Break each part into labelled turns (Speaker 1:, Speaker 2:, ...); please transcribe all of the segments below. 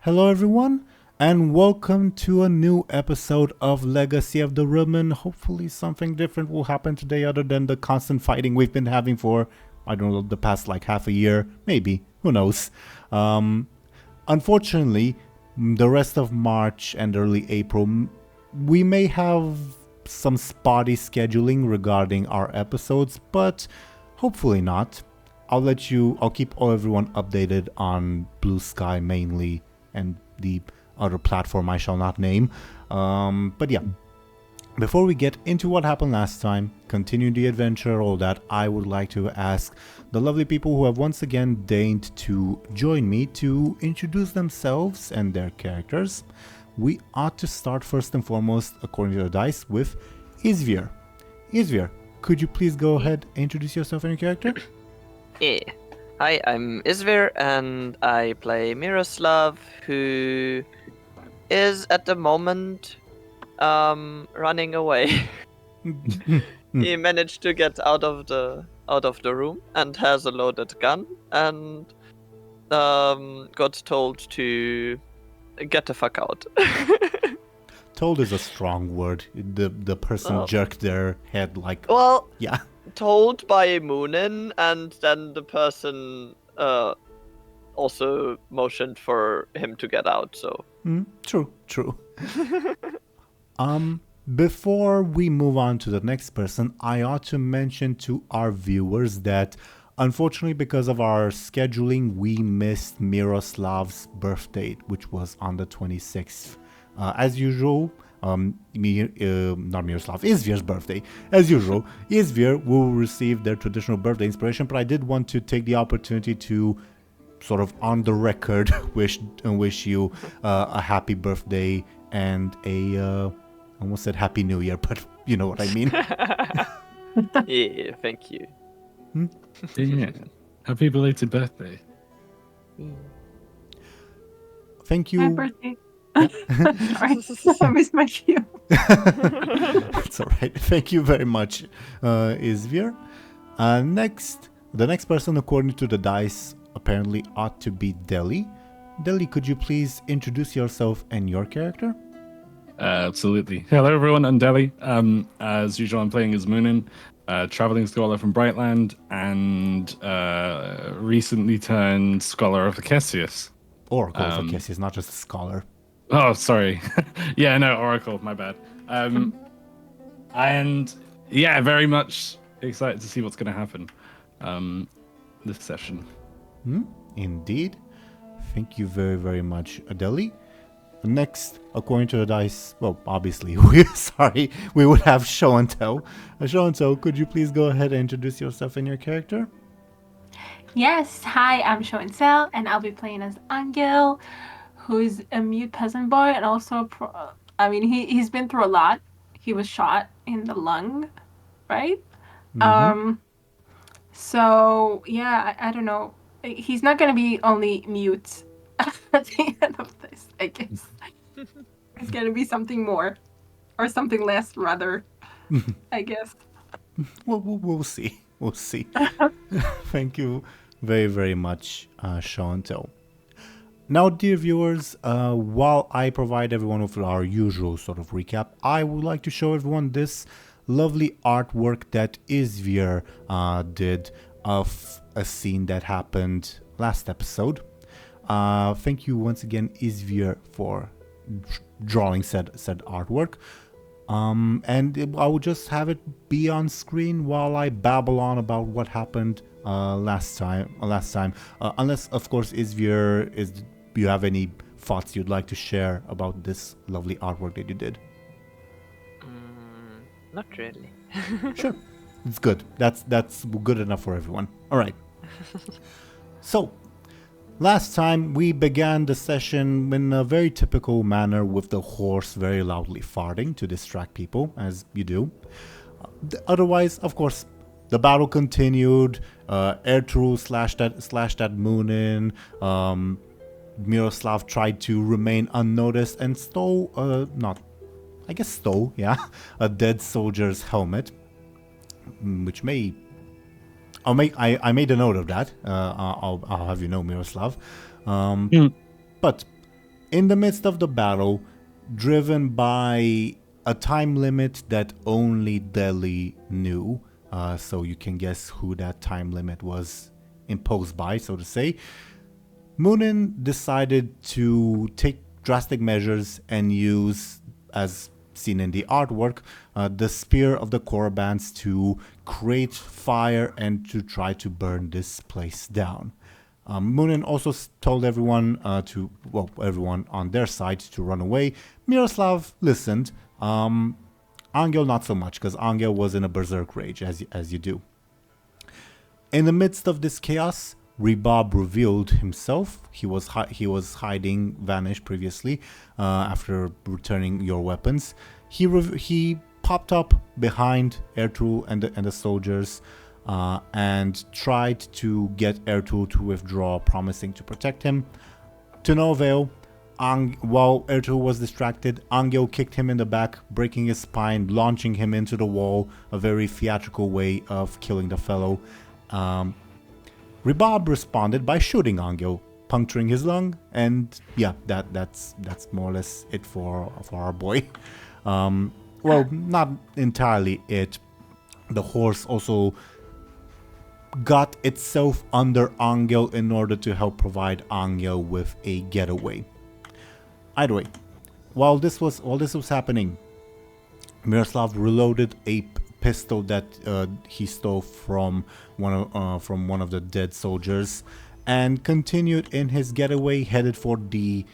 Speaker 1: Hello everyone, and welcome to a new episode of Legacy of the Rimlen. Hopefully something different will happen today other than the constant fighting we've been having for, I don't know, the past like half a year. Maybe. Who knows? Unfortunately, the rest of March and early April, we may have some spotty scheduling regarding our episodes, but hopefully not. I'll keep everyone updated on Blue Sky mainly and the other platform I shall not name. But yeah, before we get into what happened last time, continue the adventure, all that, I would like to ask the lovely people who have once again deigned to join me to introduce themselves and their characters. We ought to start first and foremost, according to the dice, with Izvir. Izvir, could you please go ahead and introduce yourself and your character?
Speaker 2: Yeah. Hi, I'm Izvir, and I play Miroslav, who is at the moment running away. He managed to get out of the room and has a loaded gun, and got told to get the fuck out.
Speaker 1: Told is a strong word. The person jerked their head like...
Speaker 2: Well,
Speaker 1: yeah.
Speaker 2: Told by Muninn, and then the person also motioned for him to get out, so...
Speaker 1: True. Before we move on to the next person, I ought to mention to our viewers that unfortunately, because of our scheduling, we missed Miroslav's birthday, which was on the 26th. As usual, not Miroslav, Izvir's birthday. As usual, Izvir will receive their traditional birthday inspiration, but I did want to take the opportunity to sort of on the record wish you a happy birthday and a almost said Happy New Year, but you know what I mean.
Speaker 2: Yeah, thank you.
Speaker 3: Yeah. Happy belated birthday.
Speaker 1: Thank you.
Speaker 4: My birthday. Sorry, I missed my cue.
Speaker 1: It's all right. Thank you very much, Izvir. The next person, according to the dice, apparently ought to be Dely. Dely, could you please introduce yourself and your character?
Speaker 3: Absolutely. Hello, everyone. I'm Dely. As usual, I'm playing as Muninn, traveling scholar from Brightland, and recently turned scholar of Cassius.
Speaker 1: Oracle of Cassius, not just a scholar.
Speaker 3: Oh, sorry. Yeah, no, Oracle. My bad. And yeah, very much excited to see what's going to happen this session.
Speaker 1: Indeed. Thank you very, very much, Dely. Next, according to the dice, well, obviously, we would have Show&Tell. Show&Tell, could you please go ahead and introduce yourself and your character?
Speaker 4: Yes, hi, I'm Show&Tell, and I'll be playing as Anghel, who's a mute peasant boy, and also, he's been through a lot. He was shot in the lung, right?
Speaker 1: Mm-hmm.
Speaker 4: So, yeah, I don't know. He's not going to be only mute at the end of this, I guess. It's going to be something more. Or something less, rather, I guess.
Speaker 1: We'll see. We'll see. Thank you very, very much, Show&Tell. Now, dear viewers, while I provide everyone with our usual sort of recap, I would like to show everyone this lovely artwork that Izvir did of a scene that happened last episode. Thank you once again, Izvir, for drawing said artwork. And I will just have it be on screen while I babble on about what happened last time. Unless, of course, Izvir, you have any thoughts you'd like to share about this lovely artwork that you did?
Speaker 2: Not really.
Speaker 1: Sure. It's good. That's good enough for everyone. All right. So, last time we began the session in a very typical manner with the horse very loudly farting to distract people, as you do. Otherwise, of course, the battle continued. Ertuğrul slashed at Muninn. Miroslav tried to remain unnoticed and stole a dead soldier's helmet, which I made a note of that. I'll have you know, Miroslav. But In the midst of the battle, driven by a time limit that only Dely knew, so you can guess who that time limit was imposed by, so to say, Muninn decided to take drastic measures and use, as seen in the artwork, the spear of the Korribans to create fire and to try to burn this place down. Muninn also told everyone everyone on their side to run away. Miroslav listened. Anghel not so much, because Anghel was in a berserk rage, as you do. In the midst of this chaos, Rebab revealed himself. He was hiding, vanished previously, after returning your weapons. He popped up behind Ertuğrul and the soldiers, and tried to get Ertuğrul to withdraw, promising to protect him. To no avail. While Ertuğrul was distracted, Anghel kicked him in the back, breaking his spine, launching him into the wall, a very theatrical way of killing the fellow. Rebab responded by shooting Anghel, puncturing his lung, and yeah, that's more or less it for our boy. Well, not entirely it. The horse also got itself under Anghel in order to help provide Anghel with a getaway. Either way, while this was happening, Miroslav reloaded a pistol that he stole from one of the dead soldiers, and continued in his getaway, headed for the,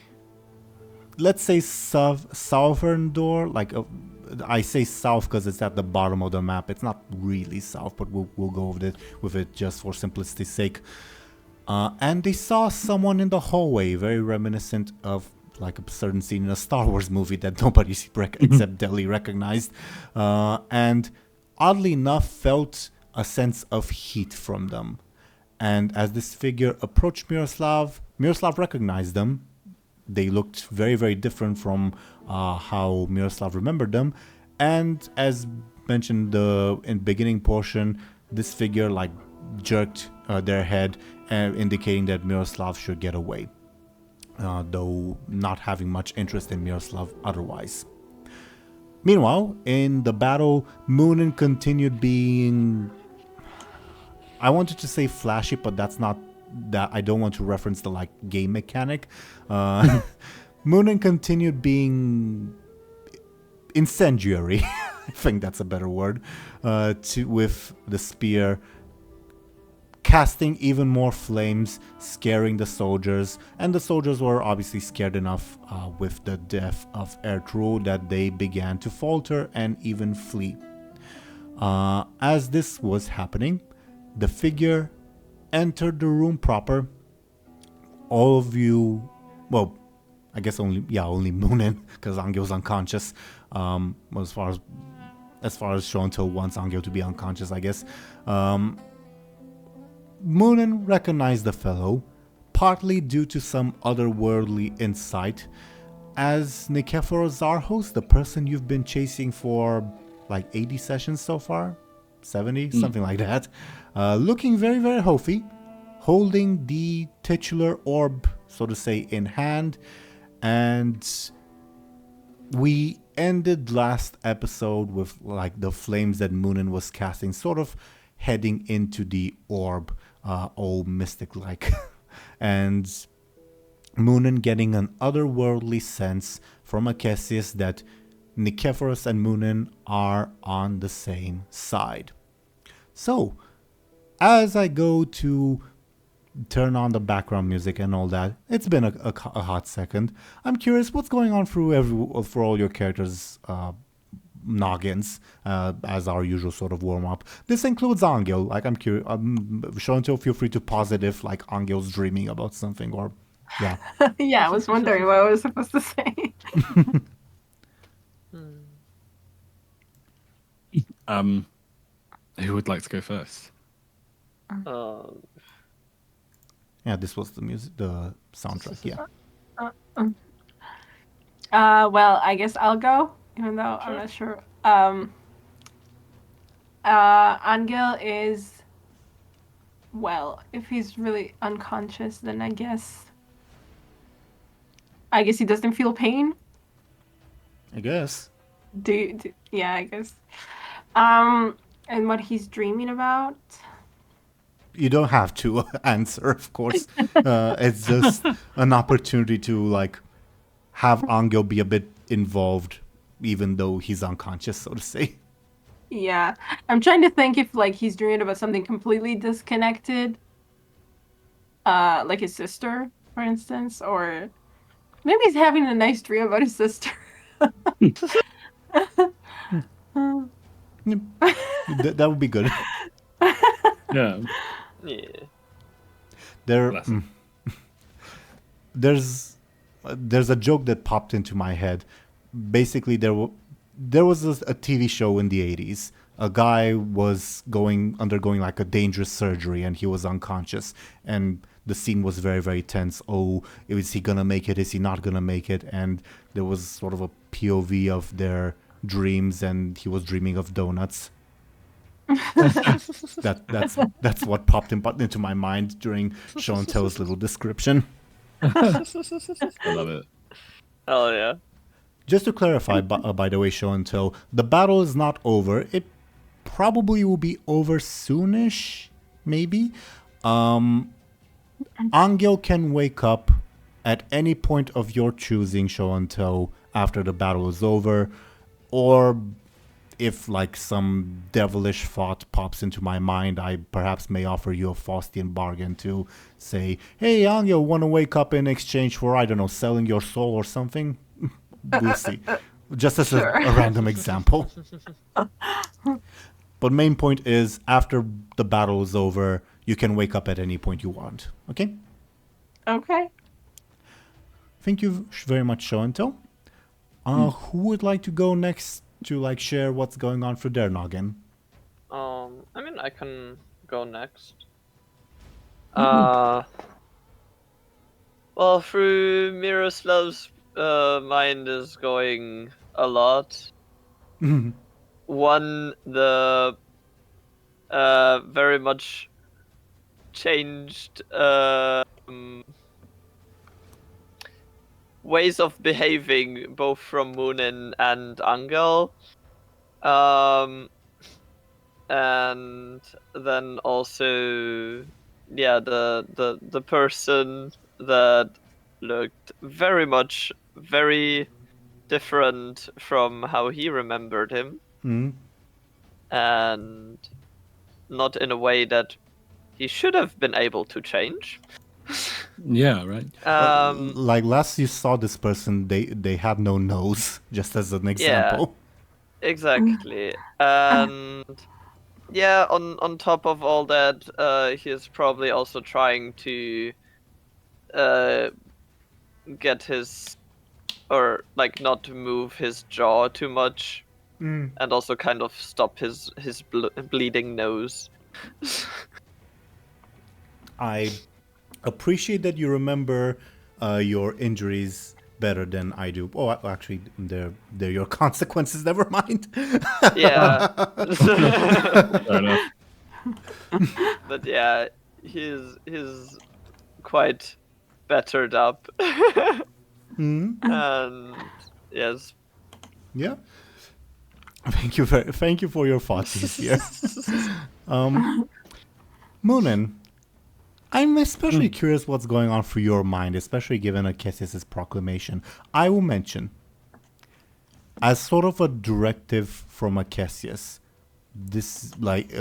Speaker 1: let's say, southern door. Like I say south because it's at the bottom of the map. It's not really south, but we'll go with it just for simplicity's sake. And they saw someone in the hallway, very reminiscent of like a certain scene in a Star Wars movie that nobody except Dely recognized, and oddly enough felt a sense of heat from them. And as this figure approached Miroslav recognized them. They looked very, very different from how Miroslav remembered them. And as mentioned in the beginning portion, this figure like jerked their head, indicating that Miroslav should get away, though not having much interest in Miroslav otherwise. Meanwhile, in the battle, Muninn continued being, I wanted to say flashy, but that's not that. I don't want to reference the like game mechanic. Muninn continued being incendiary. I think that's a better word. With the spear, casting even more flames, scaring the soldiers, and the soldiers were obviously scared enough with the death of Ertuğrul that they began to falter and even flee. As this was happening, the figure entered the room proper. All of you, well, I guess only Muninn, because Anghel's unconscious. As far as Show&Tell wants Anghel to be unconscious, I guess. Muninn recognized the fellow, partly due to some otherworldly insight, as Nikephoros Zarhos, the person you've been chasing for like 80 sessions so far, 70, something like that, looking very, very healthy, holding the titular orb, so to say, in hand. And we ended last episode with like the flames that Muninn was casting sort of heading into the orb, all mystic-like. And Muninn getting an otherworldly sense from Akesius that Nikephoros and Muninn are on the same side. So, as I go to turn on the background music and all that, it's been a hot second. I'm curious what's going on for all your characters' noggins, as our usual sort of warm-up. This includes Anghel. Like, I'm curious. Show&Tell, feel free to pause it if like Anghel's dreaming about something, or yeah.
Speaker 4: Yeah, I was wondering what I was supposed to say.
Speaker 3: Who would like to go first?
Speaker 1: Yeah, this was the music, the soundtrack. Yeah.
Speaker 4: Well, I guess I'll go, even though I'm not sure. Anghel is, well, if he's really unconscious, then I guess I guess he doesn't feel pain.
Speaker 1: I guess.
Speaker 4: Yeah, I guess. And what he's dreaming about.
Speaker 1: You don't have to answer, of course. It's just an opportunity to like have Anghel be a bit involved, even though he's unconscious, so to say.
Speaker 4: Yeah, I'm trying to think if like he's dreaming about something completely disconnected, like his sister, for instance, or maybe he's having a nice dream about his sister.
Speaker 1: That would be good.
Speaker 3: Yeah.
Speaker 2: Yeah.
Speaker 1: There,
Speaker 3: Bless him.
Speaker 1: there's a joke that popped into my head. Basically, there was a TV show in the 80s. A guy was undergoing like a dangerous surgery, and he was unconscious. And the scene was very, very tense. Oh, is he gonna make it? Is he not gonna make it? And there was sort of a POV of their dreams, and he was dreaming of donuts. That's what popped into my mind during Show&Tell's little description.
Speaker 3: I love it.
Speaker 2: Hell yeah.
Speaker 1: Just to clarify, by the way, Show&Tell, the battle is not over. It probably will be over soonish, maybe. Anghel can wake up at any point of your choosing, Show&Tell, after the battle is over, or if like some devilish thought pops into my mind, I perhaps may offer you a Faustian bargain to say, hey, Anghel, want to wake up in exchange for, I don't know, selling your soul or something? We'll see. Just as
Speaker 4: Sure.
Speaker 1: a random example. But main point is, after the battle is over, you can wake up at any point you want. Okay?
Speaker 4: Okay.
Speaker 1: Thank you very much, Show&Tell. Who would like to go next to like share what's going on for their noggin?
Speaker 2: I mean, I can go next. Well, through Miroslav's mind is going a lot. One, the very much changed ways of behaving both from Muninn and Anghel. And then also, yeah, the person that looked very different from how he remembered him, and not in a way that he should have been able to change.
Speaker 3: Yeah, right.
Speaker 1: Like last you saw this person, they had no nose, just as an example.
Speaker 2: Exactly. And yeah, on top of all that, he is probably also trying to get his, or like not to move his jaw too much, and also kind of stop his bleeding nose.
Speaker 1: I appreciate that you remember your injuries better than I do. Oh, actually, they're your consequences. Never mind.
Speaker 2: Yeah.
Speaker 3: Fair enough.
Speaker 2: But yeah, he's quite bettered up. And yes.
Speaker 1: Yeah. Thank you for your thoughts here. Muninn, I'm especially curious what's going on through your mind, especially given Cassius's proclamation. I will mention, as sort of a directive from Cassius, this like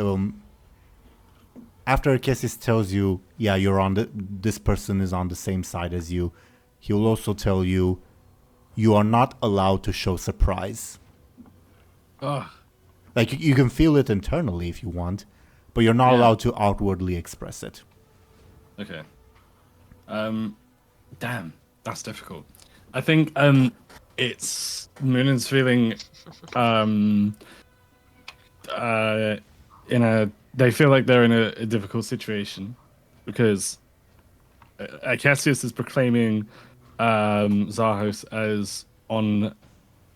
Speaker 1: after Cassius tells you, yeah, you're on this person is on the same side as you, he will also tell you, you are not allowed to show surprise.
Speaker 3: Ugh.
Speaker 1: Like you can feel it internally if you want, but you're not allowed to outwardly express it.
Speaker 3: Okay. Damn, that's difficult. I think it's Muninn's feeling they feel like they're in a difficult situation because Cassius is proclaiming Zahos as on,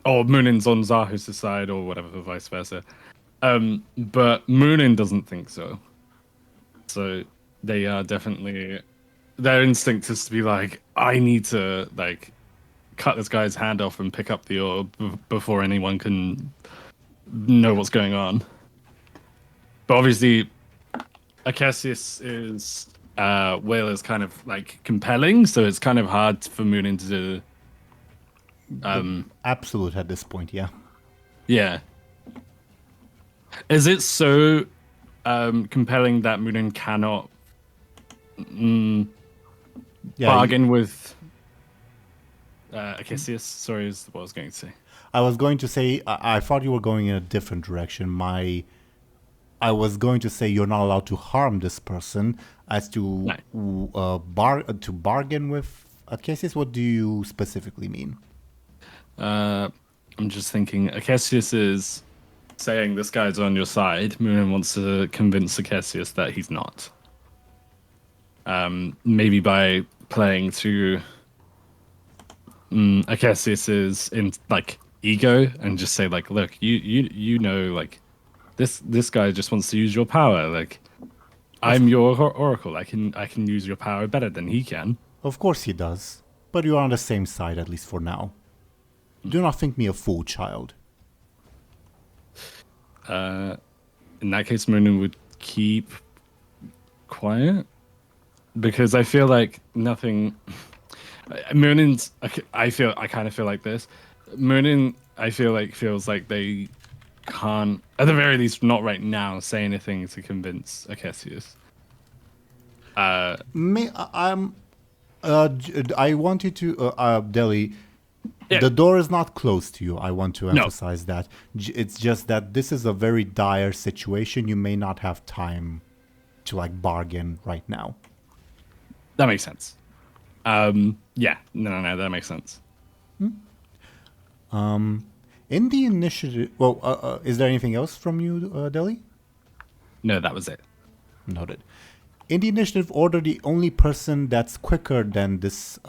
Speaker 3: or Muninn's on Zahos' side or whatever, vice versa. But Muninn doesn't think so. So they are definitely, their instinct is to be like, I need to like cut this guy's hand off and pick up the orb before anyone can know what's going on. But obviously, Acacius's will is kind of like compelling, so it's kind of hard for Muninn to.
Speaker 1: Absolute at this point, yeah.
Speaker 3: Yeah. Is it so compelling that Muninn cannot bargain with Acacius? Sorry, is what I was going to say.
Speaker 1: I was going to say, I thought you were going in a different direction. I was going to say you're not allowed to harm this person. As to to bargain with Acacius, what do you specifically mean?
Speaker 3: I'm just thinking, Acacius is saying this guy's on your side. Muninn wants to convince Acacius that he's not. Maybe by playing to Acacius's ego and just say like, look, you know, like this guy just wants to use your power. Like, I'm your oracle. I can use your power better than he can.
Speaker 1: Of course he does, but you are on the same side, at least for now. Do not think me a fool, child.
Speaker 3: In that case, Muninn would keep quiet, because I feel like nothing. Muninn's. I kind of feel like this. Muninn, I feel like feels like they can't, at the very least, not right now, say anything to convince Acacius.
Speaker 1: I want you to, Deli.
Speaker 3: Yeah.
Speaker 1: The door is not closed to you. I want to emphasize that. It's just that this is a very dire situation. You may not have time to bargain right now.
Speaker 3: That makes sense. Yeah. No, that makes sense.
Speaker 1: In the initiative, is there anything else from you, Deli?
Speaker 3: No, that was it.
Speaker 1: Noted. In the initiative order, the only person that's quicker than this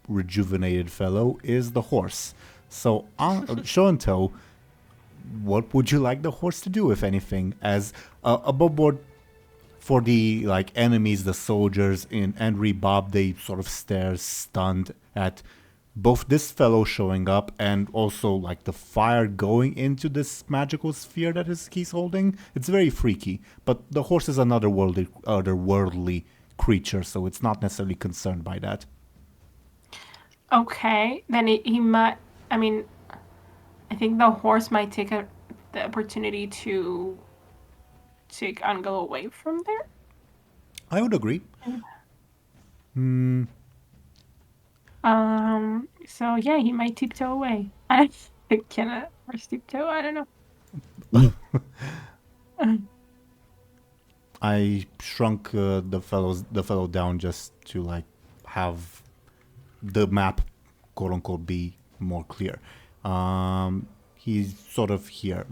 Speaker 1: rejuvenated fellow is the horse. So, Show&Tell, what would you like the horse to do, if anything, as above board for the enemies, the soldiers in Henry Bob? They sort of stare stunned at both this fellow showing up and also the fire going into this magical sphere that he's holding. It's very freaky, but the horse is another otherworldly creature, so it's not necessarily concerned by that.
Speaker 4: Okay, then he might. I mean, I think the horse might take the opportunity to take Anghel away from there.
Speaker 1: I would agree.
Speaker 4: So yeah, he might tiptoe away. Can a horse tiptoe? I don't know.
Speaker 1: I shrunk the fellow down just to have the map, quote unquote, be more clear. He's sort of here,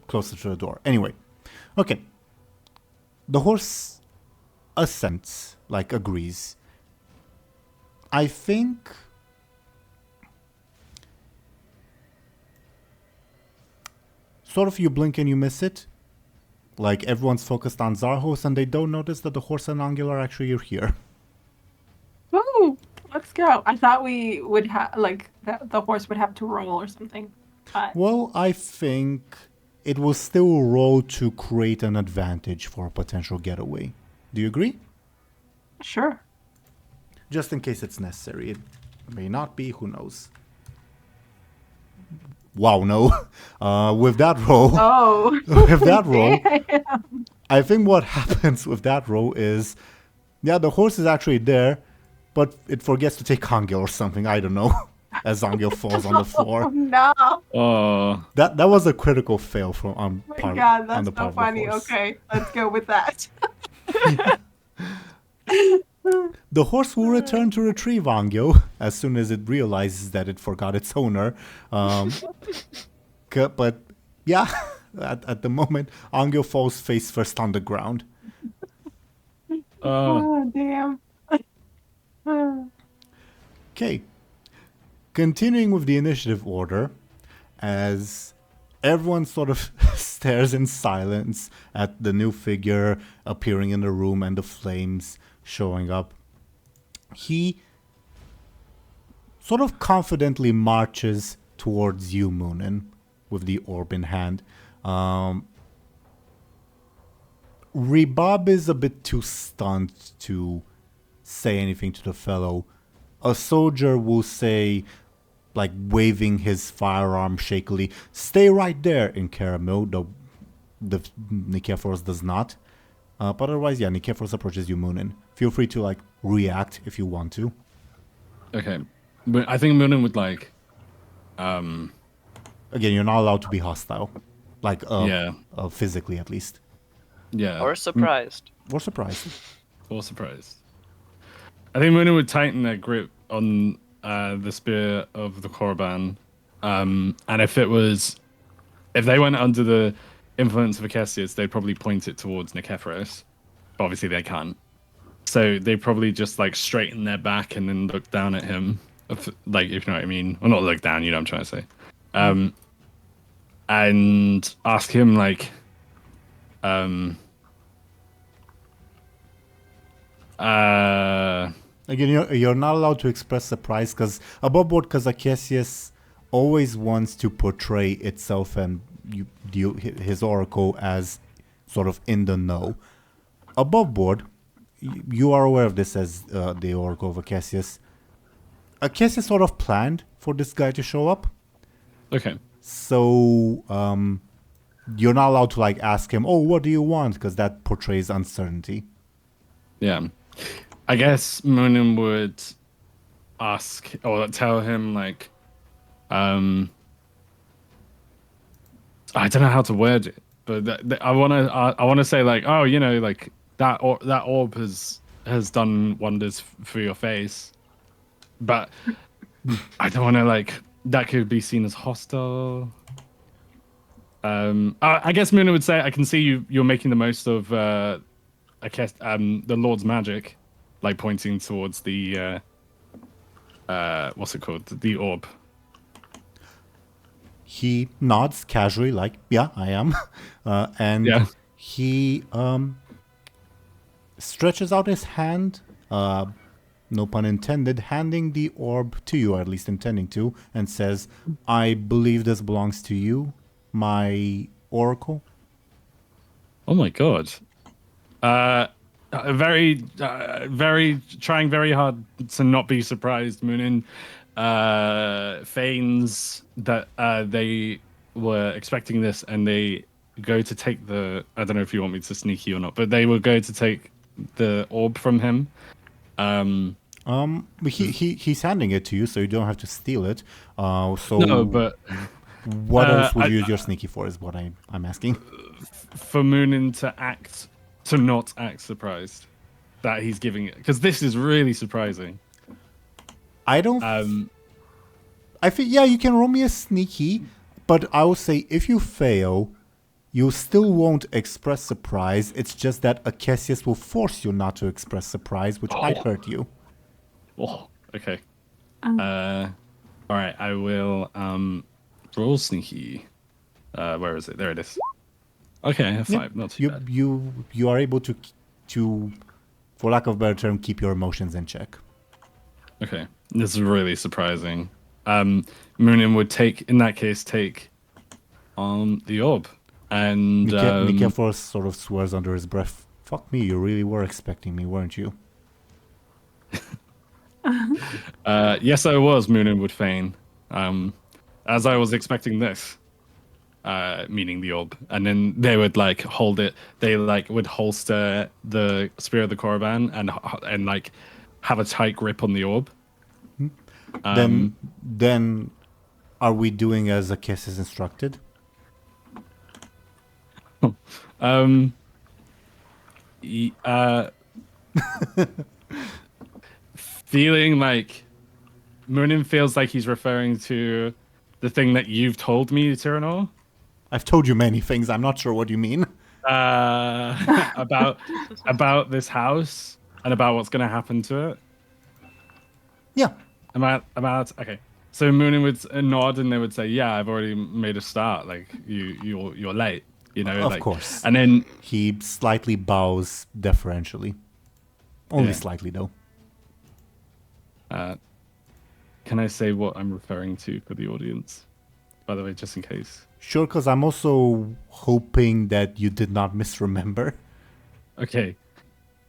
Speaker 1: closer to the door. Anyway, okay. The horse assents, agrees. I think sort of you blink and you miss it. Everyone's focused on Zarhos and they don't notice that the horse and Anghel are actually here.
Speaker 4: Ooh, let's go. I thought we would have the horse would have to roll or something. But...
Speaker 1: Well, I think it will still roll to create an advantage for a potential getaway. Do you agree?
Speaker 4: Sure.
Speaker 1: Just in case it's necessary. It may not be, who knows. Wow, no. With that roll...
Speaker 4: Oh.
Speaker 1: With that roll... I think what happens with that roll is... Yeah, the horse is actually there, but it forgets to take Anghel or something. I don't know. As Anghel falls on the floor.
Speaker 4: Oh, no.
Speaker 3: Oh.
Speaker 1: That was a critical fail on
Speaker 4: Oh my
Speaker 1: part,
Speaker 4: God,
Speaker 1: on
Speaker 4: that's
Speaker 1: the part
Speaker 4: so
Speaker 1: of the
Speaker 4: funny.
Speaker 1: horse.
Speaker 4: Okay, let's go with that.
Speaker 1: The horse will return to retrieve Anghel as soon as it realizes that it forgot its owner. But yeah, at the moment, Anghel falls face first on the ground.
Speaker 4: Oh, damn.
Speaker 1: Okay. Continuing with the initiative order, as everyone sort of stares in silence at the new figure appearing in the room and the flames showing up, he sort of confidently marches towards you, Muninn, with the orb in hand. Rebab is a bit too stunned to say anything to the fellow. A soldier will say, like waving his firearm shakily, "Stay right there," in Caramel, though the Nikephoros does not. But otherwise, yeah, Nikephoros approaches you, Muninn. Feel free to like react if you want to.
Speaker 3: Okay, but I think Muninn would like.
Speaker 1: Again, you're not allowed to be hostile, like
Speaker 3: Yeah.
Speaker 1: Physically at least,
Speaker 3: Yeah.
Speaker 2: Or surprised.
Speaker 1: or surprised.
Speaker 3: Or surprised. I think Muninn would tighten their grip on the spear of the Korban. And if they went under the influence of Akesius, they'd probably point it towards Nikephoros. But obviously they can't. So they probably just like straighten their back and then look down at him. Like, if you know what I mean. Well, not look down, you know what I'm trying to say. And ask him like,
Speaker 1: Again, you're not allowed to express surprise because above board, because Akesius always wants to portray itself and his oracle as sort of in the know. Above board, you are aware of this as the oracle of Akesius. Akesius sort of planned for this guy to show up.
Speaker 3: okay.
Speaker 1: So you're not allowed to like ask him, "Oh, what do you want?" because that portrays uncertainty.
Speaker 3: Yeah. I guess Muninn would ask or tell him like, I don't know how to word it, but I want to say like, oh, you know, like that orb has done wonders for your face, but I don't want to like that could be seen as hostile. I guess Muninn would say, I can see you're making the most of the Lord's magic, like pointing towards the what's it called, the orb.
Speaker 1: He nods casually, like, "Yeah, I am," and
Speaker 3: Yeah.
Speaker 1: he stretches out his hand, no pun intended, handing the orb to you, or at least intending to, and says, "I believe this belongs to you, my oracle."
Speaker 3: Oh my god. Very trying very hard to not be surprised. Muninn feigns that they were expecting this, and they go to take the. I don't know if you want me to sneaky or not, but they will go to take the orb from him.
Speaker 1: He's handing it to you, so you don't have to steal it. So
Speaker 3: No, but
Speaker 1: what else would you use your sneaky for? Is what I'm asking.
Speaker 3: for Muninn to not act surprised that he's giving it, because this is really surprising.
Speaker 1: I don't. I think you can roll me a sneaky, but I will say if you fail, you still won't express surprise. It's just that Akesius will force you not to express surprise, which might hurt you.
Speaker 3: Oh, okay. All right, I will roll sneaky. Where is it? There it is. Okay, 5, not too bad.
Speaker 1: You are able to, for lack of a better term, keep your emotions in check.
Speaker 3: Okay, this is really surprising. Muninn would take the orb, and
Speaker 1: Nikephoros sort of swears under his breath, "Fuck me, you really were expecting me, weren't you?"
Speaker 3: yes, I was. Muninn would feign, as I was expecting this. Meaning the orb, and then they would like hold it. They like would holster the spear of the Korban and like have a tight grip on the orb.
Speaker 1: Then, are we doing as Akesius instructed?
Speaker 3: Feeling like Muninn feels like he's referring to the thing that you've told me, Teeironor.
Speaker 1: I've told you many things. I'm not sure what you mean.
Speaker 3: About this house and about what's going to happen to it.
Speaker 1: Yeah.
Speaker 3: About okay. So Muninn would nod and they would say, "Yeah, I've already made a start. Like you're late. You know."
Speaker 1: Of
Speaker 3: like,
Speaker 1: course.
Speaker 3: And then
Speaker 1: he slightly bows deferentially. Only slightly, though.
Speaker 3: can I say what I'm referring to for the audience? By the way, just in case.
Speaker 1: Sure, because I'm also hoping that you did not misremember.
Speaker 3: Okay.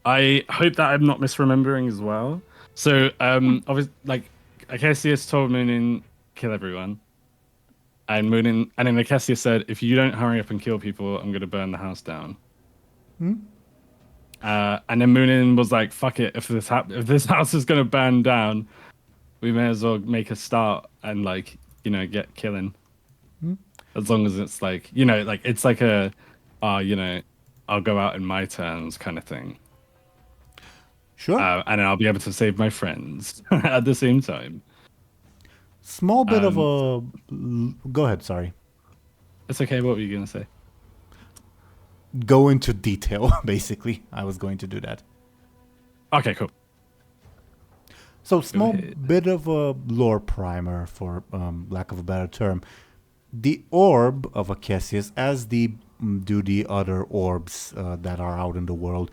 Speaker 3: I hope that I'm not misremembering as well. So, obviously, like, Acacius told Muninn, kill everyone. And Muninn, and then Acacius said, if you don't hurry up and kill people, I'm going to burn the house down. And then Muninn was like, fuck it, if this house is going to burn down, we may as well make a start and, like, you know, get killing. As long as it's like, you know, like, it's like a, you know, I'll go out in my terms kind of thing.
Speaker 1: Sure.
Speaker 3: And I'll be able to save my friends at the same time.
Speaker 1: Small bit of a... Go ahead, sorry.
Speaker 3: It's okay, what were you going to say?
Speaker 1: Go into detail, basically. I was going to do that.
Speaker 3: Okay, cool.
Speaker 1: So, small bit of a lore primer, for lack of a better term. The orb of Acacius, as do the other orbs that are out in the world,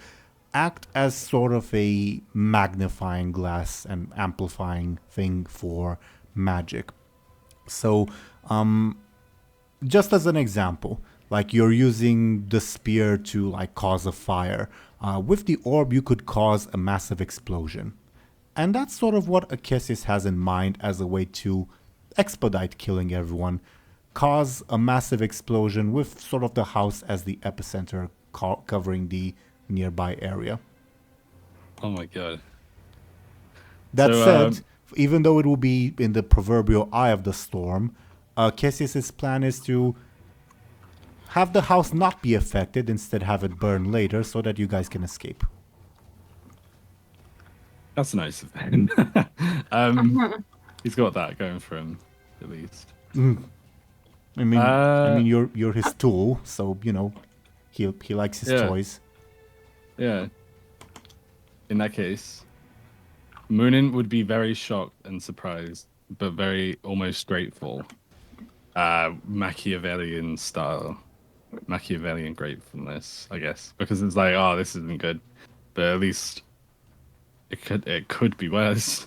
Speaker 1: act as sort of a magnifying glass and amplifying thing for magic. So, just as an example, like you're using the spear to like cause a fire. With the orb, you could cause a massive explosion. And that's sort of what Acacius has in mind as a way to expedite killing everyone. Cause a massive explosion with sort of the house as the epicenter covering the nearby area.
Speaker 3: Oh my god.
Speaker 1: That said, even though it will be in the proverbial eye of the storm, Cassius's plan is to have the house not be affected, instead have it burn later so that you guys can escape.
Speaker 3: That's nice of him. He's got that going for him, at least.
Speaker 1: I mean, you're his tool, so you know, he likes his toys.
Speaker 3: Yeah. In that case, Muninn would be very shocked and surprised, but very almost grateful. Machiavellian style. Machiavellian gratefulness, I guess. Because it's like, oh, this isn't good. But at least it could be worse.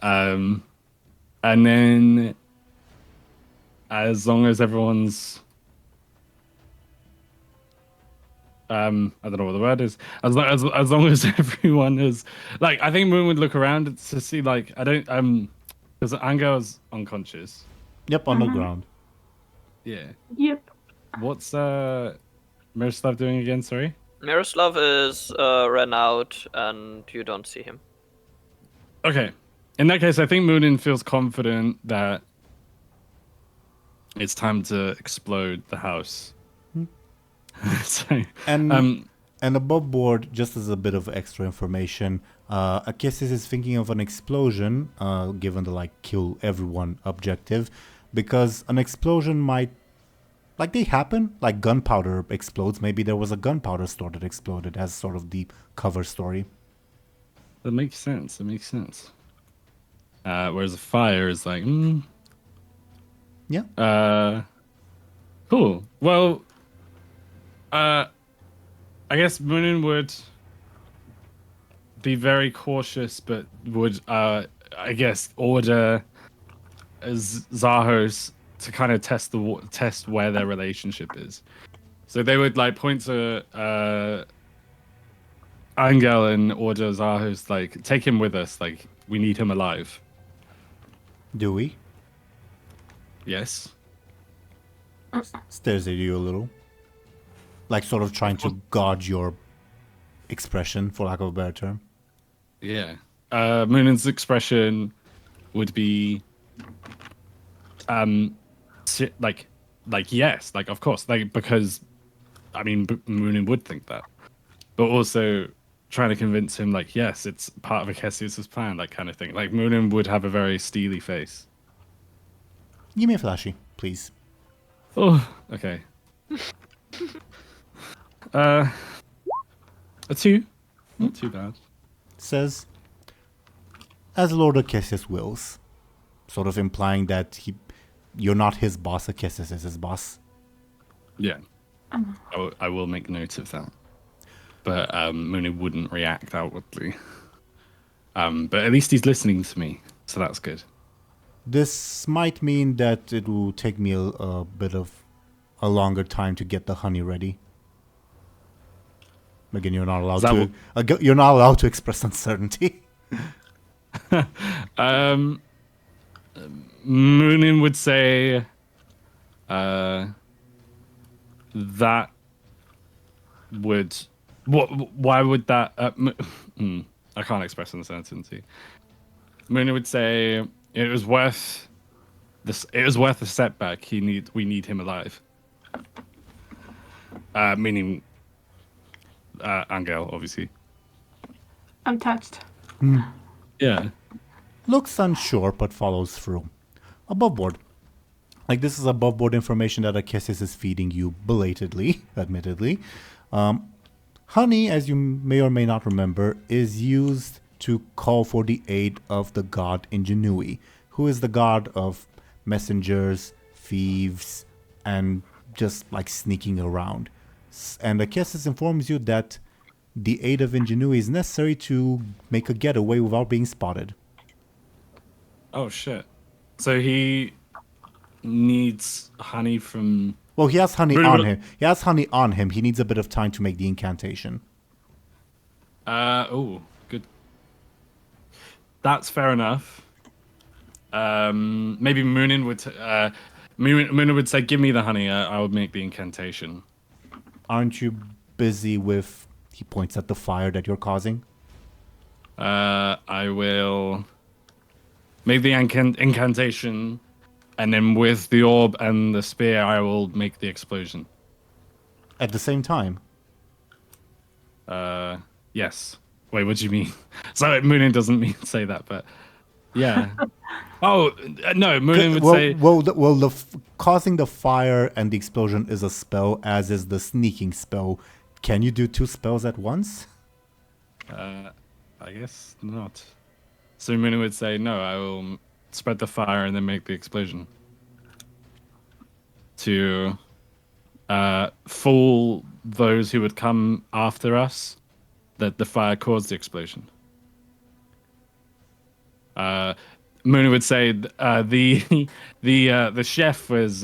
Speaker 3: And then as long as everyone's I don't know what the word is. As long as everyone is like, I think Moon would look around to see, like, I don't because Angel's unconscious.
Speaker 1: Yep, on the ground.
Speaker 3: Yeah.
Speaker 4: Yep.
Speaker 3: What's Miroslav doing again? Sorry.
Speaker 2: Miroslav is ran out, and you don't see him.
Speaker 3: Okay. In that case, I think Muninn feels confident that it's time to explode the house. So,
Speaker 1: and above board, just as a bit of extra information, Acacius is thinking of an explosion, given the like kill everyone objective, because an explosion might, like, they happen, like gunpowder explodes. Maybe there was a gunpowder store that exploded as sort of the cover story.
Speaker 3: That makes sense. Whereas a fire is like,
Speaker 1: yeah.
Speaker 3: Cool. Well, I guess Muninn would be very cautious, but would, I guess, order Zahos to kind of test where their relationship is. So they would like point to Anghel and order Zahos, like, take him with us. Like, we need him alive.
Speaker 1: Do we?
Speaker 3: Yes.
Speaker 1: Stares at you a little. Like, sort of trying to gauge your expression, for lack of a better term.
Speaker 3: Yeah. Muninn's expression would be, like yes, like, of course, like, because, I mean, Muninn would think that, but also trying to convince him, like, yes, it's part of Acacius's plan, that kind of thing. Like, Muninn would have a very steely face.
Speaker 1: Give me a flashy, please.
Speaker 3: Oh, okay. A 2. Not too bad.
Speaker 1: Says, as Lord Acacius wills. Sort of implying that you're not his boss, Acacius is his boss.
Speaker 3: Yeah. I will make note of that. But Muninn wouldn't react outwardly. But at least he's listening to me, so that's good.
Speaker 1: This might mean that it will take me a bit of a longer time to get the honey ready. Again, you're not allowed you're not allowed to express uncertainty.
Speaker 3: Muninn would say that would why would that I can't express uncertainty. Muninn would say it was worth a setback. We need him alive. Meaning Anghel, obviously.
Speaker 4: I'm touched.
Speaker 3: Yeah.
Speaker 1: Looks unsure, but follows through. Above board. Like, this is above board information that Akessis is feeding you belatedly, admittedly. Honey, as you may or may not remember, is used to call for the aid of the god Ingenui, who is the god of messengers, thieves, and just like sneaking around. And Akessis informs you that the aid of Ingenui is necessary to make a getaway without being spotted.
Speaker 3: Oh shit. So he needs honey from...
Speaker 1: Well, he has honey on him. He has honey on him. He needs a bit of time to make the incantation.
Speaker 3: Oh, good. That's fair enough. Maybe Muninn would say, "Give me the honey. I will make the incantation."
Speaker 1: Aren't you busy with... He points at the fire that you're causing.
Speaker 3: I will make the incantation, and then with the orb and the spear, I will make the explosion.
Speaker 1: At the same time?
Speaker 3: Yes. Wait, what do you mean? So Muninn doesn't say that, but yeah. Oh no, Muninn would say.
Speaker 1: Causing the fire and the explosion is a spell, as is the sneaking spell. Can you do two spells at once?
Speaker 3: I guess not. So Muninn would say, no, I will spread the fire and then make the explosion. To fool those who would come after us that the fire caused the explosion. Muninn would say the chef has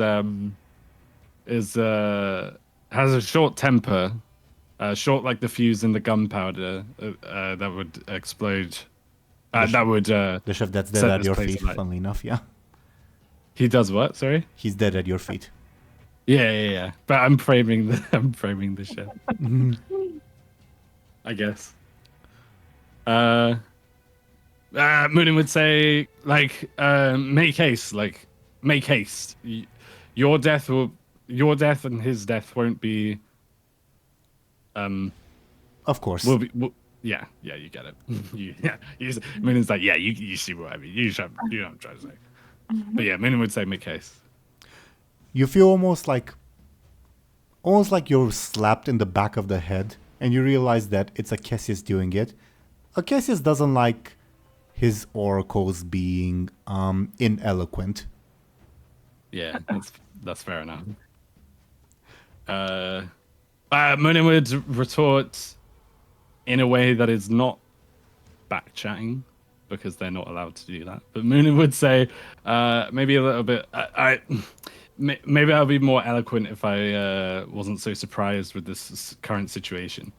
Speaker 3: a short temper. Short like the fuse in the gunpowder that would explode. The
Speaker 1: chef that's dead at your feet, funnily enough, yeah.
Speaker 3: He does what? Sorry?
Speaker 1: He's dead at your feet.
Speaker 3: Yeah. But I'm framing the chef. I guess. Muninn would say, like, make haste. Like, make haste. Your death and his death won't be.
Speaker 1: Of course.
Speaker 3: Yeah, you get it. Muninn's like, yeah, you see what I mean. You know what I'm trying to say. But yeah, Muninn would say make haste.
Speaker 1: You feel almost like you're slapped in the back of the head, and you realize that it's Akessis doing it. Akessis doesn't like his oracles being ineloquent.
Speaker 3: Yeah, that's fair enough. Muninn would retort in a way that is not back-chatting, because they're not allowed to do that. But Muninn would say, maybe a little bit... maybe I'll be more eloquent if I wasn't so surprised with this current situation.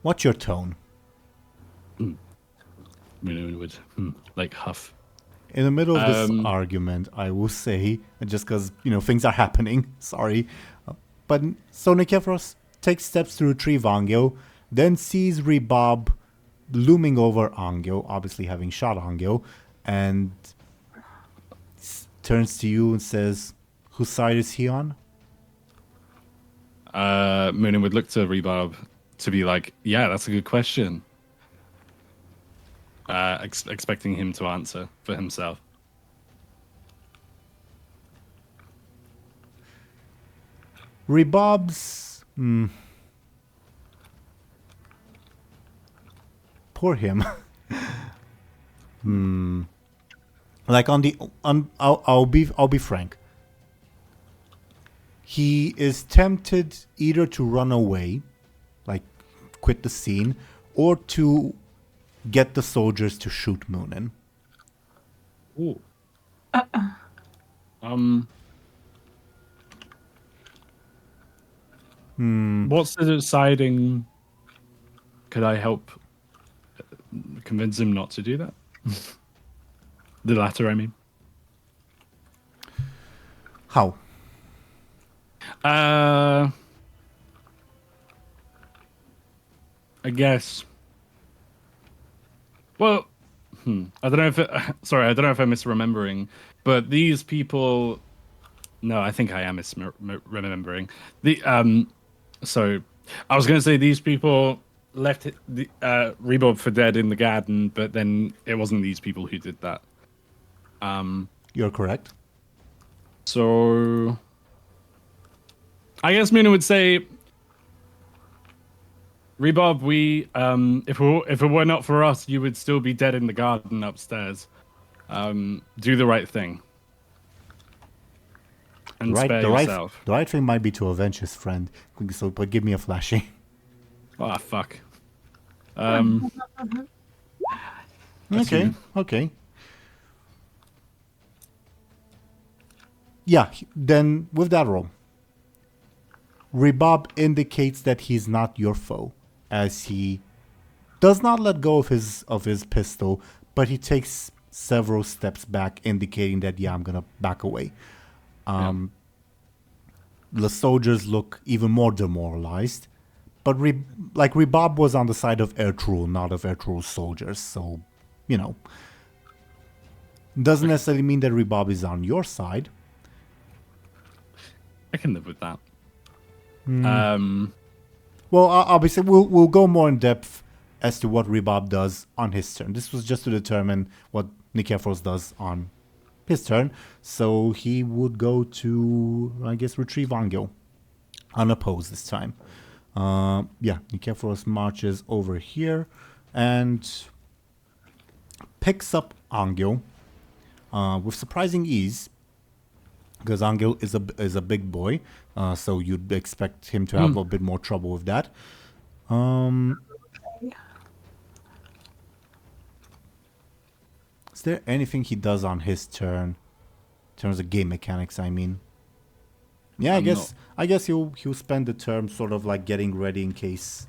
Speaker 1: What's your tone?
Speaker 3: Muninn would, like, huff.
Speaker 1: In the middle of this argument, I will say, just because, things are happening, sorry, but so Nikephoros takes steps to retrieve Anghel, then sees Rebob looming over Anghel, obviously having shot Anghel, and turns to you and says, whose side is he on?
Speaker 3: Muninn would look to Rebob to be like, yeah, that's a good question. Expecting him to answer for himself.
Speaker 1: Rebob's... Poor him. Like I'll be frank. He is tempted either to run away, like quit the scene, or to get the soldiers to shoot Muninn.
Speaker 3: Ooh. What's the deciding? Could I help convince him not to do that? The latter, I mean.
Speaker 1: How?
Speaker 3: I guess. Well, I don't know if sorry, I don't know if I'm misremembering, but these people. No, I think I am misremembering. So I was going to say these people left Rebob for dead in the garden, but then it wasn't these people who did that.
Speaker 1: You're correct.
Speaker 3: So I guess Mina would say, Rebob, if it were not for us, you would still be dead in the garden upstairs. Do the right thing. And spare yourself.
Speaker 1: The right thing might be to avenge his friend. So, but give me a flashing.
Speaker 3: Ah, fuck.
Speaker 1: Okay. Yeah, then with that roll, Rebob indicates that he's not your foe, as he does not let go of his pistol, but he takes several steps back, indicating that, yeah, I'm gonna back away. The soldiers look even more demoralized, but Rebob was on the side of Ertrul, not of Ertrul's soldiers, so, doesn't necessarily mean that Rebob is on your side.
Speaker 3: I can live with that.
Speaker 1: Well, obviously, we'll go more in depth as to what Rebob does on his turn. This was just to determine what Nikephoros does on his turn. So he would go to, I guess, retrieve Anghel. Unopposed this time. Nikephoros marches over here and picks up Anghel with surprising ease. Because Anghel is a big boy, so you'd expect him to have a bit more trouble with that. Is there anything he does on his turn, in terms of game mechanics? I mean, yeah, I guess he'll spend the turn sort of like getting ready in case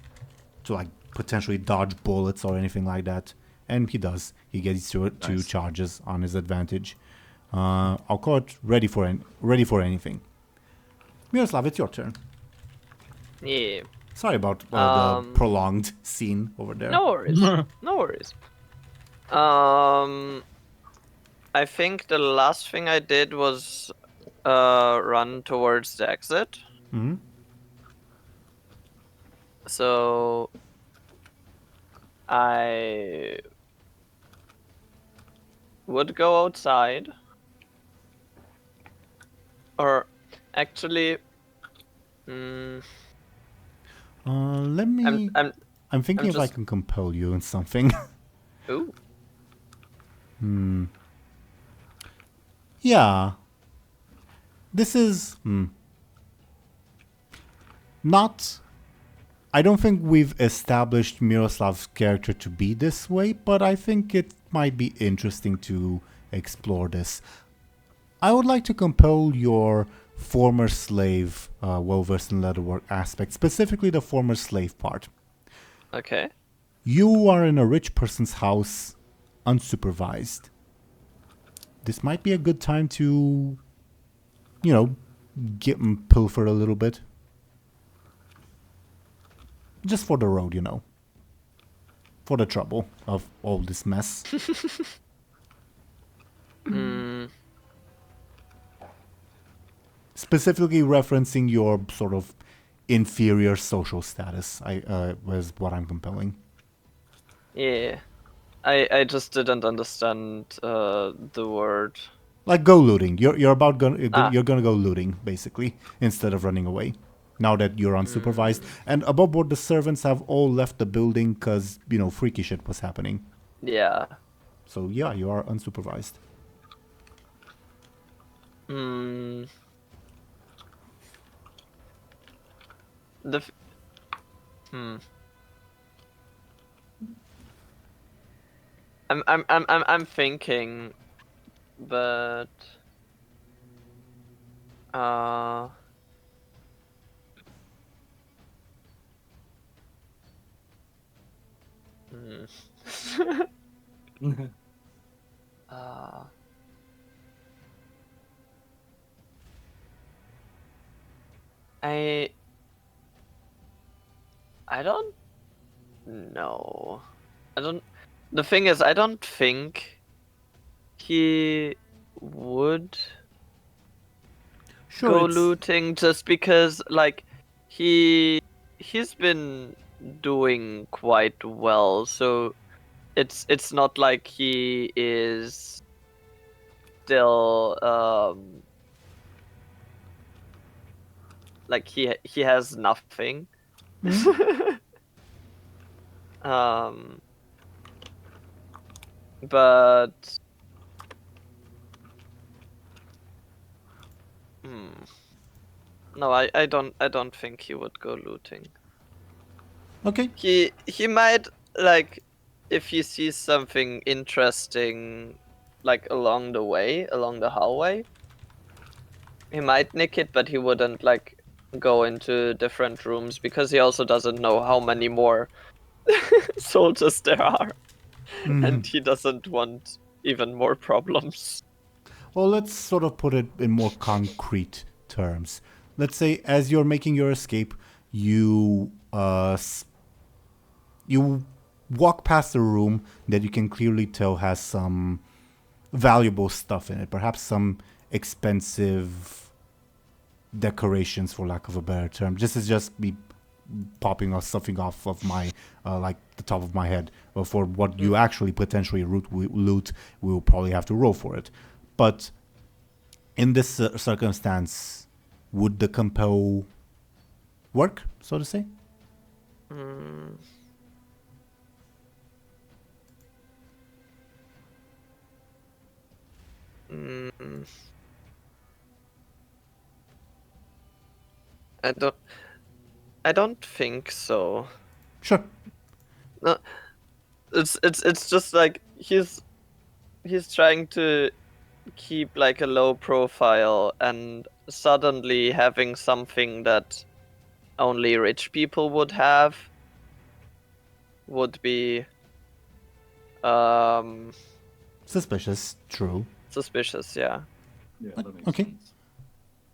Speaker 1: to like potentially dodge bullets or anything like that, and he does. He gets two charges on his advantage. I'll call it ready for anything. Miroslav, it's your turn.
Speaker 2: Yeah.
Speaker 1: Sorry about the prolonged scene over there.
Speaker 2: No worries. No worries. I think the last thing I did was run towards the exit.
Speaker 1: Mm-hmm.
Speaker 2: So I would go outside. Or actually,
Speaker 1: let me. I'm thinking if I can compel you in something.
Speaker 2: Ooh.
Speaker 1: Yeah. This is not. I don't think we've established Miroslav's character to be this way, but I think it might be interesting to explore this. I would like to compel your former slave, well-versed in leatherwork aspect, specifically the former slave part.
Speaker 2: Okay.
Speaker 1: You are in a rich person's house, unsupervised. This might be a good time to, pilfer a little bit. Just for the road, For the trouble of all this mess. Specifically referencing your sort of inferior social status, was what I'm compelling.
Speaker 2: Yeah. I just didn't understand the word.
Speaker 1: Like go looting. You're gonna go looting, basically, instead of running away. Now that you're unsupervised. And above board, the servants have all left the building because, freaky shit was happening.
Speaker 2: Yeah.
Speaker 1: So, yeah, you are unsupervised.
Speaker 2: I'm thinking, but uh. uh, I don't know. I don't. The thing is, I don't think he would
Speaker 1: Sure,
Speaker 2: go
Speaker 1: it's-
Speaker 2: looting just because, like, he's been doing quite well. So it's not like he is still like he has nothing. But no, I don't think he would go looting.
Speaker 1: Okay.
Speaker 2: He might, like, if he sees something interesting, like along the way, along the hallway, he might nick it, but he wouldn't like go into different rooms because he also doesn't know how many more soldiers there are, and he doesn't want even more problems.
Speaker 1: Well, let's sort of put it in more concrete terms. Let's say as you're making your escape, you you walk past a room that you can clearly tell has some valuable stuff in it, perhaps some expensive decorations, for lack of a better term. This is just me popping off something off of my like the top of my head. For what you actually potentially loot, we will probably have to roll for it. But in this circumstance, would the compel work, so to say?
Speaker 2: I don't think so.
Speaker 1: Sure.
Speaker 2: No, it's just like he's trying to keep like a low profile, and suddenly having something that only rich people would have would be
Speaker 1: Suspicious. True.
Speaker 2: suspicious. Yeah.
Speaker 3: Yeah, that makes
Speaker 1: Okay.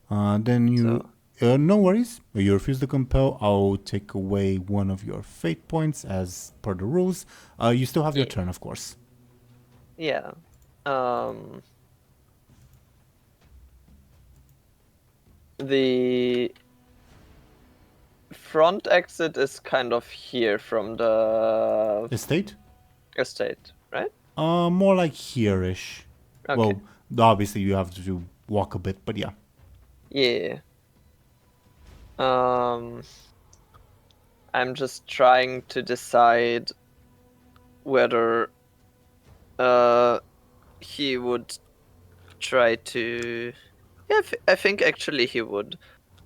Speaker 3: sense.
Speaker 1: Then you...
Speaker 2: So-
Speaker 1: no worries. You refuse to compel. I'll take away one of your fate points as per the rules. You still have your
Speaker 2: Yeah.
Speaker 1: turn, of course.
Speaker 2: Yeah. The front exit is kind of here from the
Speaker 1: Estate?
Speaker 2: estate, right?
Speaker 1: More like here-ish.
Speaker 2: Okay.
Speaker 1: Well, obviously you have to walk a bit, but yeah.
Speaker 2: Yeah. I'm just trying to decide whether he would try to... Yeah, I think actually he would.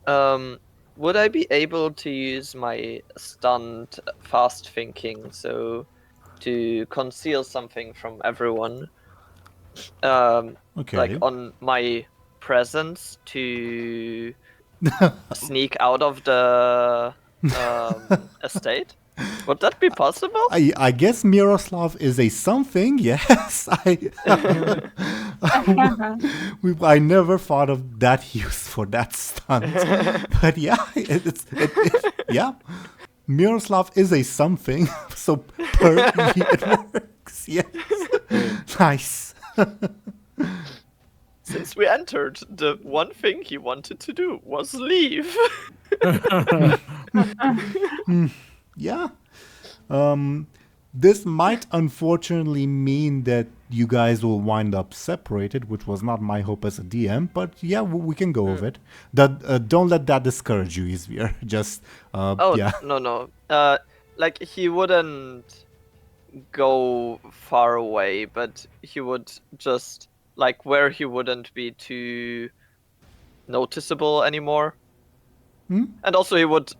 Speaker 2: Would I be able to use my stunned fast thinking, so to conceal something from everyone?
Speaker 1: Okay.
Speaker 2: Like on my presence to sneak out of the estate? Would that be possible?
Speaker 1: I guess Miroslav is a something, yes. I never thought of that use for that stunt. But yeah, yeah. Miroslav is a something, so it works, yes. Nice.
Speaker 2: Since we entered, the one thing he wanted to do was leave.
Speaker 1: Yeah. This might unfortunately mean that you guys will wind up separated, which was not my hope as a DM, but yeah, we can go with it. Don't let that discourage you, Izvir. Just,
Speaker 2: Oh,
Speaker 1: yeah.
Speaker 2: no. Like, he wouldn't go far away, but he would just, like, where he wouldn't be too noticeable anymore. And also he would,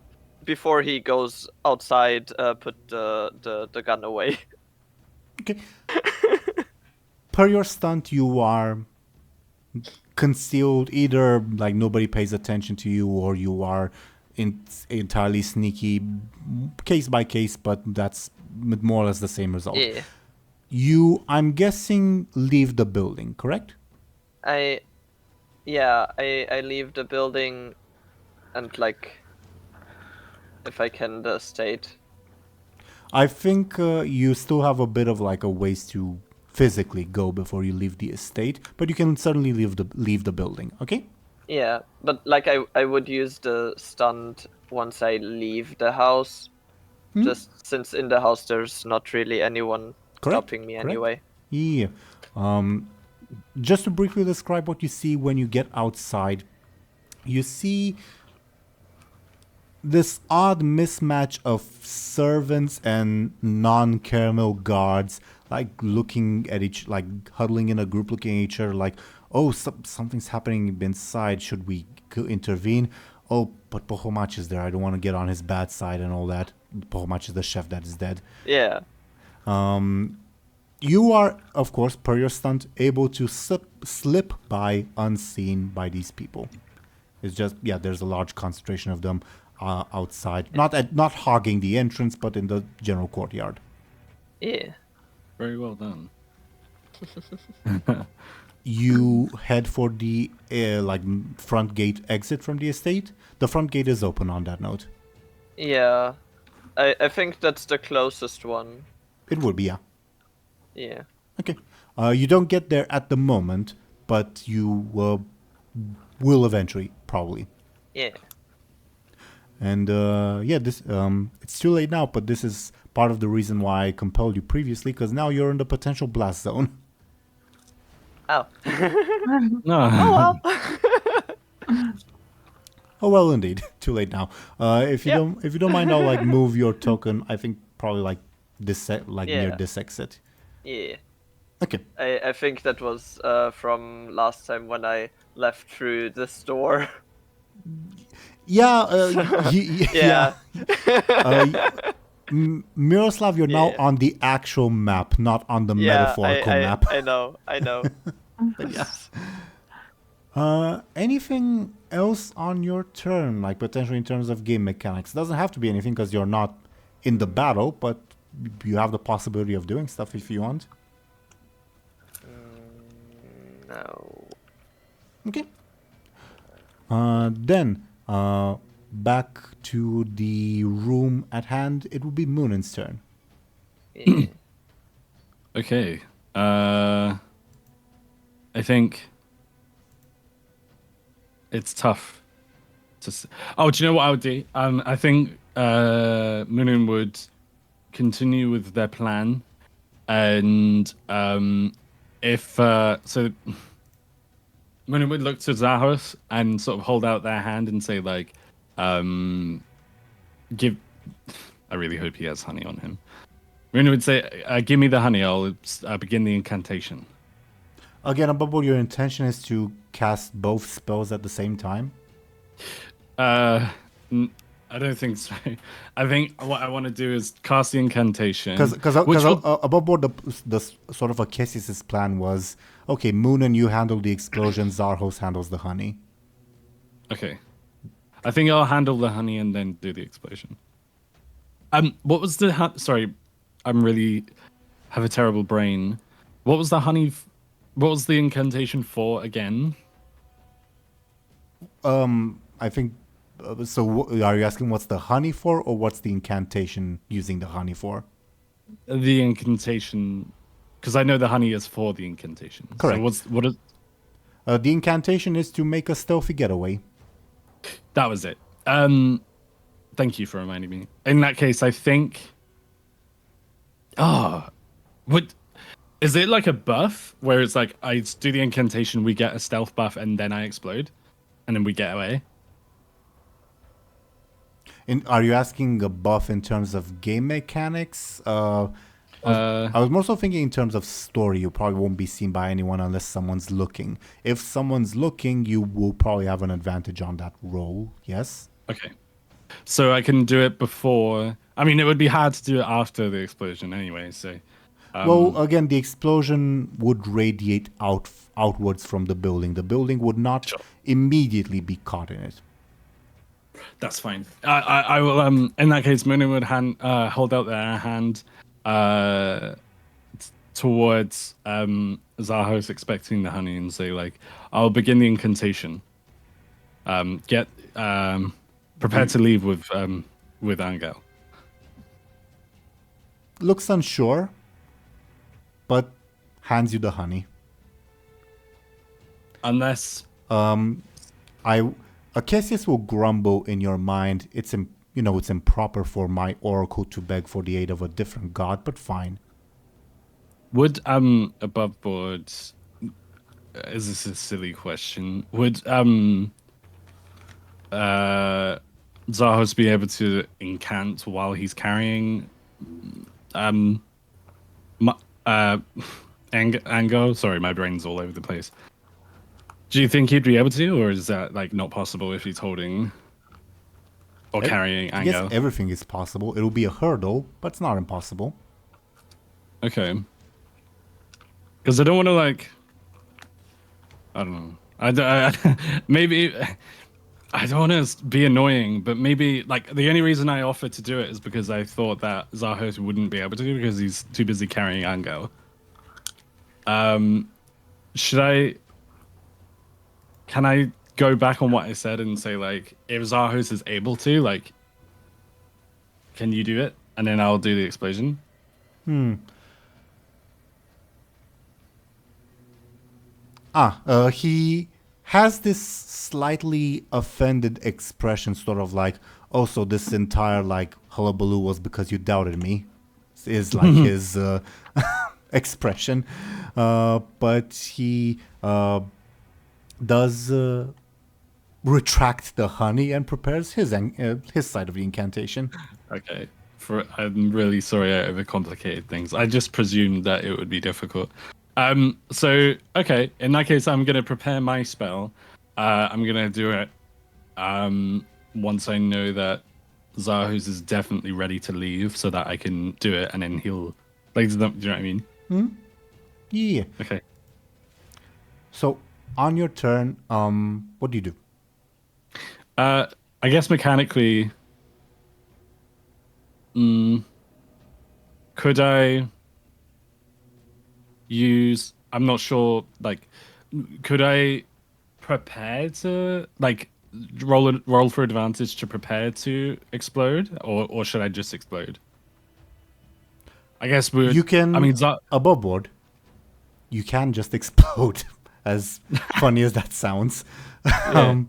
Speaker 2: before he goes outside, put the gun away.
Speaker 1: Okay. Per your stunt, you are concealed. Either like nobody pays attention to you, or you are entirely sneaky, case by case. But that's more or less the same result.
Speaker 2: Yeah.
Speaker 1: You, I'm guessing, leave the building, correct?
Speaker 2: I leave the building, and like, if I can, the estate.
Speaker 1: I think you still have a bit of like a ways to physically go before you leave the estate, but you can certainly leave the building. Okay.
Speaker 2: Yeah, but like I would use the stunt once I leave the house, just since in the house there's not really anyone stopping me anyway.
Speaker 1: Yeah. Just to briefly describe what you see when you get outside, you see this odd mismatch of servants and non-caramel guards, like looking at like huddling in a group, looking at each other, like, oh, something's happening inside. Should we intervene? Oh, but Pohomach is there. I don't want to get on his bad side and all that. Pohomach is the chef that is dead.
Speaker 2: Yeah.
Speaker 1: You are, of course, per your stunt, able to slip by unseen by these people. It's just, yeah, there's a large concentration of them outside. Not hogging the entrance, but in the general courtyard.
Speaker 2: Yeah.
Speaker 3: Very well done.
Speaker 1: You head for the front gate exit from the estate. The front gate is open on that note.
Speaker 2: Yeah. I think that's the closest one.
Speaker 1: It would be, yeah.
Speaker 2: Yeah.
Speaker 1: Okay. You don't get there at the moment, but you will eventually, probably.
Speaker 2: Yeah.
Speaker 1: And this it's too late now, but this is part of the reason why I compelled you previously, because now you're in the potential blast zone.
Speaker 2: Oh.
Speaker 3: No.
Speaker 2: Oh well.
Speaker 1: Oh well, indeed, too late now. If you don't mind, I'll like move your token. I think probably like this near this exit.
Speaker 2: Yeah.
Speaker 1: Okay.
Speaker 2: I think that was from last time when I left through this door.
Speaker 1: Yeah.
Speaker 2: Yeah.
Speaker 1: Miroslav, you're now
Speaker 2: Yeah.
Speaker 1: on the actual map, not on the metaphorical map.
Speaker 2: I know.
Speaker 1: Anything else on your turn, like potentially in terms of game mechanics? Doesn't have to be anything because you're not in the battle, but you have the possibility of doing stuff if you want.
Speaker 2: No.
Speaker 1: Okay. Then, back to the room at hand. It will be Muninn's turn.
Speaker 2: Yeah.
Speaker 3: Okay. I think it's tough to. Oh, do you know what I would do? I think Muninn would continue with their plan, and if so, Muninn would look to Zahos and sort of hold out their hand and say like, give. I really hope he has honey on him. Muninn would say, "Give me the honey. I'll begin the incantation."
Speaker 1: Again, above all, your intention is to cast both spells at the same time?
Speaker 3: I don't think so. I think what I want to do is cast the incantation.
Speaker 1: Because above board, the sort of Akessis' plan was, okay, Muninn, you handle the explosion, Zarhos handles the honey.
Speaker 3: Okay. I think I'll handle the honey and then do the explosion. What was the... Sorry, I'm really... have a terrible brain. What was the honey... What was the incantation for again?
Speaker 1: I think... are you asking what's the honey for, or what's the incantation using the honey for?
Speaker 3: The incantation... Because I know the honey is for the incantation.
Speaker 1: Correct.
Speaker 3: So what is...
Speaker 1: The incantation is to make a stealthy getaway.
Speaker 3: That was it. Thank you for reminding me. In that case, I think... Is it like a buff where it's like I do the incantation, we get a stealth buff, and then I explode, and then we get away?
Speaker 1: Are you asking a buff in terms of game mechanics? I was more so thinking in terms of story. You probably won't be seen by anyone unless someone's looking. If someone's looking, you will probably have an advantage on that roll. Yes?
Speaker 3: Okay. So I can do it before... I mean, it would be hard to do it after the explosion anyway, so...
Speaker 1: Well, again, the explosion would radiate outwards from the building. The building would not
Speaker 3: Sure.
Speaker 1: immediately be caught in it.
Speaker 3: That's fine. I will. In that case, Muninn would hold out their hand towards Zahos, expecting the honey, and say, like, "I'll begin the incantation. Get prepared to leave with Anghel."
Speaker 1: Looks unsure, but hands you the honey.
Speaker 3: Unless
Speaker 1: Acacius will grumble in your mind. It's improper for my oracle to beg for the aid of a different god, but fine.
Speaker 3: would above board. Is this a silly question? Would Zahos be able to incant while he's carrying Ango? Sorry, my brain's all over the place. Do you think he'd be able to, or is that like not possible if he's holding or carrying
Speaker 1: I
Speaker 3: Ango?
Speaker 1: guess everything is possible. It'll be a hurdle, but it's not impossible.
Speaker 3: Okay. Because I don't want to like. I don't know. Maybe I don't want to be annoying, but maybe like the only reason I offered to do it is because I thought that Zahos wouldn't be able to because he's too busy carrying Anghel. Should I? Can I go back on what I said and say like, if Zahos is able to, like, can you do it, and then I'll do the explosion?
Speaker 1: He has this slightly offended expression, sort of like, "Oh, so this entire like hullabaloo was because you doubted me," is like his expression. But he does retract the honey and prepares his side of the incantation.
Speaker 3: Okay. I'm really sorry I overcomplicated things. I just presumed that it would be difficult. So, okay. In that case, I'm going to prepare my spell. I'm going to do it once I know that Zahos is definitely ready to leave so that I can do it and then he'll... Like, do you know what I mean?
Speaker 1: Yeah.
Speaker 3: Okay.
Speaker 1: So, on your turn, what do you do?
Speaker 3: I guess mechanically... could I use... I'm not sure, like... Could I prepare to... Like, roll for advantage to prepare to explode? Or should I just explode? I guess
Speaker 1: You can...
Speaker 3: I mean,
Speaker 1: above board, you can just explode, as funny as that sounds.
Speaker 3: Yeah.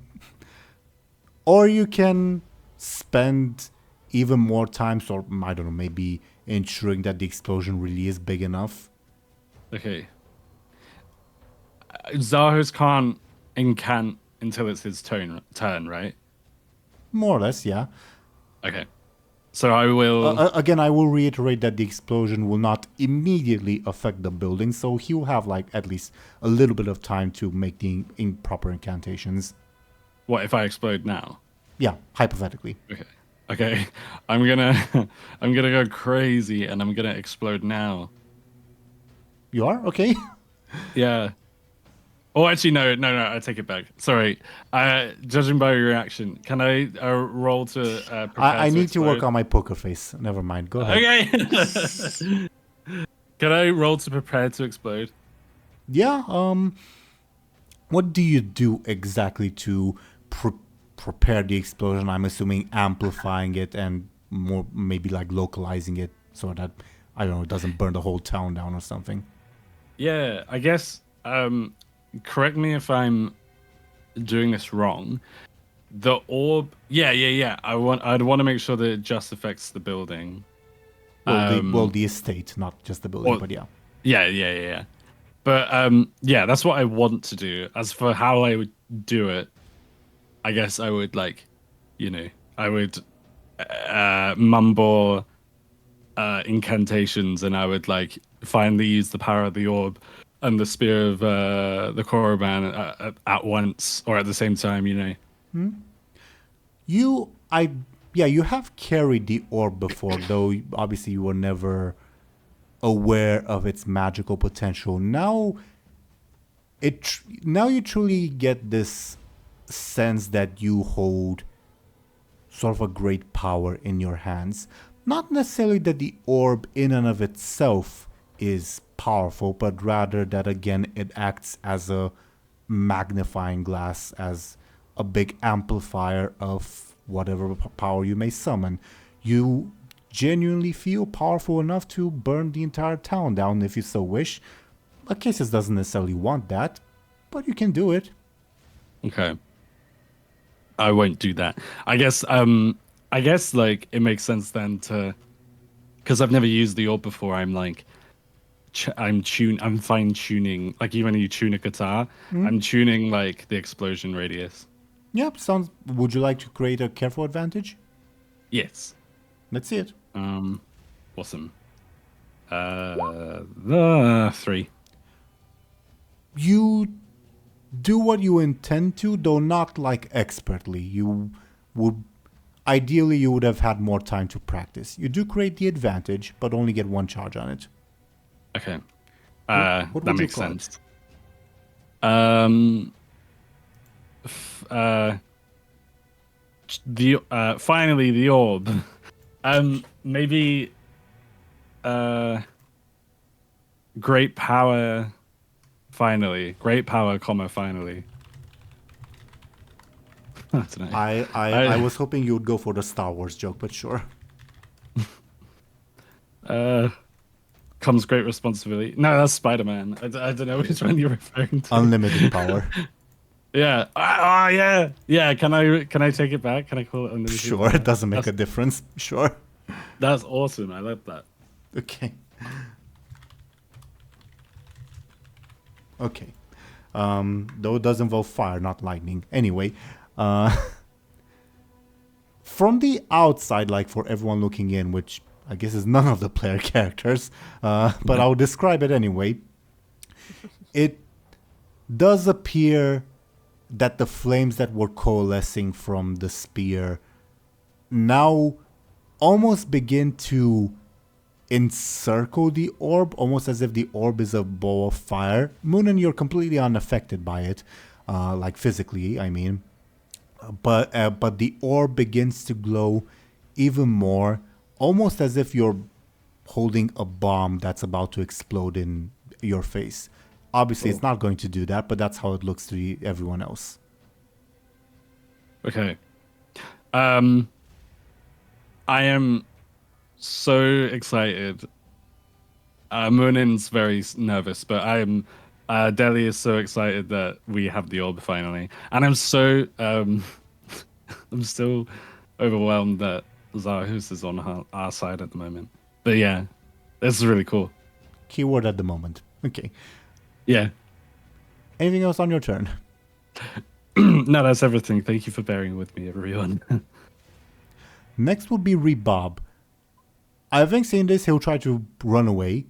Speaker 1: Or you can spend even more time, or I don't know, maybe ensuring that the explosion really is big enough.
Speaker 3: Okay. Zahos can't incant until it's his turn, right?
Speaker 1: More or less, yeah.
Speaker 3: Okay. So I will...
Speaker 1: Again, I will reiterate that the explosion will not immediately affect the building, so he will have like at least a little bit of time to make the proper incantations.
Speaker 3: What if I explode now?
Speaker 1: Yeah, hypothetically.
Speaker 3: Okay. I'm gonna go crazy and I'm gonna explode now.
Speaker 1: You are? Okay.
Speaker 3: Yeah. Oh, actually, no, I take it back. Sorry. Judging by your reaction, can I roll to prepare
Speaker 1: I
Speaker 3: to
Speaker 1: need
Speaker 3: explode?
Speaker 1: to work on my poker face. Never mind. Go ahead.
Speaker 3: Okay. Can I roll to prepare to explode?
Speaker 1: Yeah. What do you do exactly to prepare the explosion? I'm assuming amplifying it and more maybe like localizing it so that, I don't know, it doesn't burn the whole town down or something.
Speaker 3: Yeah, I guess. Correct me if I'm doing this wrong. The orb. Yeah. I'd want to make sure that it just affects the building.
Speaker 1: Well, the estate, not just the building, but yeah.
Speaker 3: Yeah. But yeah, that's what I want to do. As for how I would do it, I guess I would I would mumble incantations, and I would like finally use the power of the orb and the spear of the Korriban at once or at the same time,
Speaker 1: You have carried the orb before, though obviously you were never aware of its magical potential. Now you truly get this sense that you hold sort of a great power in your hands. Not necessarily that the orb in and of itself is powerful, but rather that again it acts as a magnifying glass, as a big amplifier of whatever power you may summon. You genuinely feel powerful enough to burn the entire town down if you so wish. Acacius doesn't necessarily want that, but you can do it.
Speaker 3: Okay. I won't do that. I guess like it makes sense then to, because I've never used the orb before. I'm like, I'm fine tuning. Like even when you tune a guitar, I'm tuning like the explosion radius.
Speaker 1: Yep, sounds. Would you like to create a careful advantage?
Speaker 3: Yes.
Speaker 1: Let's see it.
Speaker 3: Awesome. The 3.
Speaker 1: You do what you intend to, though not like expertly. You would have had more time to practice. You do create the advantage, but only get 1 charge on it.
Speaker 3: Okay.
Speaker 1: What
Speaker 3: that
Speaker 1: would
Speaker 3: makes
Speaker 1: you call
Speaker 3: sense. Finally the orb. Maybe great power. Finally, great power, finally. I don't know.
Speaker 1: I was hoping you would go for the Star Wars joke, but sure.
Speaker 3: Comes great responsibility. No, that's Spider-Man. I don't know which one you're referring to.
Speaker 1: Unlimited power.
Speaker 3: Yeah. Yeah. Yeah. Can I take it back? Can I call it unlimited?
Speaker 1: Sure, it doesn't make a difference. Sure.
Speaker 3: That's awesome. I love that.
Speaker 1: Okay. Okay. Though it does involve fire, not lightning. Anyway, from the outside, like for everyone looking in, which I guess is none of the player characters, but I'll describe it anyway. It does appear that the flames that were coalescing from the spear now almost begin to encircle the orb, almost as if the orb is a ball of fire. Muninn, you're completely unaffected by it, like physically, I mean. But the orb begins to glow even more, almost as if you're holding a bomb that's about to explode in your face. Obviously, It's not going to do that, but that's how it looks to everyone else.
Speaker 3: Okay. I am so excited. Muninn's very nervous, but Deli is so excited that we have the orb finally. And I'm so, I'm still overwhelmed that Zarhus is on our side at the moment. But yeah, this is really cool.
Speaker 1: Keyword at the moment. Okay.
Speaker 3: Yeah.
Speaker 1: Anything else on your turn?
Speaker 3: No, that's everything. Thank you for bearing with me, everyone.
Speaker 1: Next would be Rebob. I think seeing this, he'll try to run away.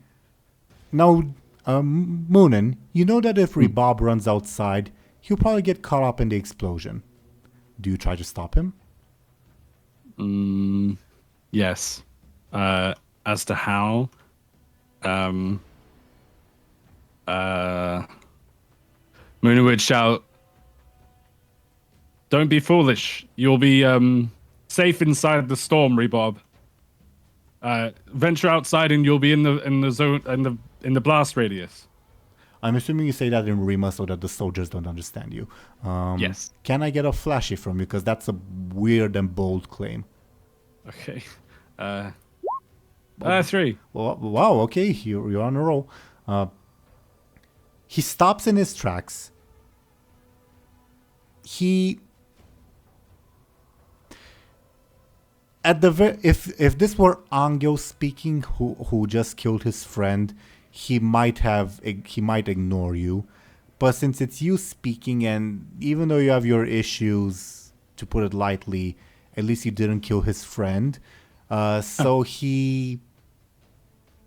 Speaker 1: Now, Muninn, you know that if Rebob runs outside, he'll probably get caught up in the explosion. Do you try to stop him?
Speaker 3: Yes. As to how, Muninn would shout, "Don't be foolish. You'll be safe inside the storm, Rebob. Venture outside and you'll be in the zone in the blast radius."
Speaker 1: I'm assuming you say that in Rima so that the soldiers don't understand you.
Speaker 3: Yes.
Speaker 1: Can I get a flashy from you? Because that's a weird and bold claim.
Speaker 3: Okay. 3.
Speaker 1: Well, wow, okay, you're on a roll. He stops in his tracks. If this were Anghel speaking, who just killed his friend, he might ignore you. But since it's you speaking, and even though you have your issues, to put it lightly, at least you didn't kill his friend. So he,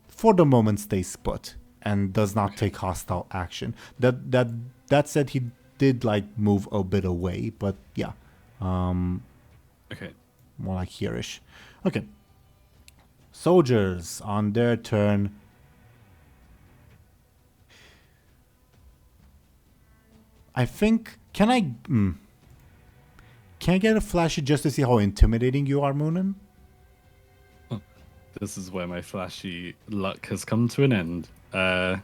Speaker 1: for the moment, stays put and does not take hostile action. That said, he did move a bit away, but yeah.
Speaker 3: Okay.
Speaker 1: More like here-ish. Okay. Soldiers, on their turn, I think... Can I get a flashy just to see how intimidating you are, Muninn?
Speaker 3: This is where my flashy luck has come to an end.
Speaker 1: Good.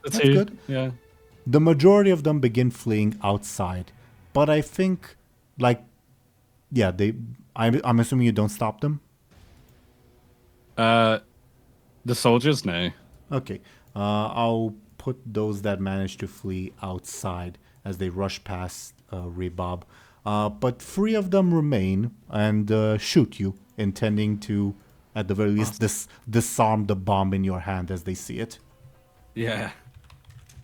Speaker 1: That's
Speaker 3: two,
Speaker 1: good.
Speaker 3: Yeah.
Speaker 1: The majority of them begin fleeing outside. But I think, like... Yeah, I'm assuming you don't stop them?
Speaker 3: The soldiers, no.
Speaker 1: Okay. I'll put those that manage to flee outside as they rush past Rebob. But 3 of them remain and shoot you, intending to, at the very least, disarm the bomb in your hand as they see it.
Speaker 3: Yeah.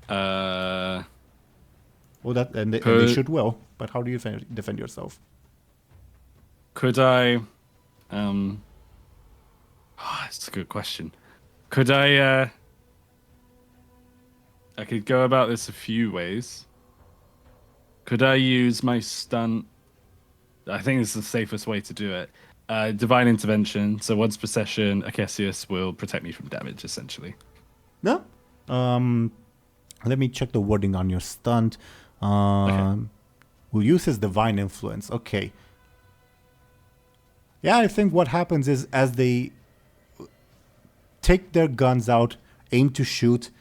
Speaker 1: Well, and they should well. But how do you defend yourself?
Speaker 3: Could I... It's a good question. Could I could go about this a few ways. Could I use my stunt? I think this is the safest way to do it. Divine intervention. So once per session, Akesius will protect me from damage, essentially.
Speaker 1: No. Let me check the wording on your stunt.
Speaker 3: Okay.
Speaker 1: We'll use his divine influence. Okay. Yeah, I think what happens is as they take their guns out, aim to shoot,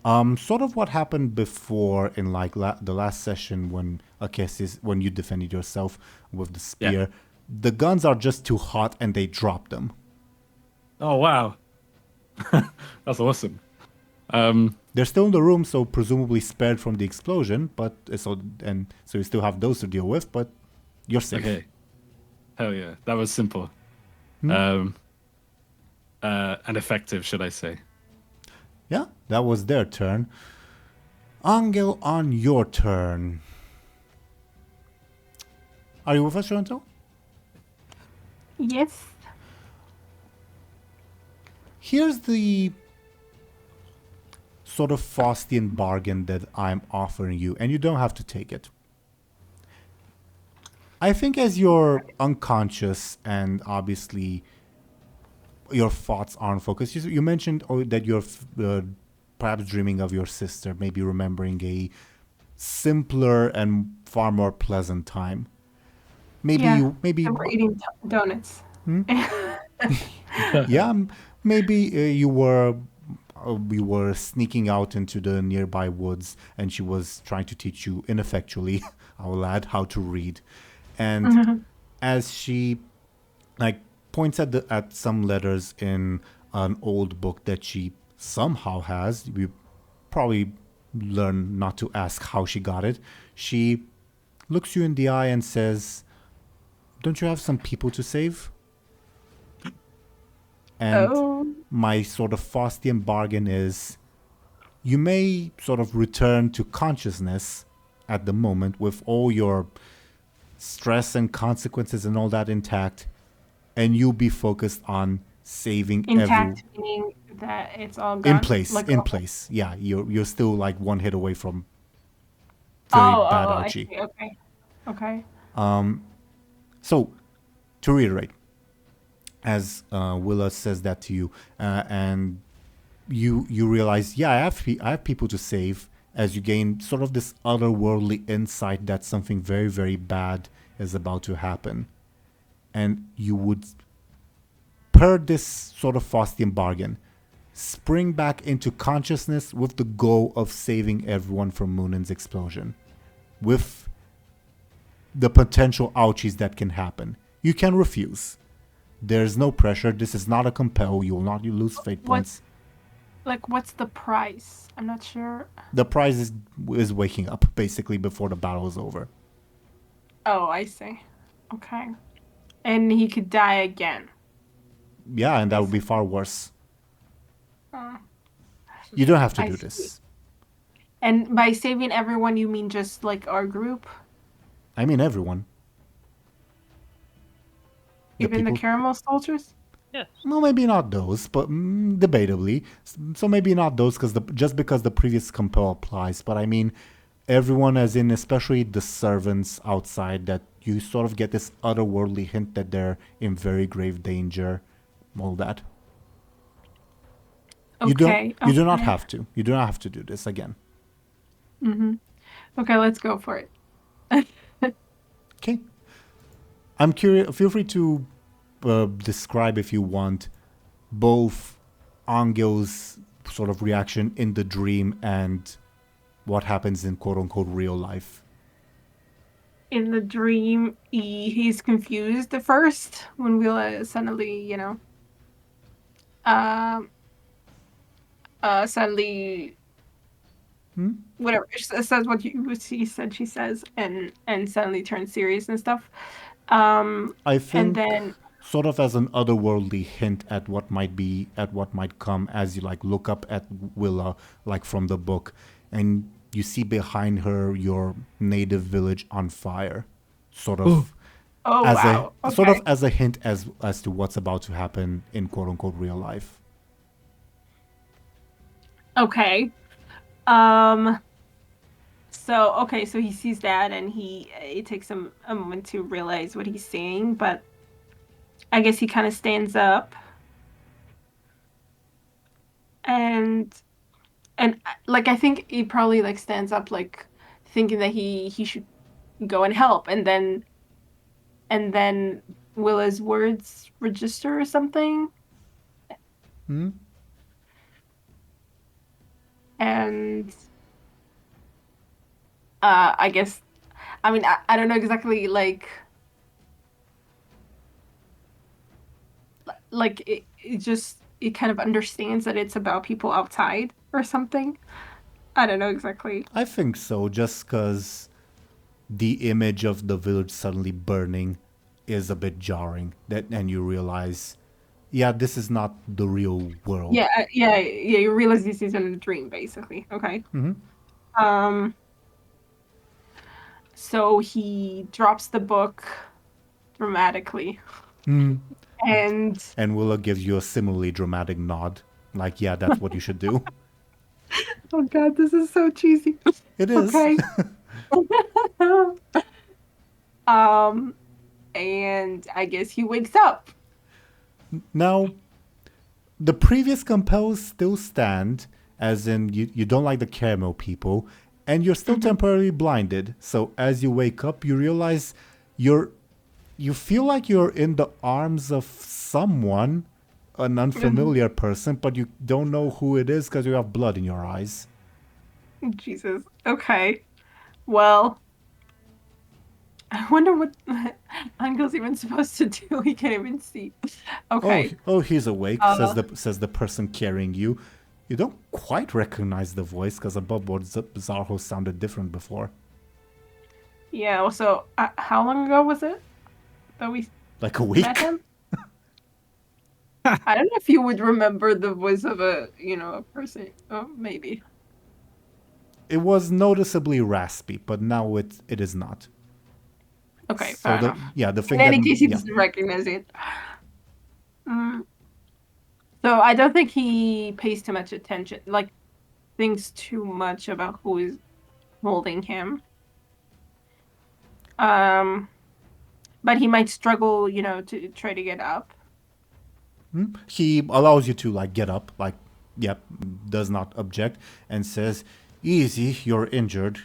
Speaker 1: sort of what happened before in like the last session when when you defended yourself with the spear.
Speaker 3: Yeah.
Speaker 1: The guns are just too hot and they drop them.
Speaker 3: Oh wow, that's awesome.
Speaker 1: They're still in the room, so presumably spared from the explosion. But so you still have those to deal with. But you're safe.
Speaker 3: Okay. Hell yeah, that was simple. And effective, should I say?
Speaker 1: Yeah, that was their turn. Anghel, on your turn. Are you with us, Show&Tell?
Speaker 4: Yes.
Speaker 1: Here's the sort of Faustian bargain that I'm offering you, and you don't have to take it. I think as you're unconscious and obviously your thoughts aren't focused, you mentioned that you're perhaps dreaming of your sister, maybe remembering a simpler and far more pleasant time. Maybe
Speaker 4: we're eating donuts.
Speaker 1: Yeah, maybe you were sneaking out into the nearby woods, and she was trying to teach you ineffectually, I'll add, how to read. And as she points at some letters in an old book that she somehow has, we probably learn not to ask how she got it. She looks you in the eye and says, "Don't you have some people to save?" And my sort of Faustian bargain is, you may sort of return to consciousness at the moment with all your stress and consequences and all that intact, and you'll be focused on saving
Speaker 4: intact, meaning that it's all gone?
Speaker 1: in place. Yeah, you're still like one hit away from very bad Archie.
Speaker 4: I see. Okay.
Speaker 1: So, to reiterate, as Willa says that to you, and you realize, yeah, I have people to save, as you gain sort of this otherworldly insight that something very, very bad is about to happen. And you would, per this sort of Faustian bargain, spring back into consciousness with the goal of saving everyone from Muninn's explosion, with the potential ouchies that can happen. You can refuse. There's no pressure. This is not a compel. You will not lose fate points.
Speaker 4: What's the price? I'm not sure.
Speaker 1: The prize is waking up, basically, before the battle is over.
Speaker 4: Oh, I see. Okay. And he could die again.
Speaker 1: Yeah, and that would be far worse. You don't have to do this.
Speaker 4: And by saving everyone, you mean just like our group?
Speaker 1: I mean everyone.
Speaker 4: Even the caramel soldiers?
Speaker 2: Yes.
Speaker 1: No, maybe not those, but debatably. So maybe not those, just because the previous compel applies. But I mean, everyone, as in especially the servants outside, that you sort of get this otherworldly hint that they're in very grave danger. All that.
Speaker 4: Okay.
Speaker 1: You do not have to. You do not have to do this again.
Speaker 4: Okay, let's go for it.
Speaker 1: Okay. I'm curious. Feel free to describe, if you want, both Angel's sort of reaction in the dream and what happens in quote-unquote real life.
Speaker 4: In the dream, he's confused at first when Willa suddenly, suddenly, whatever, says what she said she says, and suddenly turns serious and stuff.
Speaker 1: I
Speaker 4: And
Speaker 1: think
Speaker 4: then,
Speaker 1: sort of as an otherworldly hint at what might come as you like look up at Willa, like from the book, and you see behind her your native village on fire, sort of
Speaker 4: oh
Speaker 1: as
Speaker 4: wow,
Speaker 1: a sort of as a hint as to what's about to happen in quote unquote real life.
Speaker 4: okay. So he sees that, and it takes him a moment to realize what he's seeing, but I guess he kind of stands up, and like I think he probably like stands up like thinking that he should go and help, and then Willa's words register or something, and I guess, I mean, I don't know exactly, like it kind of understands that it's about people outside or something. I don't know exactly.
Speaker 1: I think so, just because the image of the village suddenly burning is a bit jarring. And you realize, yeah, this is not the real world.
Speaker 4: Yeah. You realize this is in a dream, basically. Okay. So he drops the book dramatically, and
Speaker 1: Willa gives you a similarly dramatic nod, like, yeah, that's what you should do.
Speaker 4: oh god, this is so cheesy.
Speaker 1: It is.
Speaker 4: Okay. And I guess he wakes up.
Speaker 1: Now, the previous compels still stand, as in you don't like the caramel people, and you're still temporarily blinded. So as you wake up, you realize you feel like you're in the arms of someone, an unfamiliar person, but you don't know who it is because you have blood in your eyes.
Speaker 4: Jesus. Okay. Well, I wonder what Angel's even supposed to do. He can't even see. Okay.
Speaker 1: Oh, he's awake, says the person carrying you. You don't quite recognize the voice because above board Zarho sounded different before.
Speaker 4: Yeah, also, how long ago was it that we
Speaker 1: Like a week?
Speaker 4: met him? I don't know if you would remember the voice of a person. Oh, maybe.
Speaker 1: It was noticeably raspy, but now it is not.
Speaker 4: Okay,
Speaker 1: So
Speaker 4: fair enough.
Speaker 1: the thing
Speaker 4: In any
Speaker 1: that,
Speaker 4: case, he
Speaker 1: yeah.
Speaker 4: doesn't recognize it. So I don't think he pays too much attention, like thinks too much about who is holding him. But he might struggle, to try to get up.
Speaker 1: He allows you to like get up, like, yep, does not object, and says, "Easy, you're injured.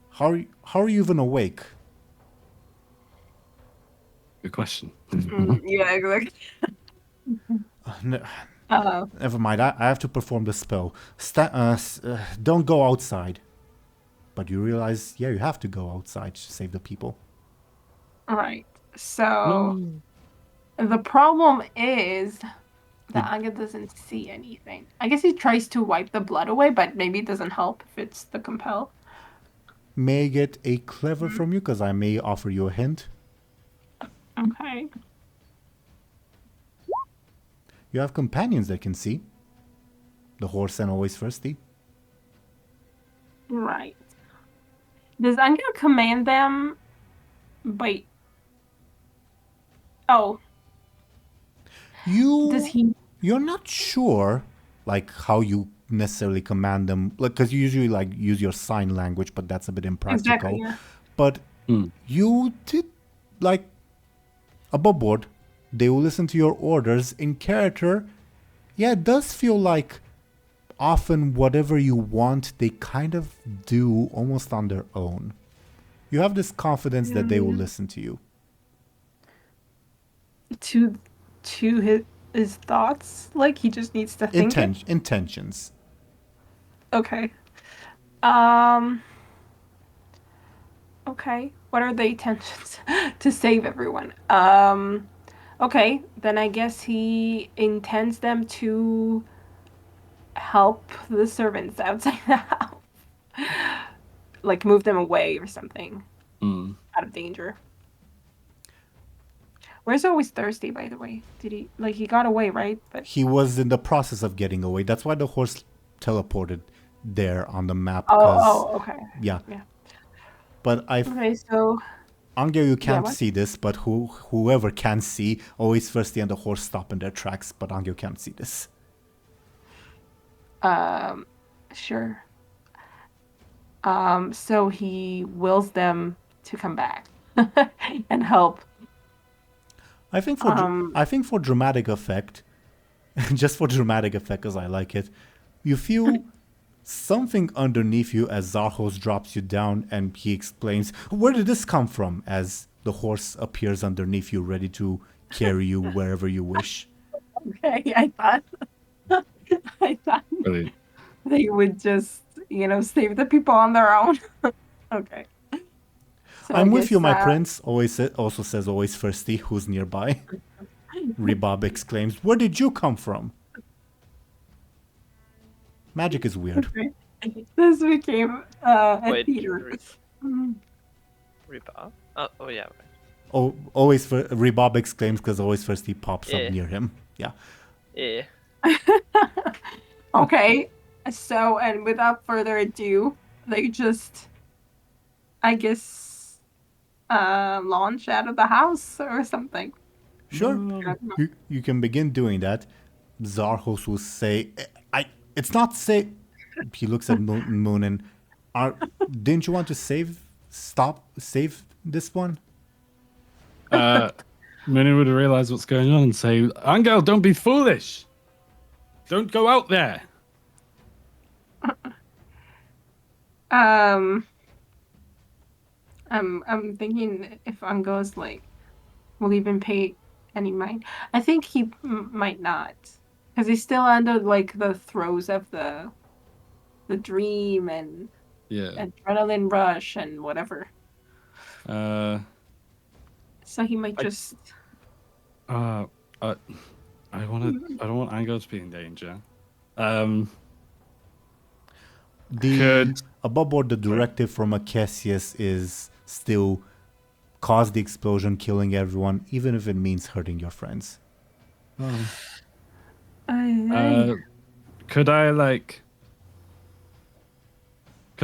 Speaker 1: How are you even awake?"
Speaker 3: Good question.
Speaker 4: Yeah, exactly.
Speaker 1: Never mind. I have to perform the spell. Don't go outside. But you realize, yeah, you have to go outside to save the people.
Speaker 4: All right. So the problem is that Anghel doesn't see anything. I guess he tries to wipe the blood away, but maybe it doesn't help if it's the compel.
Speaker 1: May I get a clever from you? Because I may offer you a hint.
Speaker 4: Okay.
Speaker 1: You have companions that can see. The horse and always thirsty.
Speaker 4: Right. Does Anghel command them by... Oh. Does he...
Speaker 1: You're not sure, like, how you necessarily command them. Like, because you usually, like, use your sign language, but that's a bit impractical.
Speaker 4: Exactly, yeah.
Speaker 1: But you did, like, above board, they will listen to your orders in character. Yeah, it does feel like often whatever you want, they kind of do almost on their own. You have this confidence that they will listen to you.
Speaker 4: To his thoughts, like he just needs to think it?
Speaker 1: Intentions.
Speaker 4: Okay. Okay. What are the intentions? To save everyone. Okay, then I guess he intends them to help the servants outside the house. Like move them away or something. Out of danger. Where's Always Thirsty, by the way? Did he got away, right? But
Speaker 1: He was in the process of getting away. That's why the horse teleported there on the map.
Speaker 4: Okay.
Speaker 1: Yeah. But
Speaker 4: Okay, so
Speaker 1: Anghel, you can't
Speaker 4: what?
Speaker 1: see this, but whoever can see, Always Thirsty and the horse stop in their tracks, but Anghel can't see this.
Speaker 4: sure. So he wills them to come back and help.
Speaker 1: I think for dramatic effect, just for dramatic effect, as I like it, you feel something underneath you as Zarhos drops you down, and he explains, "Where did this come from?" As the horse appears underneath you, ready to carry you wherever you wish.
Speaker 4: Okay, I thought
Speaker 3: Brilliant.
Speaker 4: they would just, save the people on their own. Okay. So
Speaker 1: I'm
Speaker 4: I
Speaker 1: with you,
Speaker 4: guess,
Speaker 1: my prince. Also says Always Thirsty, who's nearby. Rebob exclaims, "Where did you come from?" Magic is weird.
Speaker 4: This became a
Speaker 2: Wait,
Speaker 4: theater.
Speaker 2: Ripa? Oh yeah.
Speaker 1: Oh, Rebob exclaims because Always Thirsty pops
Speaker 2: Yeah.
Speaker 1: up near him. Yeah.
Speaker 2: Yeah.
Speaker 4: Okay, so, and without further ado, they just, I guess, launch out of the house or something.
Speaker 1: Sure. You can begin doing that. Zarhos will say, it's not safe. He looks at Muninn. Didn't you want to save this one?
Speaker 3: Muninn would realize what's going on and say, "Anghel, don't be foolish. Don't go out there."
Speaker 4: I'm thinking if Ango's will even pay any mind. I think he might not, because he's still under the throes of the dream and adrenaline rush and whatever. So he might just.
Speaker 3: I don't want Anghel to be in danger.
Speaker 1: Above board, the directive from Acacius is still cause the explosion, killing everyone, even if it means hurting your friends.
Speaker 3: Could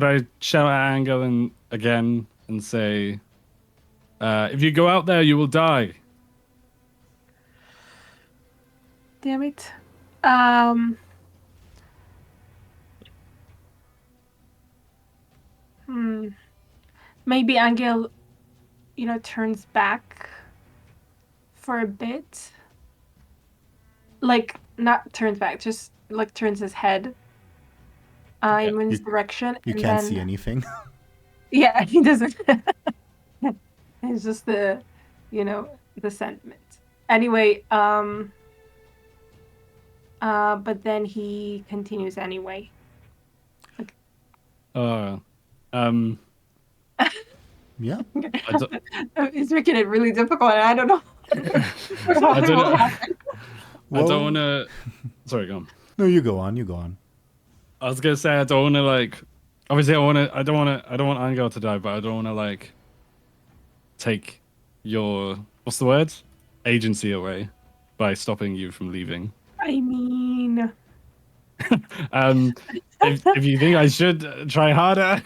Speaker 3: I shout at Anghel again and say, "If you go out there, you will die"?
Speaker 4: Damn it. Maybe Anghel, turns back for a bit. Not turns back, just turns his head in Wynn's direction.
Speaker 1: You can't see anything.
Speaker 4: Yeah, he doesn't. It's just the sentiment. Anyway, but then he continues anyway.
Speaker 1: Yeah.
Speaker 4: It's making it really difficult, and I don't know.
Speaker 3: I don't know. I don't want to. Sorry, go on.
Speaker 1: No, you go on.
Speaker 3: I was gonna say I don't want to Obviously, I don't want Anghel to die, but I don't want to take your what's the word? Agency away by stopping you from leaving.
Speaker 4: I mean.
Speaker 3: If you think I should try harder,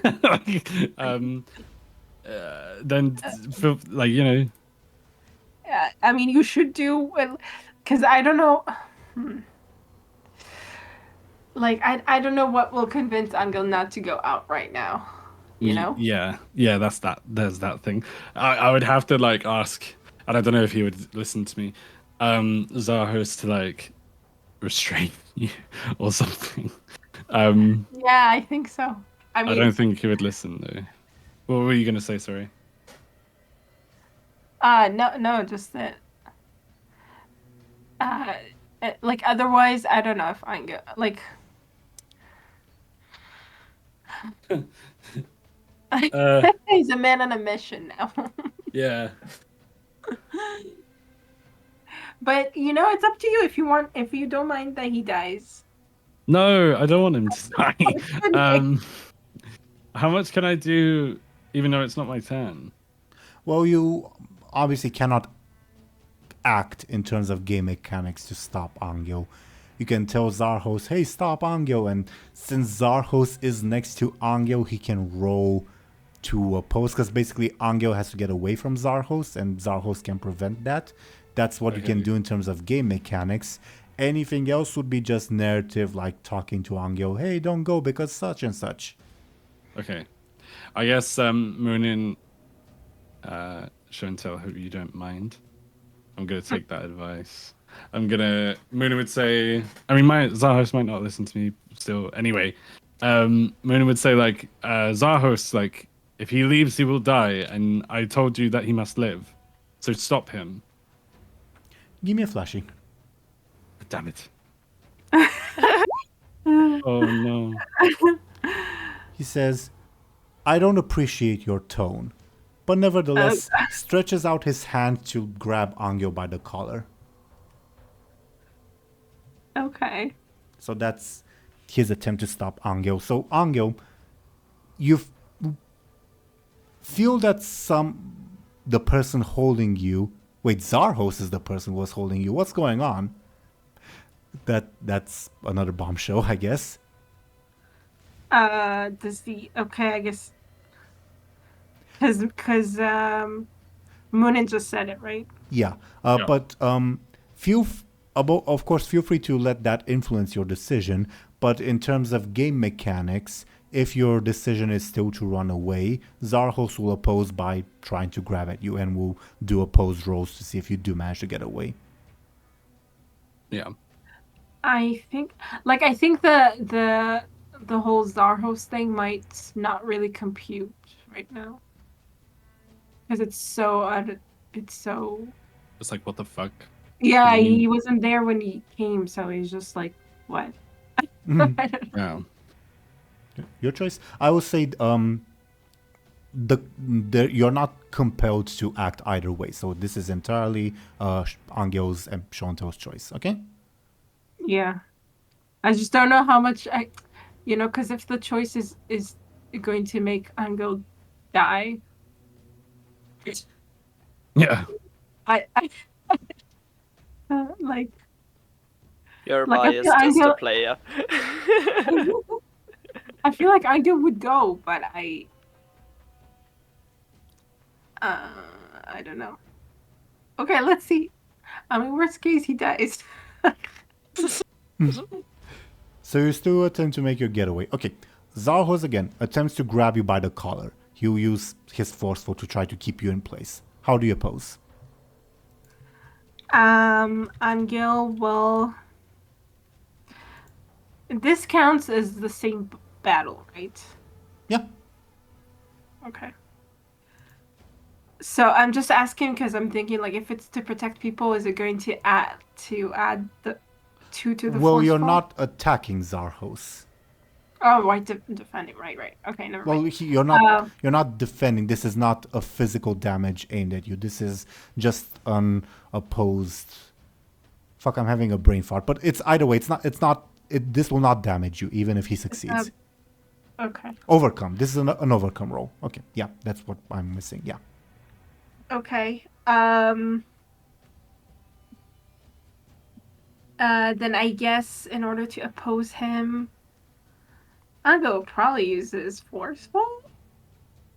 Speaker 3: then feel
Speaker 4: Yeah, I mean, you should do, because I don't know. I don't know what will convince Anghel not to go out right now.
Speaker 3: Yeah. That's that. There's that thing. I would have to ask, and I don't know if he would listen to me. Zarhos to restrain you or something.
Speaker 4: Yeah, I think so. I
Speaker 3: I
Speaker 4: mean,
Speaker 3: don't think he would listen though. What were you gonna say? Sorry.
Speaker 4: no, just that. Like otherwise, I don't know if I'm good. Like, he's a man on a mission now.
Speaker 3: Yeah.
Speaker 4: But it's up to you if you want. If you don't mind that he dies.
Speaker 3: No, I don't want him to die. How much can I do, even though it's not my turn?
Speaker 1: Well, you obviously cannot act in terms of game mechanics to stop Anghel. You can tell Zarhos, hey, stop Anghel, and since Zarhos is next to Anghel, he can roll to oppose, because basically Anghel has to get away from Zarhos, and Zarhos can prevent that. That's what you can do in terms of game mechanics. Anything else would be just narrative, like talking to Anghel, hey, don't go because such and such.
Speaker 3: Okay. I guess Muninn, Show&Tell, hope you don't mind. I'm going to take that advice. Muninn would say, I mean, Zarhos might not listen to me still. Anyway, Muninn would say, like, Zarhos, like, if he leaves, he will die. And I told you that he must live. So stop him.
Speaker 1: Give me a flashy.
Speaker 3: Damn it. Oh, no.
Speaker 1: He says, I don't appreciate your tone, but nevertheless stretches out his hand to grab Anghel by the collar.
Speaker 4: Okay.
Speaker 1: So that's his attempt to stop Anghel. So Anghel, you feel that the person holding you. Wait, Zarhos is the person who was holding you. What's going on? That's another bombshell, I guess.
Speaker 4: I guess because Muninn just said it, right?
Speaker 1: Yeah. But of course, feel free to let that influence your decision. But in terms of game mechanics, if your decision is still to run away, Zarhos will oppose by trying to grab at you and will do opposed rolls to see if you do manage to get away.
Speaker 3: Yeah.
Speaker 4: I think the whole Zarhos thing might not really compute right now. Because it's so
Speaker 3: It's like, what the fuck?
Speaker 4: Yeah, he wasn't there when he came, so he's just like, what? I don't know.
Speaker 3: Yeah.
Speaker 1: Your choice. I will say you're not compelled to act either way. So this is entirely Anghel's and Show&Tell's choice. Okay?
Speaker 4: Yeah. I just don't know how much because if the choice is going to make Anghel die,
Speaker 3: Yeah.
Speaker 4: I like
Speaker 2: You're
Speaker 4: Like, I
Speaker 2: biased
Speaker 4: feel- I
Speaker 2: as the
Speaker 4: feel-
Speaker 2: player.
Speaker 4: I feel like Anghel would go, but I don't know. Okay, let's see. I mean, worst case, he dies.
Speaker 1: So you still attempt to make your getaway. Okay. Zarhos again attempts to grab you by the collar. He'll use his forceful to try to keep you in place. How do you oppose?
Speaker 4: Anghel will. This counts as the same battle, right?
Speaker 1: Yeah.
Speaker 4: Okay. So I'm just asking because I'm thinking, like, if it's to protect people, is it going to add the 2 to the
Speaker 1: Well,
Speaker 4: forceful?
Speaker 1: you're not attacking Zarhos.
Speaker 4: Oh, right, defending. Right. Okay, never
Speaker 1: Well,
Speaker 4: mind.
Speaker 1: you're not defending. This is not a physical damage aimed at you. This is just an opposed. Fuck, I'm having a brain fart. But it's either way. This will not damage you, even if he succeeds.
Speaker 4: Okay.
Speaker 1: Overcome. This is an overcome roll. Okay. Yeah, that's what I'm missing. Yeah.
Speaker 4: Okay. Then I guess in order to oppose him, Anghel will probably use his forceful.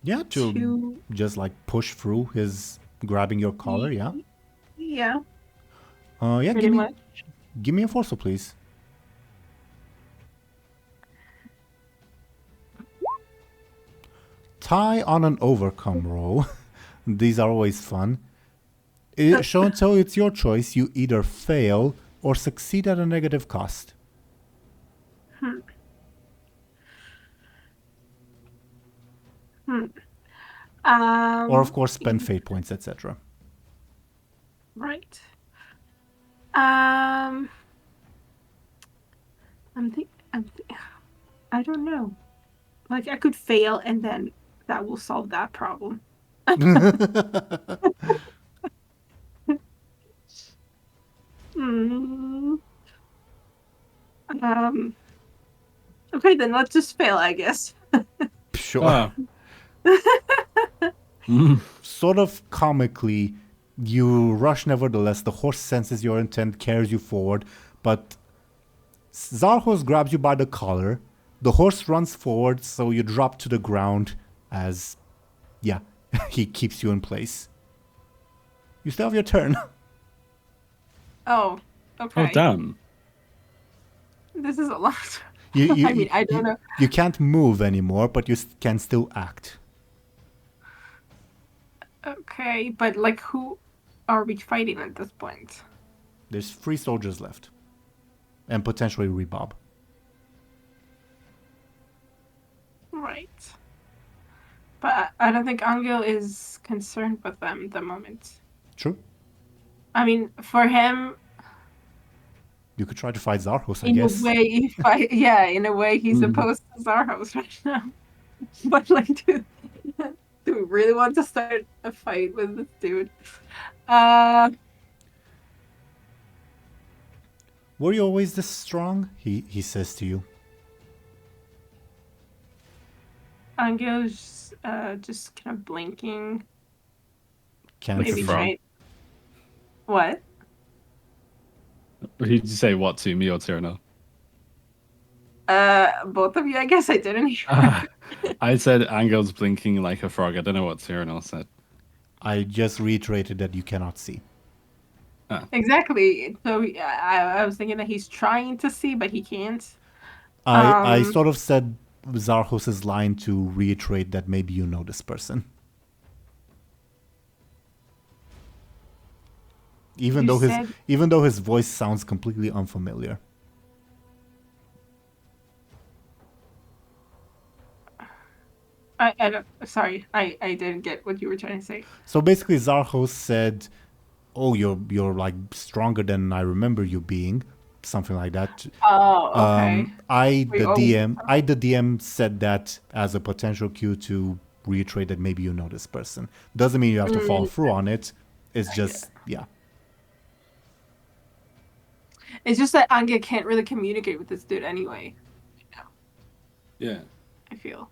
Speaker 1: Yeah, to just like push through his grabbing your collar. Yeah.
Speaker 4: Yeah.
Speaker 1: Yeah.
Speaker 4: Pretty much.
Speaker 1: Give me a forceful, please. Tie on an overcome roll. These are always fun. Show&Tell, it's your choice. You either fail or succeed at a negative cost. Or of course spend fate points, etc.
Speaker 4: Right. I don't know. Like, I could fail and then that will solve that problem. Hmm. Okay, then let's just fail, I guess.
Speaker 1: Sure.
Speaker 3: Ah.
Speaker 1: Sort of comically, you rush nevertheless. The horse senses your intent, carries you forward, but Zarhos grabs you by the collar. The horse runs forward, so you drop to the ground as, yeah, he keeps you in place. You still have your turn.
Speaker 4: Oh, okay.
Speaker 3: Oh, damn.
Speaker 4: This is a lot.
Speaker 1: You,
Speaker 4: I mean, I don't know.
Speaker 1: You can't move anymore, but you can still act.
Speaker 4: Okay, but like, who are we fighting at this point?
Speaker 1: There's 3 soldiers left. And potentially Rebob.
Speaker 4: Right. But I don't think Anghel is concerned with them at the moment.
Speaker 1: True.
Speaker 4: I mean, for him,
Speaker 1: You could try to fight Zarhos, I
Speaker 4: in
Speaker 1: guess.
Speaker 4: a way, in a way, he's opposed to Zarhos right now. But like, do we really want to start a fight with this dude?
Speaker 1: Were you always this strong? He says to you.
Speaker 4: Angel's just kind of blinking.
Speaker 1: Can't
Speaker 4: Maybe
Speaker 1: see.
Speaker 3: frog.
Speaker 4: try. What?
Speaker 3: Did you say what to me or Teeironor?
Speaker 4: Both of you. I guess I didn't hear.
Speaker 3: I said Angel's blinking like a frog. I don't know what Teeironor said.
Speaker 1: I just reiterated that you cannot see.
Speaker 4: Exactly. So I was thinking that he's trying to see, but he can't.
Speaker 1: I sort of said Zarhos' line to reiterate that maybe you know this person. Even though his voice sounds completely unfamiliar.
Speaker 4: I don't. Sorry, I didn't get what you were trying to say.
Speaker 1: So basically, Zarhos said, "Oh, you're like stronger than I remember you being," something like that.
Speaker 4: Oh, okay.
Speaker 1: The DM said that as a potential cue to reiterate that maybe you know this person. Doesn't mean you have to follow through on it. It's just yeah.
Speaker 4: It's just that Anghel can't really communicate with this dude anyway.
Speaker 3: Yeah.
Speaker 4: I feel.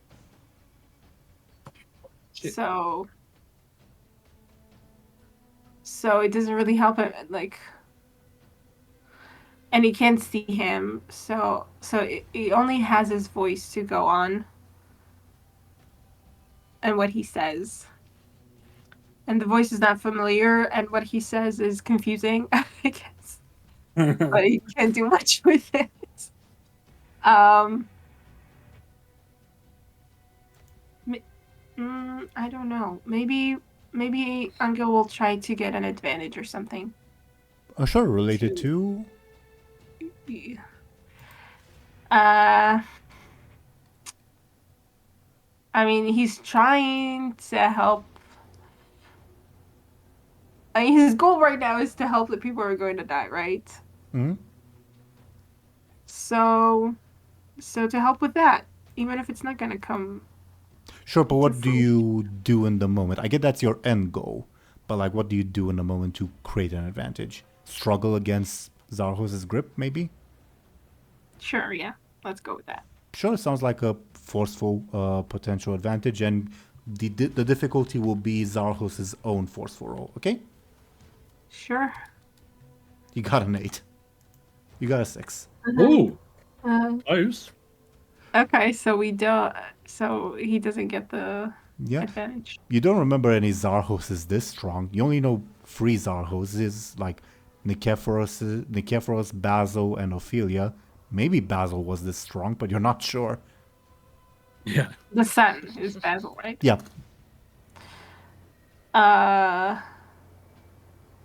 Speaker 3: Shit.
Speaker 4: So it doesn't really help him, like, and he can't see him, so he only has his voice to go on and what he says, and the voice is not familiar, and what he says is confusing, I guess, but he can't do much with it. I don't know. Maybe Anghel will try to get an advantage or something.
Speaker 1: Sure, related to.
Speaker 4: I mean, he's trying to help. I mean, his goal right now is to help the people who are going to die, right?
Speaker 1: Mm-hmm.
Speaker 4: So to help with that, even if it's not going to come.
Speaker 1: Sure, but what do you do in the moment? I get that's your end goal, but like, what do you do in the moment to create an advantage? Struggle against Zarhos' grip, maybe?
Speaker 4: Sure, yeah. Let's go with that.
Speaker 1: Sure, sounds like a forceful potential advantage, and the difficulty will be Zarhos' own forceful roll, okay?
Speaker 4: Sure.
Speaker 1: You got an 8. You got a 6.
Speaker 3: Ooh,
Speaker 4: Uh,
Speaker 3: close.
Speaker 4: okay, so we don't. So he doesn't get the
Speaker 1: Yeah.
Speaker 4: advantage.
Speaker 1: You don't remember any Zarhos this strong. You only know 3 Zarhos, like Nikephoros, Basil, and Ophelia. Maybe Basil was this strong, but you're not sure.
Speaker 3: Yeah.
Speaker 4: The son is Basil, right?
Speaker 1: Yeah.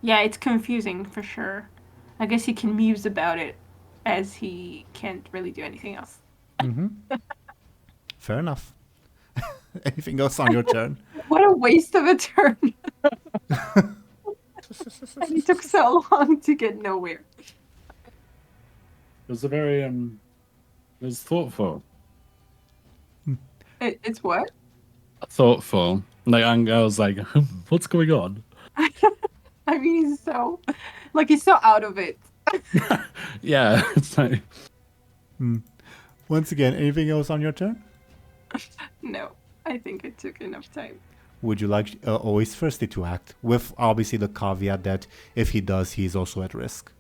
Speaker 4: Yeah, it's confusing for sure. I guess he can muse about it, as he can't really do anything else.
Speaker 1: Fair enough. Anything else on your turn?
Speaker 4: What a waste of a turn. And it took so long to get nowhere.
Speaker 3: It was a very it was thoughtful.
Speaker 4: It's what?
Speaker 3: Thoughtful. Like Angel's like, what's going on?
Speaker 4: I mean, he's so out of it.
Speaker 3: Yeah, it's like
Speaker 1: Once again, anything else on your turn?
Speaker 4: No, I think it took enough time.
Speaker 1: Would you like always thirsty to act? With obviously the caveat that if he does, he's also at risk.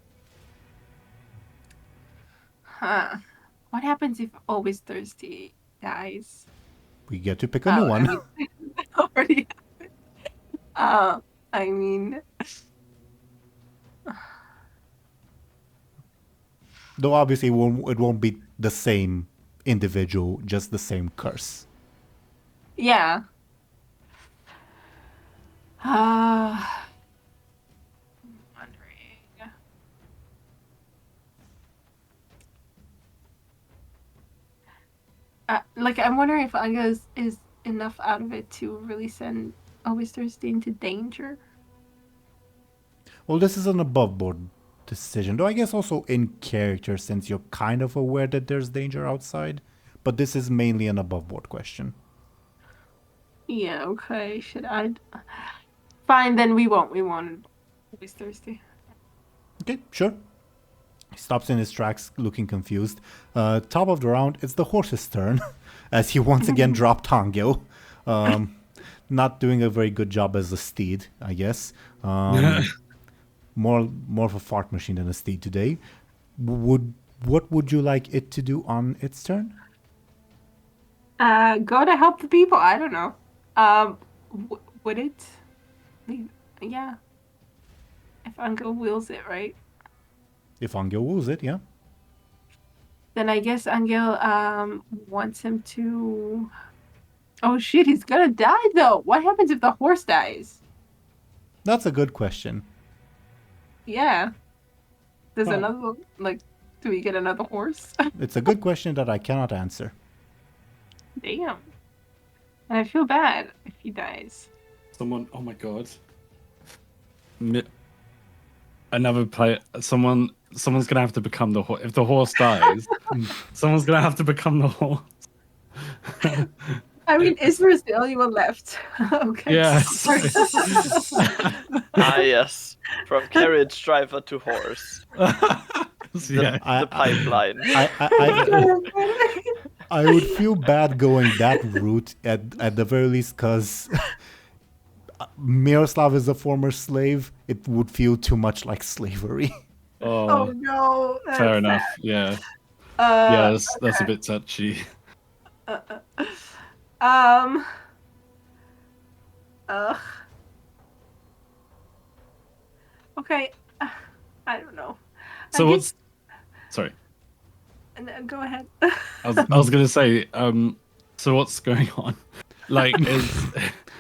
Speaker 4: Huh. What happens if always thirsty dies?
Speaker 1: We get to pick a new one.
Speaker 4: Already happened. I mean,
Speaker 1: Though obviously it won't be the same individual, just the same curse.
Speaker 4: yeah. I'm wondering. I'm wondering if Anghel is enough out of it to really send Always Thirsty into danger.
Speaker 1: Well, this is an above board decision, though I guess also in character, since you're kind of aware that there's danger outside. But this is mainly an above board question.
Speaker 4: Yeah, okay. Should I? Fine, then we won't. We won't. Always Thirsty.
Speaker 1: Okay, sure. He stops in his tracks, looking confused. Top of the round, it's the horse's turn, as he once again dropped Anghel. Not doing a very good job as a steed, I guess. More of a fart machine than a steed today. What would you like it to do on its turn?
Speaker 4: Go to help the people. I don't know. Would it? Yeah. If Anghel wills it, right?
Speaker 1: If Anghel wills it, yeah.
Speaker 4: Then I guess Anghel wants him to. Oh shit! He's gonna die though. What happens if the horse dies?
Speaker 1: That's a good question.
Speaker 4: Yeah. There's
Speaker 3: Huh.
Speaker 4: another do we get another horse?
Speaker 1: It's a good question that I cannot answer.
Speaker 4: Damn. And I feel bad if he dies.
Speaker 3: someone. Oh my god. Another player. Someone's gonna have to become the horse. If the horse dies, someone's gonna have to become the horse.
Speaker 4: I mean, Izvir is the only one left. Okay.
Speaker 3: Yes.
Speaker 2: Yes. From carriage driver to horse.
Speaker 3: Yeah.
Speaker 2: The pipeline.
Speaker 1: I would feel bad going that route at the very least, because Miroslav is a former slave. It would feel too much like slavery.
Speaker 4: Oh no. That's
Speaker 3: Fair enough.
Speaker 4: sad.
Speaker 3: Yeah. Yes, that's a
Speaker 4: okay.
Speaker 3: bit touchy.
Speaker 4: Okay. I don't know.
Speaker 3: So
Speaker 4: I
Speaker 3: what's?
Speaker 4: guess-
Speaker 3: Sorry,
Speaker 4: Go ahead.
Speaker 3: I was gonna say. So what's going on? Like, is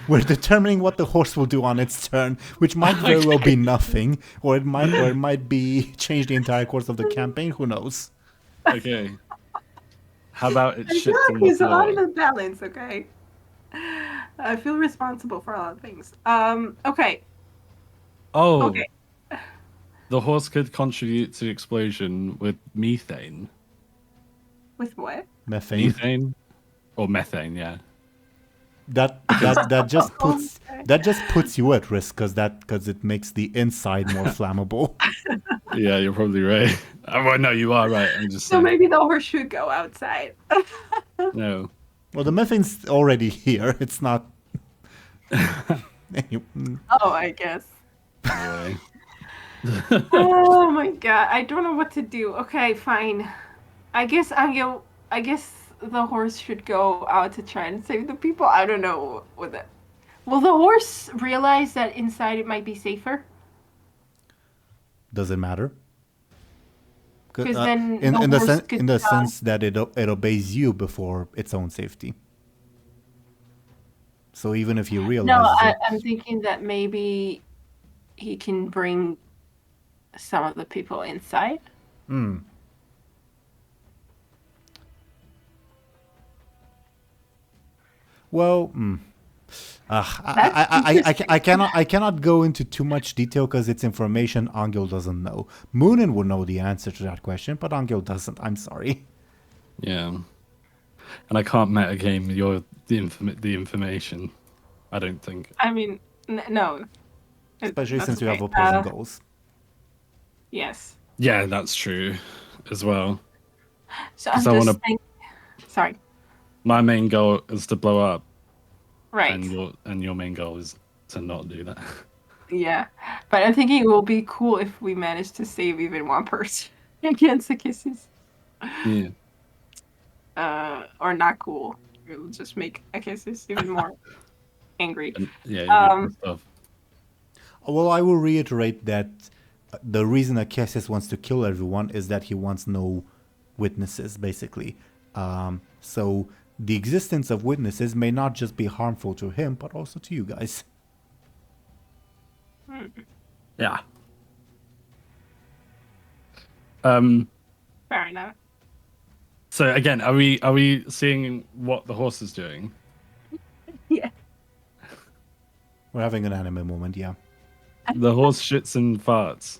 Speaker 1: We're determining what the horse will do on its turn, which might very well be nothing, or it might be change the entire course of the campaign. Who knows?
Speaker 3: okay? How about it
Speaker 4: I feel
Speaker 3: shits
Speaker 4: like
Speaker 3: on the
Speaker 4: there's a lot
Speaker 3: floor?
Speaker 4: of balance, okay? I feel responsible for a lot of things. Okay.
Speaker 3: Oh,
Speaker 4: Okay.
Speaker 3: the horse could contribute to the explosion with methane.
Speaker 4: With what?
Speaker 1: Methane.
Speaker 3: Methane or methane? Yeah.
Speaker 1: That just puts you at risk, because it makes the inside more flammable.
Speaker 3: Yeah, you're probably right. Well, no, you are right. I'm just
Speaker 4: So
Speaker 3: saying.
Speaker 4: maybe the horse should go outside.
Speaker 3: No.
Speaker 1: Well, the methane's already here. It's not. Anyway,
Speaker 4: Oh, I guess.
Speaker 3: Anyway.
Speaker 4: Oh my god, I don't know what to do. Okay, fine. I guess the horse should go out to try and save the people. I don't know with it. Will the horse realize that inside it might be safer?
Speaker 1: does it matter?
Speaker 4: 'Cause then
Speaker 1: in
Speaker 4: the
Speaker 1: the
Speaker 4: horse could
Speaker 1: in the
Speaker 4: die.
Speaker 1: sense that it obeys you before its own safety. So even if he realizes
Speaker 4: No,
Speaker 1: it,
Speaker 4: I'm thinking that maybe he can bring some of the people inside.
Speaker 1: Well, I cannot go into too much detail because it's information Anghel doesn't know. Muninn would know the answer to that question, but Anghel doesn't. I'm sorry.
Speaker 3: Yeah. And I can't metagame the information. I don't think.
Speaker 4: I mean, no.
Speaker 1: Especially
Speaker 4: That's
Speaker 1: since you have
Speaker 4: okay.
Speaker 1: opposing goals.
Speaker 4: Yes.
Speaker 3: Yeah, that's true as well.
Speaker 4: So I'm
Speaker 3: 'Cause I
Speaker 4: just
Speaker 3: wanna-
Speaker 4: thinking. Sorry.
Speaker 3: My main goal is to blow up,
Speaker 4: Right.
Speaker 3: and your main goal is to not do that.
Speaker 4: Yeah. But I'm thinking it will be cool if we manage to save even one person against the kisses.
Speaker 3: Yeah.
Speaker 4: Or not cool. It'll just make a kisses even more angry.
Speaker 3: And, yeah. You get stuff.
Speaker 1: Well, I will reiterate that the reason Akesis wants to kill everyone is that he wants no witnesses, basically. So the existence of witnesses may not just be harmful to him, but also to you guys.
Speaker 3: Yeah.
Speaker 4: Fair enough.
Speaker 3: So again, are we seeing what the horse is doing?
Speaker 4: Yeah.
Speaker 1: We're having an anime moment, yeah.
Speaker 3: The horse shits and farts.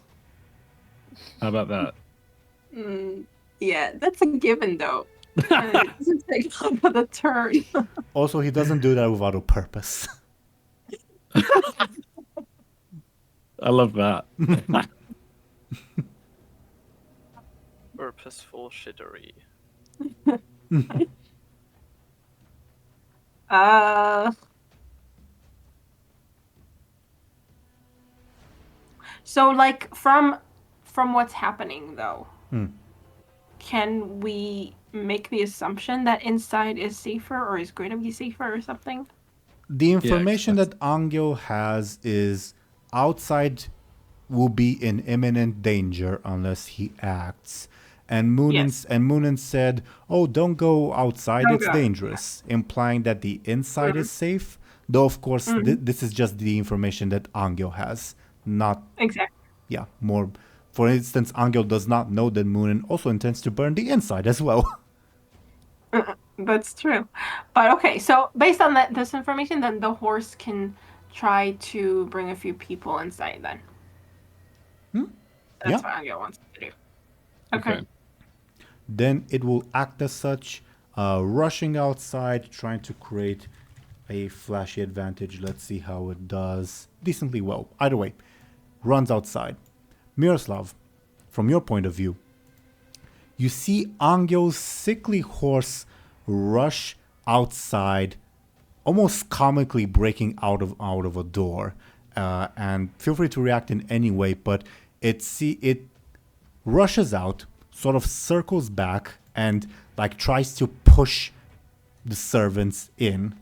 Speaker 3: How about that?
Speaker 4: Yeah, that's a given though. It doesn't take another turn.
Speaker 1: Also, he doesn't do that without a purpose.
Speaker 3: I love that.
Speaker 2: Purposeful shittery.
Speaker 4: So like from what's happening though,
Speaker 1: Hmm.
Speaker 4: can we make the assumption that inside is safer or is going to be safer or something?
Speaker 1: The information
Speaker 3: Yeah,
Speaker 1: that Anghel has is outside will be in imminent danger unless he acts. And Muninn said, "Oh, don't go outside;
Speaker 4: Don't
Speaker 1: it's
Speaker 4: go.
Speaker 1: dangerous," implying that the inside is safe. Though, of course, this is just the information that Anghel has, not
Speaker 4: Exactly.
Speaker 1: yeah more. For instance, Anghel does not know that Muninn also intends to burn the inside as well.
Speaker 4: That's true. But okay, so based on this information, then the horse can try to bring a few people inside then. That's
Speaker 1: Yeah.
Speaker 4: what Anghel wants to do. Okay.
Speaker 1: Then it will act as such, rushing outside, trying to create a flashy advantage. Let's see how it does. Decently well. Either way, runs outside. Miroslav, from your point of view, you see Angel's sickly horse rush outside, almost comically breaking out of a door. And feel free to react in any way, but it rushes out, sort of circles back, and like tries to push the servants in,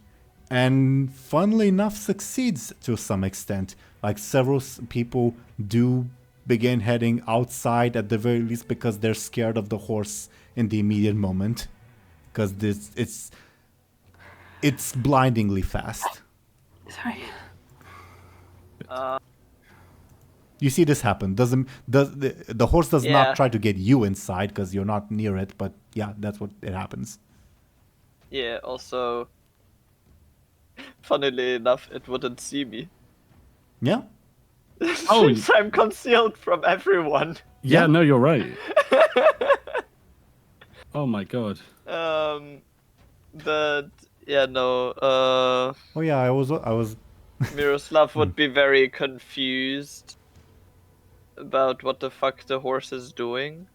Speaker 1: and funnily enough succeeds to some extent. Like several people do begin heading outside at the very least because they're scared of the horse in the immediate moment, because it's blindingly fast.
Speaker 4: Sorry.
Speaker 1: You see this happen. The horse does
Speaker 2: Yeah.
Speaker 1: not try to get you inside because you're not near it, but yeah, that's what it happens.
Speaker 2: Yeah, also, funnily enough, it wouldn't see me.
Speaker 1: Yeah.
Speaker 3: Oh.
Speaker 2: Since I'm concealed from everyone.
Speaker 3: Yeah, no, you're right. Oh my god.
Speaker 2: But yeah, no.
Speaker 1: Oh yeah, I was.
Speaker 2: Miroslav would be very confused about what the fuck the horse is doing.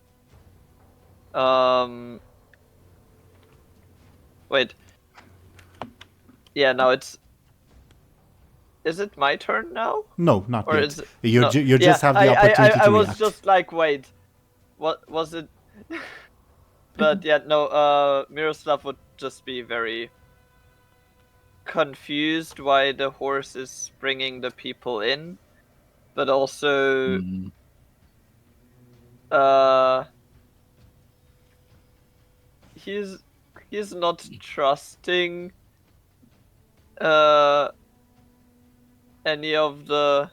Speaker 2: Wait. Yeah, now it's. Is it my turn now?
Speaker 1: No, not
Speaker 2: Or
Speaker 1: yet.
Speaker 2: is it...
Speaker 1: You
Speaker 2: no.
Speaker 1: just have the
Speaker 2: I
Speaker 1: opportunity to
Speaker 2: was
Speaker 1: react.
Speaker 2: just like, wait, what was it? But yeah, no. Miroslav would just be very confused why the horse is bringing the people in, but also, he's not trusting any of the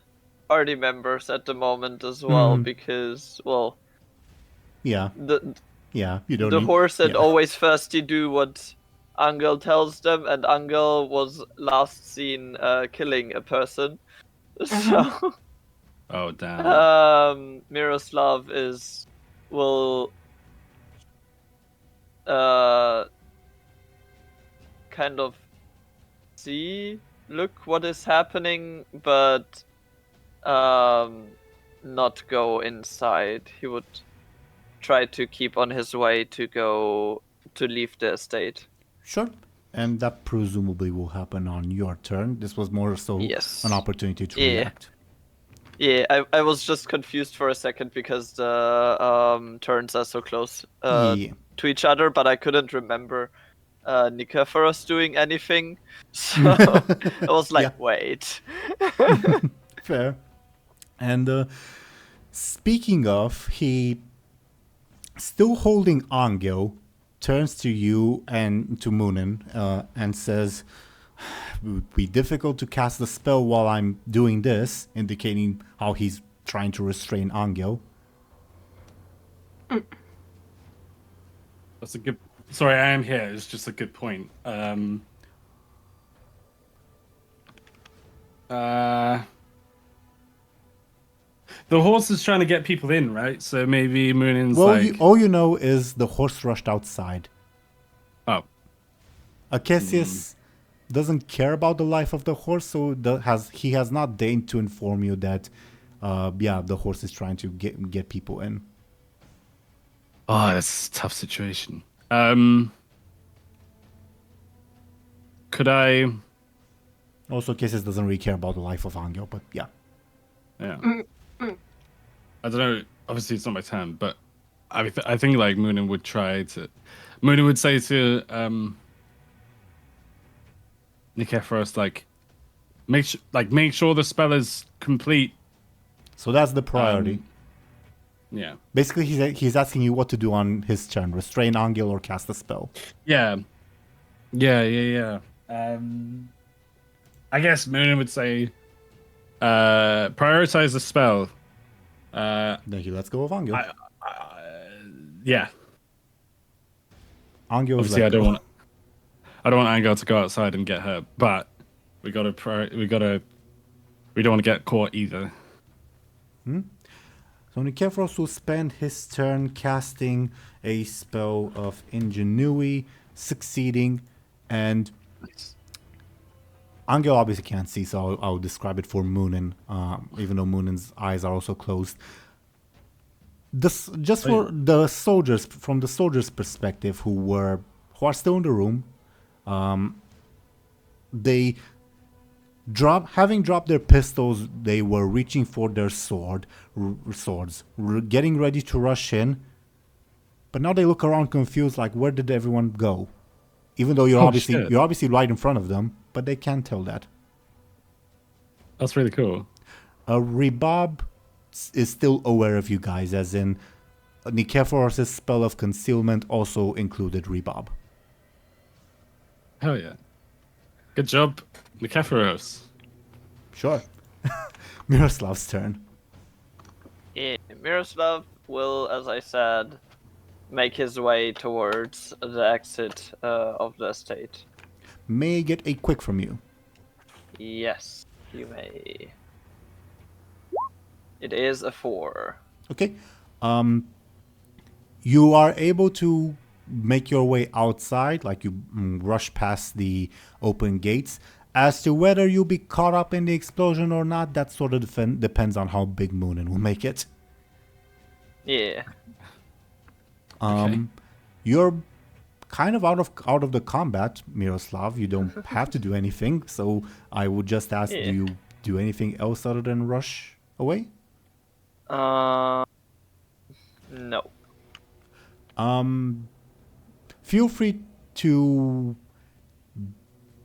Speaker 2: party members at the moment as well, because, well,
Speaker 1: Yeah,
Speaker 2: the
Speaker 1: yeah. You don't.
Speaker 2: the
Speaker 1: need-
Speaker 2: horse had
Speaker 1: yeah.
Speaker 2: always first to do what Anghel tells them, and Anghel was last seen killing a person. So
Speaker 3: Oh damn.
Speaker 2: Miroslav will kind of look what is happening, but not go inside. He would try to keep on his way to leave the estate.
Speaker 1: Sure. And that presumably will happen on your turn. This was more so
Speaker 2: Yes.
Speaker 1: an opportunity to
Speaker 2: Yeah.
Speaker 1: react.
Speaker 2: Yeah, I was just confused for a second because the turns are so close
Speaker 1: Yeah.
Speaker 2: to each other, but I couldn't remember Nicephorus doing anything. So I was like,
Speaker 1: Yeah.
Speaker 2: wait.
Speaker 1: Fair. And speaking of, he still holding Anghel turns to you and to Muninn and says, "It would be difficult to cast the spell while I'm doing this," indicating how he's trying to restrain Anghel.
Speaker 3: That's a good. Sorry, I am here. It's just a good point. The horse is trying to get people in, right? So maybe Muninn's
Speaker 1: Well,
Speaker 3: like,
Speaker 1: all you know is the horse rushed outside.
Speaker 3: oh,
Speaker 1: Acacius doesn't care about the life of the horse, so he has not deigned to inform you that, the horse is trying to get people in.
Speaker 3: oh, that's a tough situation. Could I?
Speaker 1: Also, Acacius doesn't really care about the life of Anghel, but yeah.
Speaker 3: Yeah. I don't know. Obviously, it's not my turn, but I think like Muninn would say to Nicephorus, like make sure the spell is complete.
Speaker 1: So that's the priority.
Speaker 3: Yeah.
Speaker 1: Basically, he's asking you what to do on his turn: restrain Anghel or cast a spell.
Speaker 3: Yeah. I guess Muninn would say, prioritize the spell.
Speaker 1: Thank you. Let's go with Anghel.
Speaker 3: Yeah.
Speaker 1: Anghel is
Speaker 3: Obviously,
Speaker 1: like,
Speaker 3: I don't want Anghel to go outside and get hurt, but we don't want to get caught either.
Speaker 1: So Nicephorus will spend his turn casting a spell of Ingenuity, succeeding, and Anghel obviously can't see, so I'll describe it for Muninn, even though Muninn's eyes are also closed. Just for the soldiers, from the soldiers' perspective, who are still in the room, they having dropped their pistols, they were reaching for their swords, getting ready to rush in. But now they look around confused, like, where did everyone go? Even though you're obviously right in front of them, but they can't tell that.
Speaker 3: That's really cool.
Speaker 1: Rebob is still aware of you guys, as in Nicephorus' spell of concealment also included Rebob.
Speaker 3: Hell yeah. Good job, Nicephorus.
Speaker 1: Sure. Miroslav's turn.
Speaker 2: Yeah, Miroslav will, as I said, make his way towards the exit of the estate.
Speaker 1: May I get a quick from you?
Speaker 2: Yes, you may. It is a 4.
Speaker 1: Okay. You are able to make your way outside, like you rush past the open gates. As to whether you'll be caught up in the explosion or not, that sort of depends on how big Muninn will make it.
Speaker 2: Yeah.
Speaker 1: You're kind of out of the combat, Miroslav. You don't have to do anything, so I would just ask, do you do anything else other than rush away?
Speaker 2: No.
Speaker 1: Feel free to,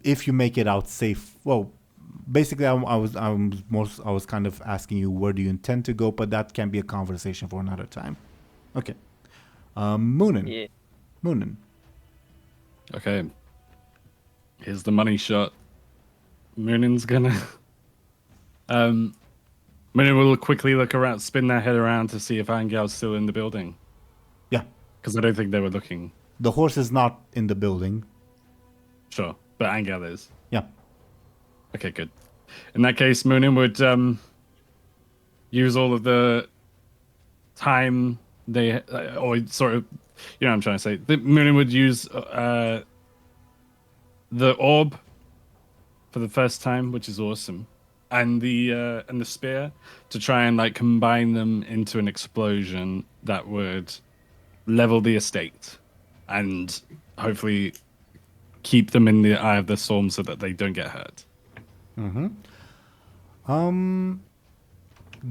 Speaker 1: if you make it out safe. Well, basically, I was kind of asking you, where do you intend to go, but that can be a conversation for another time. Okay. Muninn.
Speaker 2: Yeah.
Speaker 1: Muninn.
Speaker 3: Okay. Here's the money shot. Muninn's gonna. Muninn will quickly look around, spin their head around to see if Anghel's still in the building.
Speaker 1: Yeah.
Speaker 3: Because I don't think they were looking.
Speaker 1: The horse is not in the building.
Speaker 3: Sure, but Anghel is.
Speaker 1: Yeah.
Speaker 3: Okay, good. In that case, Muninn would use all of the time they, or sort of, you know what I'm trying to say. Muninn would use the orb for the first time, which is awesome, and the spear to try and like combine them into an explosion that would level the estate and hopefully keep them in the eye of the storm so that they don't get hurt.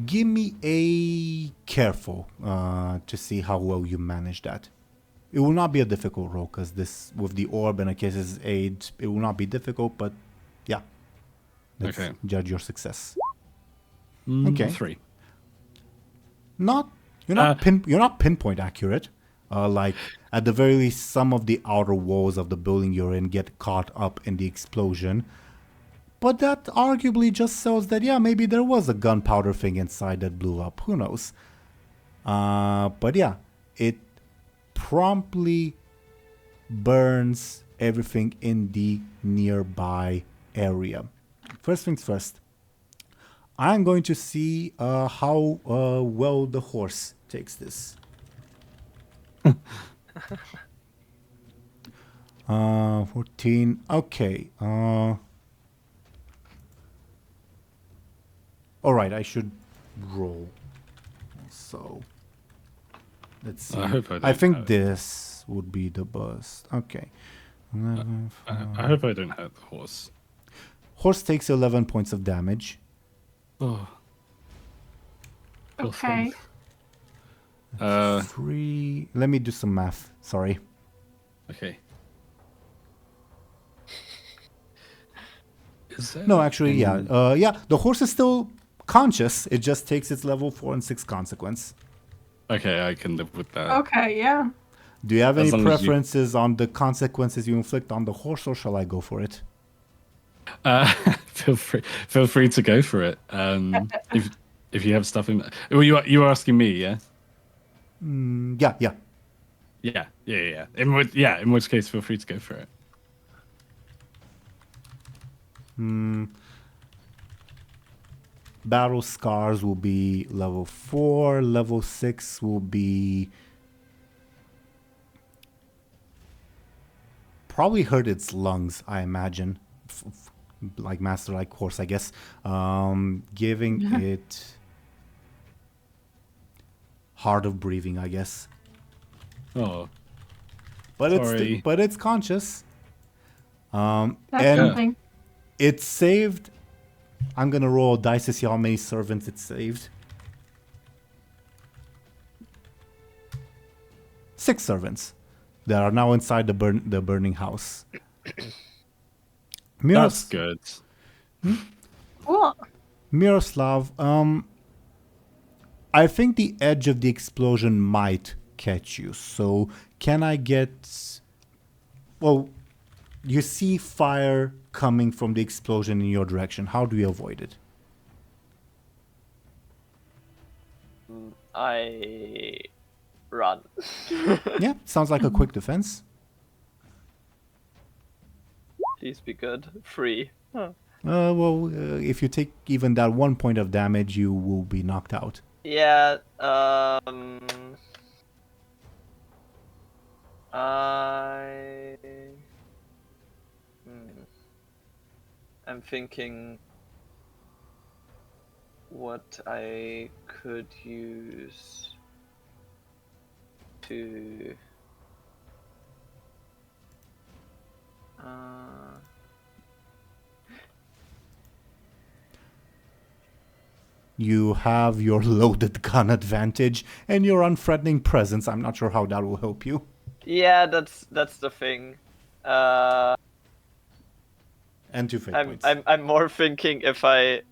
Speaker 1: Give me a careful to see how well you manage that. It will not be a difficult roll because this with the orb and a case's aid, it will not be difficult. But yeah, let's
Speaker 3: Okay.
Speaker 1: judge your success.
Speaker 3: Okay, 3.
Speaker 1: You're not pinpoint accurate. Like at the very least, some of the outer walls of the building you're in get caught up in the explosion. But that arguably just shows that, yeah, maybe there was a gunpowder thing inside that blew up. Who knows? But yeah, it promptly burns everything in the nearby area. First things first, I'm going to see how well the horse takes this. 14. Okay. All right, I should roll. So, let's see.
Speaker 3: I hope I
Speaker 1: I
Speaker 3: don't
Speaker 1: think
Speaker 3: have-
Speaker 1: this would be the bust. Okay. 11,
Speaker 3: I hope I don't hurt the horse.
Speaker 1: Horse takes 11 points of damage.
Speaker 3: Oh. Poor
Speaker 4: Okay.
Speaker 3: thing.
Speaker 1: 3. Let me do some math. Sorry.
Speaker 3: Okay. Is there
Speaker 1: No, actually,
Speaker 3: any-
Speaker 1: yeah. The horse is still conscious. It just takes its level 4 and 6 consequence.
Speaker 3: Okay, I can live with that.
Speaker 4: Okay, yeah.
Speaker 1: Do you have any
Speaker 3: As long as you-
Speaker 1: preferences on the consequences you inflict on the horse, or shall I go for it?
Speaker 3: Feel free to go for it. If you have stuff in. Well, you were asking me, yeah.
Speaker 1: Yeah.
Speaker 3: Yeah. In which case, feel free to go for it.
Speaker 1: Battle scars will be level 4. Level 6 will be probably hurt its lungs, I imagine. Like master, like horse, I guess. Giving it hard of breathing, I guess.
Speaker 3: Oh,
Speaker 1: But
Speaker 3: Sorry.
Speaker 1: it's conscious.
Speaker 4: That's
Speaker 1: And
Speaker 4: something.
Speaker 1: it's saved. I'm gonna roll a dice to see how many servants it saved. 6 servants that are now inside the burning house.
Speaker 3: that's good.
Speaker 4: Cool.
Speaker 1: Miroslav, I think the edge of the explosion might catch you. So can I get... Well, you see fire coming from the explosion in your direction. How do you avoid it?
Speaker 2: I run.
Speaker 1: Yeah, sounds like a quick defense.
Speaker 2: Please be good. 3. Huh.
Speaker 1: If you take even that 1 point of damage, you will be knocked out.
Speaker 2: Yeah, I'm thinking what I could use to
Speaker 1: You have your loaded gun advantage and your unthreatening presence. I'm not sure how that will help you.
Speaker 2: yeah, that's the thing.
Speaker 1: And 2 fate
Speaker 2: I'm
Speaker 1: points.
Speaker 2: I'm more thinking if I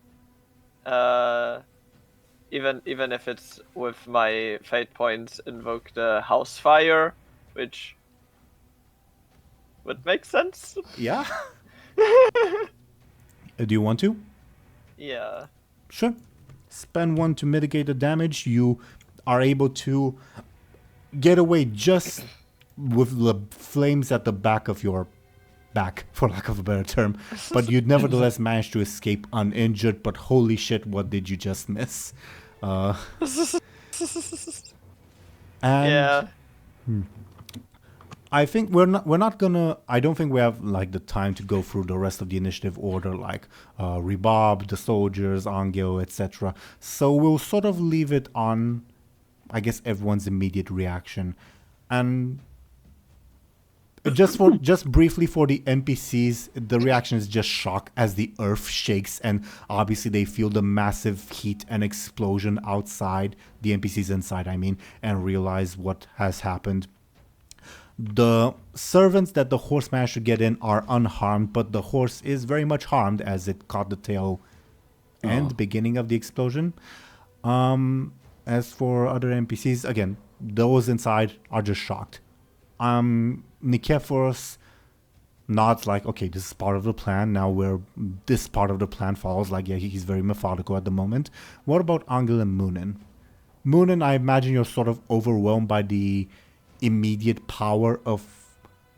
Speaker 2: even if it's with my fate points invoke the house fire, which would make sense.
Speaker 1: Yeah? Do you want to?
Speaker 2: Yeah.
Speaker 1: Sure. Spend 1 to mitigate the damage. You are able to get away just with the flames at the back of your back, for lack of a better term. But you'd nevertheless managed to escape uninjured. But holy shit, what did you just miss? And
Speaker 2: Yeah.
Speaker 1: I think we're not gonna. I don't think we have like the time to go through the rest of the initiative order, like Rebob, the soldiers, Anghel, etc. So we'll sort of leave it on, I guess, everyone's immediate reaction, and just briefly for the NPCs, the reaction is just shock as the earth shakes, and obviously they feel the massive heat and explosion outside, the NPCs inside, I mean, and realize what has happened. The servants that the horse managed to get in are unharmed, but the horse is very much harmed as it caught the tail and beginning of the explosion. As for other NPCs, again, those inside are just shocked. Nikephoros nods like, okay, this is part of the plan. Now this part of the plan follows. Like, yeah, he's very methodical at the moment. What about Anghel and Muninn? Muninn, I imagine you're sort of overwhelmed by the immediate power of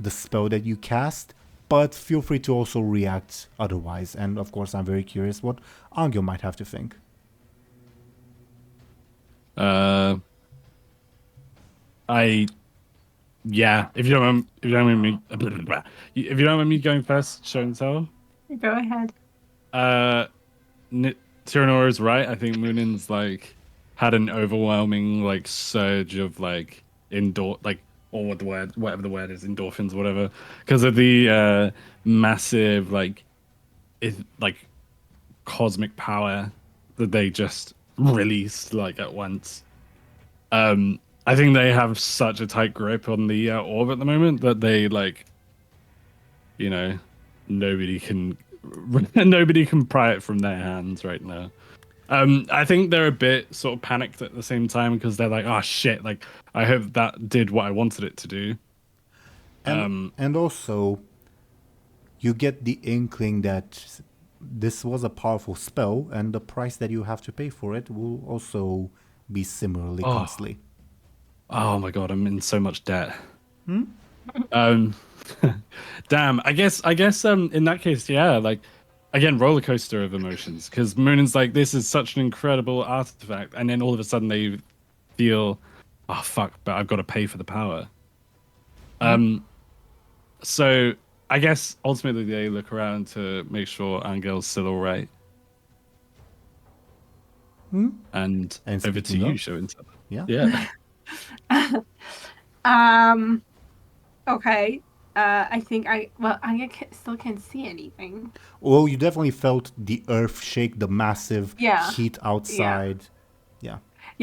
Speaker 1: the spell that you cast, but feel free to also react otherwise. And of course, I'm very curious what Anghel might have to think.
Speaker 3: If you don't mind me going first, Show&Tell.
Speaker 4: Go ahead.
Speaker 3: Teeironor is right. I think Muninn's like had an overwhelming like surge of like whatever the word is, endorphins, whatever, because of the massive like cosmic power that they just released like at once. I think they have such a tight grip on the orb at the moment that they nobody can pry it from their hands right now. I think they're a bit sort of panicked at the same time because they're like, oh shit, like I hope that did what I wanted it to do.
Speaker 1: And also, you get the inkling that this was a powerful spell, and the price that you have to pay for it will also be similarly costly.
Speaker 3: Oh my god, I'm in so much debt. Damn, I guess in that case, yeah, like again, roller coaster of emotions, because Muninn's like, this is such an incredible artifact, and then all of a sudden they feel, oh fuck, but I've got to pay for the power. So I guess ultimately they look around to make sure Anghel's still all right. And over to you, Show&Tell. Yeah.
Speaker 4: Okay. I think I still can't see anything.
Speaker 1: Well, you definitely felt the earth shake, the massive heat outside. Yeah,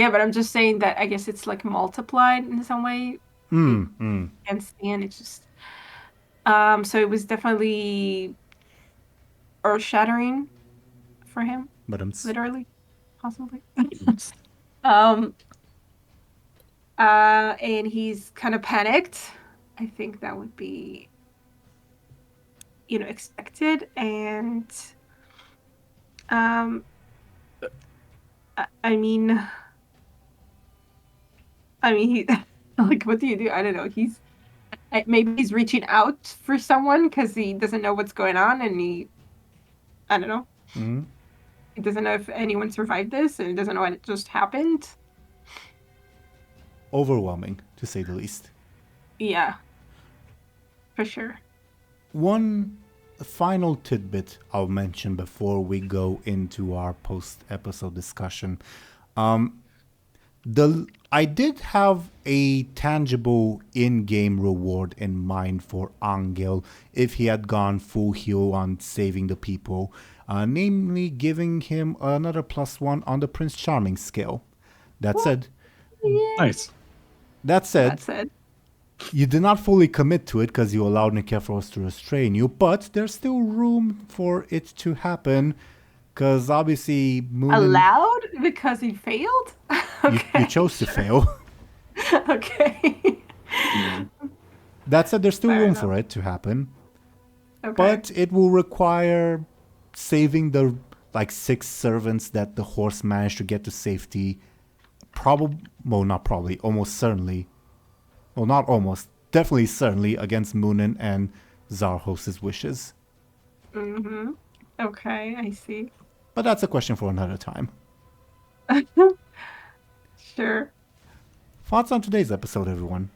Speaker 4: but I'm just saying that I guess it's like multiplied in some way. And it's just so it was definitely earth-shattering for him.
Speaker 1: But
Speaker 4: literally, possibly. And he's kind of panicked. I think that would be, expected. And, I mean, he, like, what do you do? I don't know. Maybe he's reaching out for someone because he doesn't know what's going on, and I don't know. He doesn't know if anyone survived this, and he doesn't know what just happened.
Speaker 1: Overwhelming, to say the least.
Speaker 4: Yeah, for sure.
Speaker 1: One final tidbit I'll mention before we go into our post-episode discussion. I did have a tangible in-game reward in mind for Anghel if he had gone full heal on saving the people, namely giving him another +1 on the Prince Charming scale. That said,
Speaker 3: nice.
Speaker 1: That said, you did not fully commit to it because you allowed Nikephoros to restrain you, but there's still room for it to happen because obviously Muninn...
Speaker 4: Allowed? Because he failed? Okay.
Speaker 1: You chose to fail.
Speaker 4: Okay.
Speaker 1: That said, there's still room for it to happen.
Speaker 4: Okay.
Speaker 1: But it will require saving the 6 servants that the horse managed to get to safety. Almost certainly. Well, not almost. Definitely certainly against Muninn and Zarhos's wishes.
Speaker 4: Mm-hmm. Okay, I see.
Speaker 1: But that's a question for another time.
Speaker 4: Sure.
Speaker 1: Thoughts on today's episode, everyone?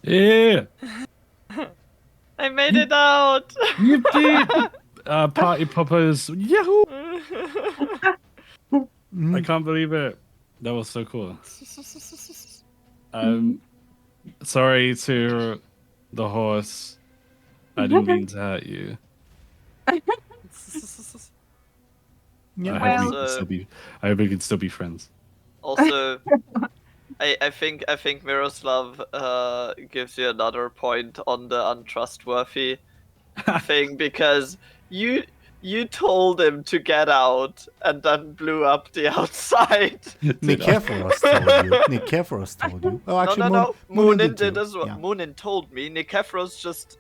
Speaker 3: Yeah,
Speaker 2: I made it out.
Speaker 3: you did. Party poppers, yahoo! I can't believe it. That was so cool. Sorry to the horse. I didn't mean to hurt you.
Speaker 1: Yeah.
Speaker 3: I hope we
Speaker 2: Well-
Speaker 3: can still be. I hope we can still be friends.
Speaker 2: Also, I think Miroslav gives you another point on the untrustworthy thing, because you told him to get out and then blew up the outside.
Speaker 1: Nikeforos told you. Nikeforos told you. Oh, actually,
Speaker 2: no. Muninn did
Speaker 1: too.
Speaker 2: as well.
Speaker 1: Yeah,
Speaker 2: Muninn told me. Nikephoros just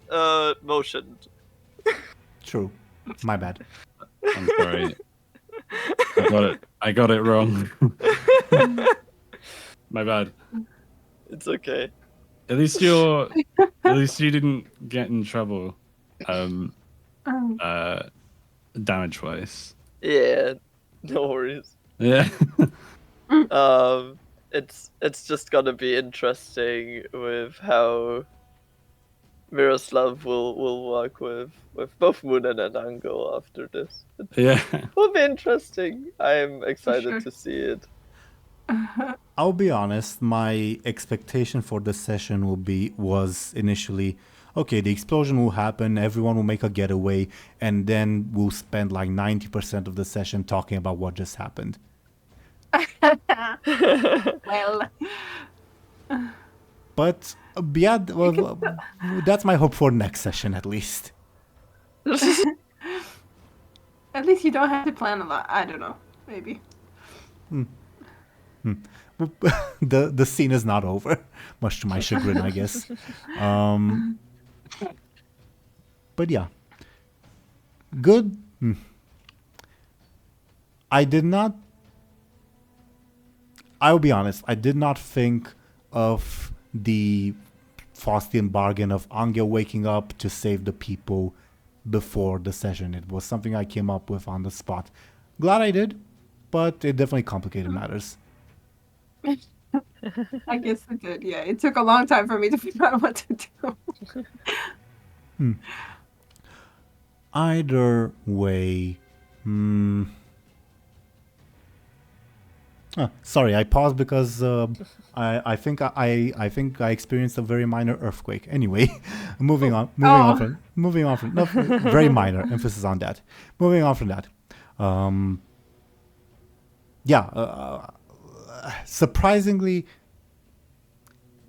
Speaker 2: motioned.
Speaker 1: true. My bad.
Speaker 3: I'm sorry. I got it wrong. My bad.
Speaker 2: It's okay.
Speaker 3: At least you didn't get in trouble. Damage wise.
Speaker 2: Yeah, no worries.
Speaker 3: Yeah.
Speaker 2: It's just gonna be interesting with how Miroslav will work with both Muninn and Anghel after this.
Speaker 3: Yeah.
Speaker 2: Will be interesting. I'm excited
Speaker 4: Sure.
Speaker 2: to see it.
Speaker 1: I'll be honest, my expectation for the session was initially, okay, the explosion will happen, everyone will make a getaway, and then we'll spend like 90% of the session talking about what just happened.
Speaker 4: Well,
Speaker 1: But yeah, well, that's my hope for next session at least.
Speaker 4: at least you don't have to plan a lot. I don't know. Maybe.
Speaker 1: The scene is not over, much to my chagrin, I guess. But yeah, good. I'll be honest, I did not think of the Faustian bargain of Anghel waking up to save the people before the session. It was something I came up with on the spot. Glad I did, but it definitely complicated matters.
Speaker 4: I guess it did. Yeah, it took a long time for me to figure out what to do.
Speaker 1: Either way, sorry, I paused because I think I experienced a very minor earthquake. Anyway, moving on from no, very minor emphasis on that. Moving on from that, surprisingly,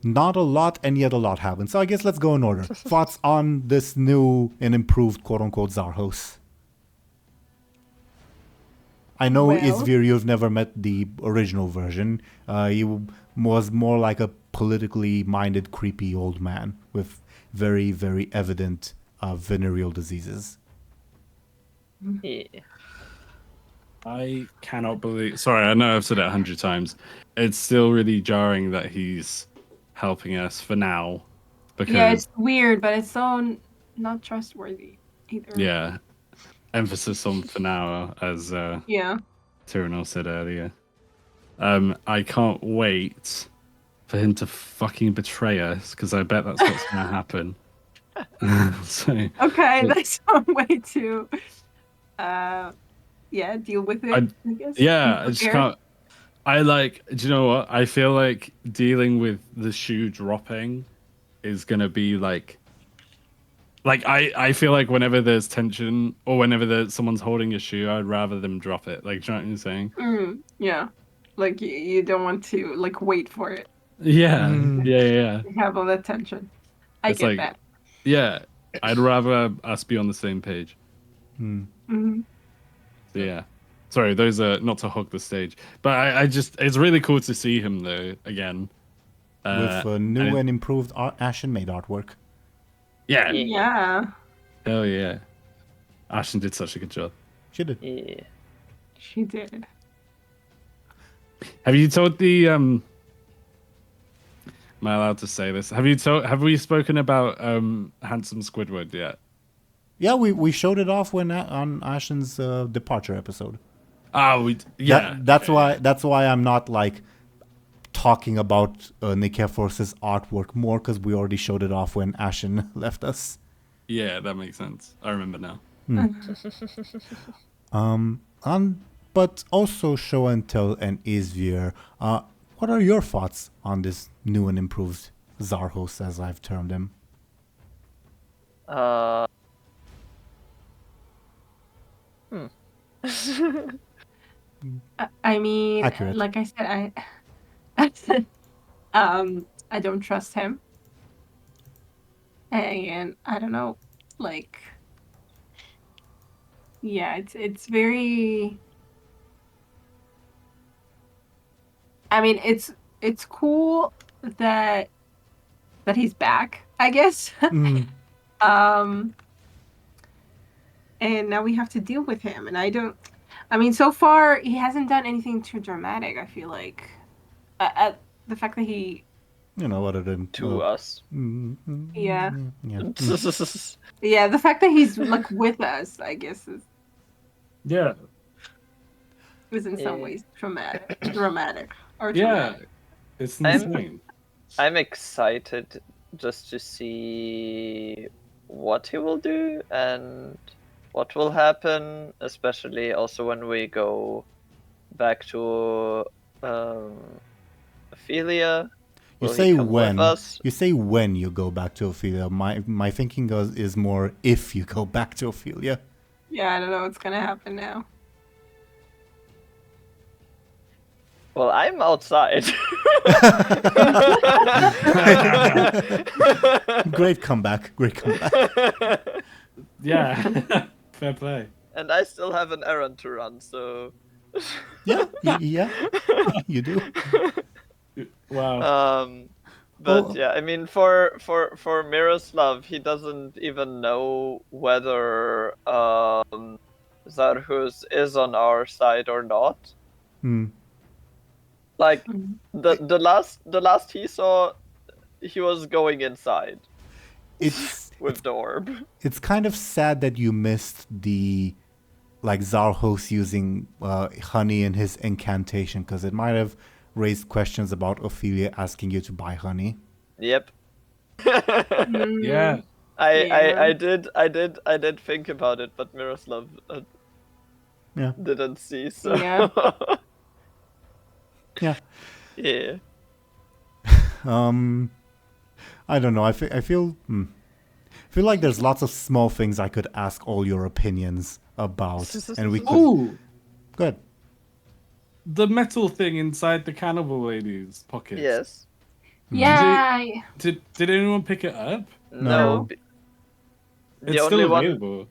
Speaker 1: not a lot, and yet a lot happened. So I guess let's go in order. Thoughts on this new and improved quote-unquote Zarhos? I know,
Speaker 4: Well-
Speaker 1: Izvir, you've never met the original version. He was more like a politically minded, creepy old man with very, very evident venereal diseases.
Speaker 2: Yeah.
Speaker 3: I cannot believe. Sorry, I know I've said it 100 times. It's still really jarring that he's helping us for now. Because
Speaker 4: Yeah, it's weird, but it's so not trustworthy either.
Speaker 3: yeah, emphasis on for now, as
Speaker 4: Yeah.
Speaker 3: Teeironor said earlier. I can't wait for him to fucking betray us, because I bet that's what's gonna happen. So
Speaker 4: Okay, that's one way to, deal with it. I guess.
Speaker 3: yeah,
Speaker 4: Be
Speaker 3: I just
Speaker 4: prepared.
Speaker 3: can't. Do you know what? I feel like dealing with the shoe dropping is gonna be like I feel like whenever there's tension or whenever someone's holding a shoe, I'd rather them drop it. Like, do you know what I'm saying?
Speaker 4: Yeah, like you don't want to like wait for it.
Speaker 3: Yeah,
Speaker 1: Mm.
Speaker 3: yeah.
Speaker 4: You have all that tension. I
Speaker 3: It's
Speaker 4: get
Speaker 3: like-
Speaker 4: that.
Speaker 3: Yeah, I'd rather us be on the same page.
Speaker 4: Hmm.
Speaker 3: So, yeah. Sorry, those are not to hog the stage, but I just it's really cool to see him though again.
Speaker 1: With new
Speaker 3: and-
Speaker 1: and improved Ashen made artwork.
Speaker 3: Yeah,
Speaker 4: Yeah,
Speaker 3: hell yeah. Ashen did such a good job.
Speaker 1: She did.
Speaker 2: Yeah.
Speaker 4: she did.
Speaker 3: Am I allowed to say this? Have we spoken about Handsome Squidward yet?
Speaker 1: Yeah, we showed it off on Ashen's departure episode.
Speaker 3: Oh, yeah.
Speaker 1: That's why I'm not like talking about Nikephorus's artwork more, because we already showed it off when Ashen left us.
Speaker 3: Yeah, that makes sense. I remember now.
Speaker 1: But also Show&Tell and Izvir. What are your thoughts on this new and improved Zarhos, as I've termed him?
Speaker 4: I mean,
Speaker 1: Accurate.
Speaker 4: like I said, I don't trust him, and I don't know, like, yeah, it's very. I mean, it's cool that he's back, I guess. And now we have to deal with him, and I mean, so far he hasn't done anything too dramatic. I feel like, the fact that he,
Speaker 1: Other than
Speaker 2: To us.
Speaker 4: yeah,
Speaker 1: yeah.
Speaker 4: the fact that he's like with us, I guess,
Speaker 3: Yeah.
Speaker 4: is in some
Speaker 2: Yeah.
Speaker 4: ways dramatic or
Speaker 3: Yeah.
Speaker 4: traumatic.
Speaker 3: It's insane.
Speaker 2: I'm excited just to see what he will do and what will happen, especially also when we go back to Ophelia.
Speaker 1: You
Speaker 2: Will he
Speaker 1: say
Speaker 2: come with
Speaker 1: when.
Speaker 2: us?
Speaker 1: You say when you go back to Ophelia. My thinking is more if you go back to Ophelia.
Speaker 4: Yeah, I don't know what's gonna happen now.
Speaker 2: Well, I'm outside.
Speaker 1: Great comeback.
Speaker 3: Yeah. Fair play.
Speaker 2: And I still have an errand to run, so.
Speaker 1: Yeah, you do.
Speaker 3: Wow.
Speaker 2: But
Speaker 1: Well-
Speaker 2: yeah, I mean, for Miroslav, he doesn't even know whether Zarhus is on our side or not. Like the last he saw, he was going inside
Speaker 1: It's
Speaker 2: with the orb.
Speaker 1: it's kind of sad that you missed the Zarhos using honey in his incantation, because it might have raised questions about Ophelia asking you to buy honey.
Speaker 2: Yep.
Speaker 3: Yeah.
Speaker 2: I did think about it, but Miroslav
Speaker 1: Yeah.
Speaker 2: didn't see. So
Speaker 4: Yeah.
Speaker 1: Yeah.
Speaker 2: yeah.
Speaker 1: I don't know. I feel like there's lots of small things I could ask all your opinions about, and we could.
Speaker 3: Ooh,
Speaker 1: Good.
Speaker 3: the metal thing inside the cannibal lady's pocket.
Speaker 2: Yes.
Speaker 4: Yeah.
Speaker 3: Did anyone pick it up?
Speaker 1: No.
Speaker 2: The
Speaker 3: It's
Speaker 2: only
Speaker 3: still
Speaker 2: one.
Speaker 3: available.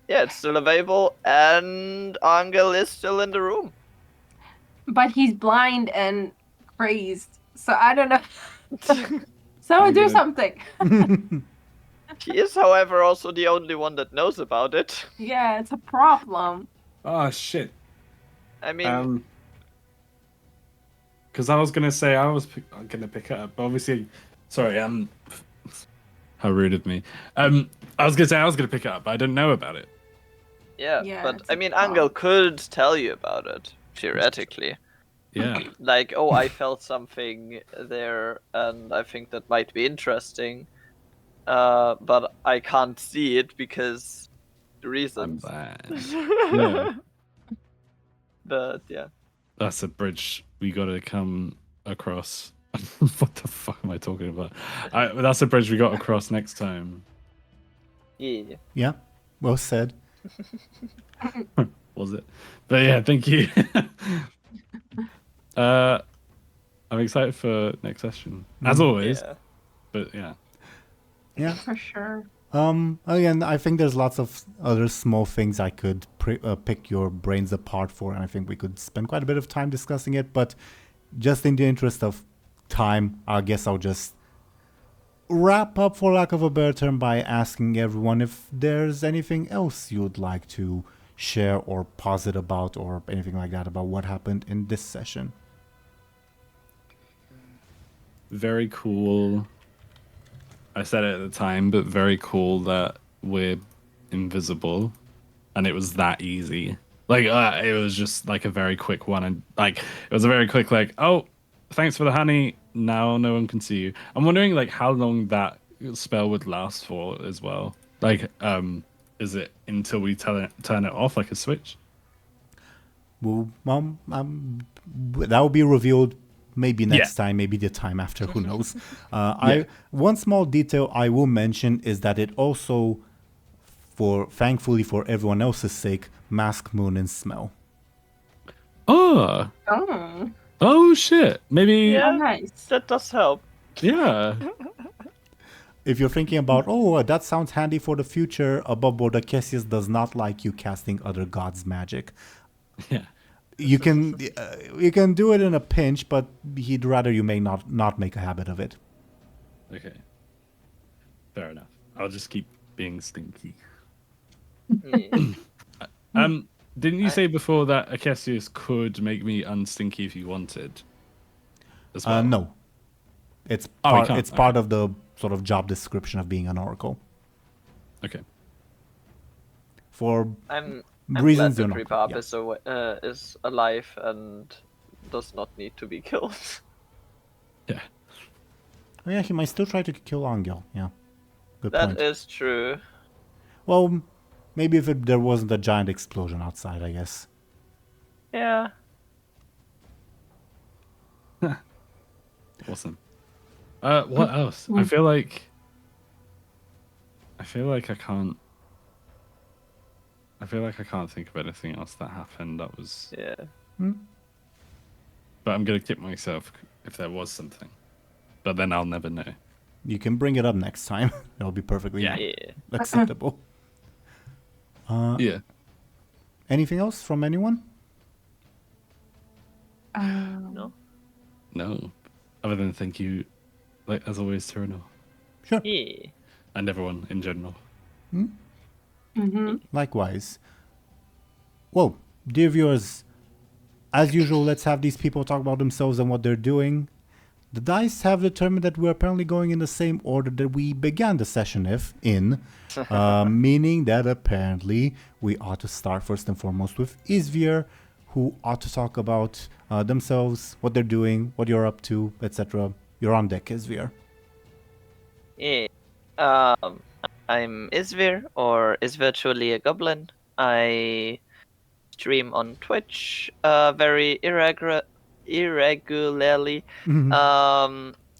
Speaker 2: Yeah, it's still available, and Anghel is still in the room.
Speaker 4: But he's blind and crazed, so I don't know. Someone do
Speaker 3: gonna-
Speaker 4: something.
Speaker 2: He is, however, also the only one that knows about it.
Speaker 4: Yeah, it's a problem.
Speaker 3: Oh shit.
Speaker 2: I mean,
Speaker 3: Because I was gonna say I was gonna pick it up, but obviously, sorry. How rude of me. I was gonna say I was gonna pick it up, but I didn't know about it.
Speaker 2: yeah,
Speaker 4: Yeah,
Speaker 2: but
Speaker 4: it's
Speaker 2: I
Speaker 4: a
Speaker 2: mean,
Speaker 4: problem.
Speaker 2: Anghel could tell you about it, theoretically.
Speaker 3: Yeah.
Speaker 2: Like, oh, I felt something there, and I think that might be interesting. But I can't see it because
Speaker 3: I'm
Speaker 2: reasons.
Speaker 3: bad. Yeah.
Speaker 2: But yeah.
Speaker 3: That's a bridge we gotta come across. What the fuck am I talking about? That's a bridge we got across next time.
Speaker 2: Yeah.
Speaker 1: Yeah. Well said.
Speaker 3: Was it? But yeah, thank you. I'm excited for next session, as always.
Speaker 2: Yeah.
Speaker 3: But yeah.
Speaker 1: Yeah.
Speaker 4: For sure.
Speaker 1: Again, I think there's lots of other small things I could pick your brains apart for, and I think we could spend quite a bit of time discussing it. But just in the interest of time, I guess I'll just wrap up, for lack of a better term, by asking everyone if there's anything else you'd like to share or posit about, or anything like that about what happened in this session.
Speaker 3: very cool. I said it at the time, but very cool that we're invisible, and it was that easy. Like it was just like a very quick one, and like it was a very quick like, oh, thanks for the honey. Now no one can see you. I'm wondering like how long that spell would last for as well. Like, is it until we turn it off like a switch?
Speaker 1: Well, that will be revealed maybe next time, maybe the time after, who knows. One small detail I will mention is that it also, thankfully for everyone else's sake, mask Munin's smell.
Speaker 3: Oh.
Speaker 4: Oh.
Speaker 3: Oh shit. Maybe.
Speaker 2: Yeah,
Speaker 4: nice.
Speaker 2: that does help.
Speaker 3: Yeah.
Speaker 1: If you're thinking about, that sounds handy for the future, above board, Cassius does not like you casting other gods' magic.
Speaker 3: Yeah.
Speaker 1: You can do it in a pinch, but he'd rather you may not make a habit of it.
Speaker 3: Okay. Fair enough. I'll just keep being stinky.
Speaker 2: Yeah.
Speaker 3: Didn't you say before that Cassius could make me unstinky if he wanted? As well?
Speaker 1: No. It's part of the sort of job description of being an oracle.
Speaker 3: Okay.
Speaker 1: For
Speaker 2: I'm
Speaker 1: reasons
Speaker 2: glad
Speaker 1: you're
Speaker 2: that
Speaker 1: not.
Speaker 2: Rebarb is alive and does not need to be killed.
Speaker 3: Yeah.
Speaker 1: Oh yeah, he might still try to kill Anghel. Yeah. Good point.
Speaker 2: That is true.
Speaker 1: Well, maybe if there wasn't a giant explosion outside, I guess.
Speaker 2: Yeah.
Speaker 3: Awesome. What else? I feel like I can't. I feel like I can't think of anything else that happened. That was.
Speaker 2: Yeah.
Speaker 3: But I'm gonna kick myself if there was something. But then I'll never know.
Speaker 1: You can bring it up next time. That'll be perfectly
Speaker 2: Yeah.
Speaker 1: acceptable.
Speaker 3: Yeah.
Speaker 1: Anything else from anyone?
Speaker 2: No.
Speaker 3: No. Other than thank you, like as always, Teeironor,
Speaker 1: Sure.
Speaker 2: Yeah.
Speaker 3: and everyone in general.
Speaker 1: Likewise. Well, dear viewers, as usual, let's have these people talk about themselves and what they're doing. The dice have determined that we're apparently going in the same order that we began the session in, meaning that apparently we ought to start first and foremost with Izvir, who ought to talk about themselves, what they're doing, what you're up to, etc. You're on deck, Izvir.
Speaker 2: Yeah. I'm Izvir, or is virtually a goblin. I stream on Twitch very irregularly,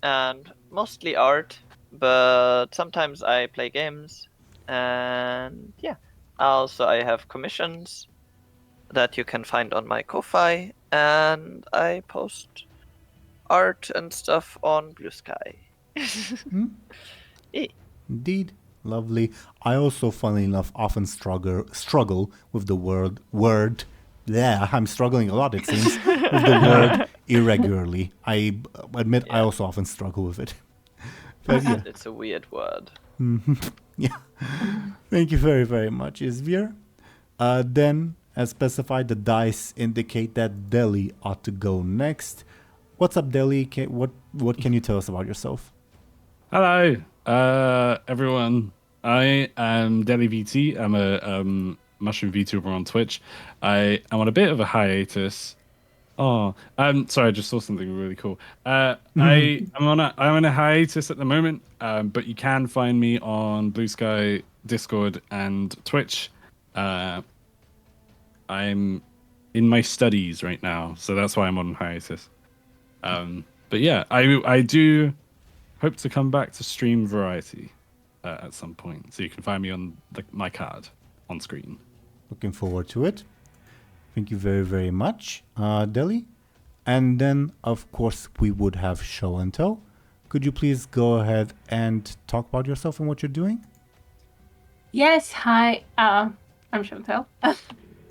Speaker 2: and mostly art, but sometimes I play games, and yeah. Also, I have commissions that you can find on my Ko-Fi, and I post art and stuff on Blue Sky.
Speaker 1: Indeed. Lovely. I also, funnily enough, often struggle with the word. Yeah, I'm struggling a lot, it seems, with the word irregularly. I admit I also often struggle with it. But yeah.
Speaker 2: It's a weird word.
Speaker 1: Yeah. Thank you very, very much, Izvir. Then, as specified, the dice indicate that Dely ought to go next. What's up, Dely? What can you tell us about yourself?
Speaker 3: Hello, everyone. I am DelyVT. I'm a mushroom VTuber on Twitch. I am on a bit of a hiatus. Oh, sorry, I just saw something really cool. I'm on a hiatus at the moment, but you can find me on Blue Sky, Discord, and Twitch. I'm in my studies right now, so that's why I'm on hiatus. But yeah, I do hope to come back to stream variety at some point, so you can find me on my card on screen.
Speaker 1: Looking forward to it. Thank you very, very much, Dely. And then, of course, we would have Show&Tell. Could you please go ahead and talk about yourself and what you're doing?
Speaker 4: Yes, hi. I'm Show&Tell.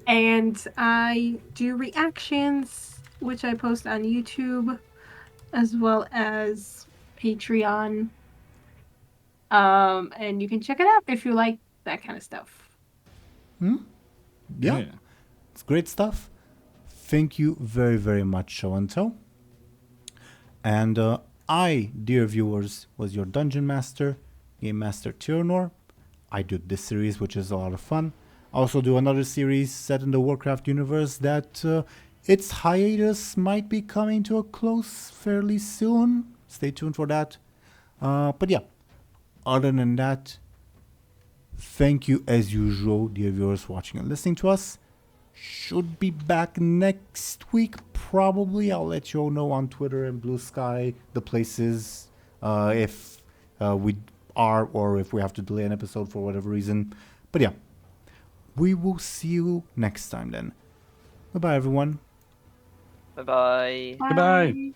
Speaker 4: And I do reactions, which I post on YouTube, as well as Patreon. And you can check it out if you like that kind of stuff.
Speaker 1: Yeah. It's great stuff. Thank you very, very much, Show&Tell. And I, dear viewers, was your Dungeon Master, Game Master Teeironor. I do this series, which is a lot of fun. I also do another series set in the Warcraft universe that its hiatus might be coming to a close fairly soon. Stay tuned for that. But yeah, other than that, thank you as usual, dear viewers, for watching and listening to us. Should be back next week, probably. I'll let you all know on Twitter and Blue Sky the places if we are or if we have to delay an episode for whatever reason. But yeah, we will see you next time then. Goodbye, everyone.
Speaker 2: Bye bye.
Speaker 3: Goodbye.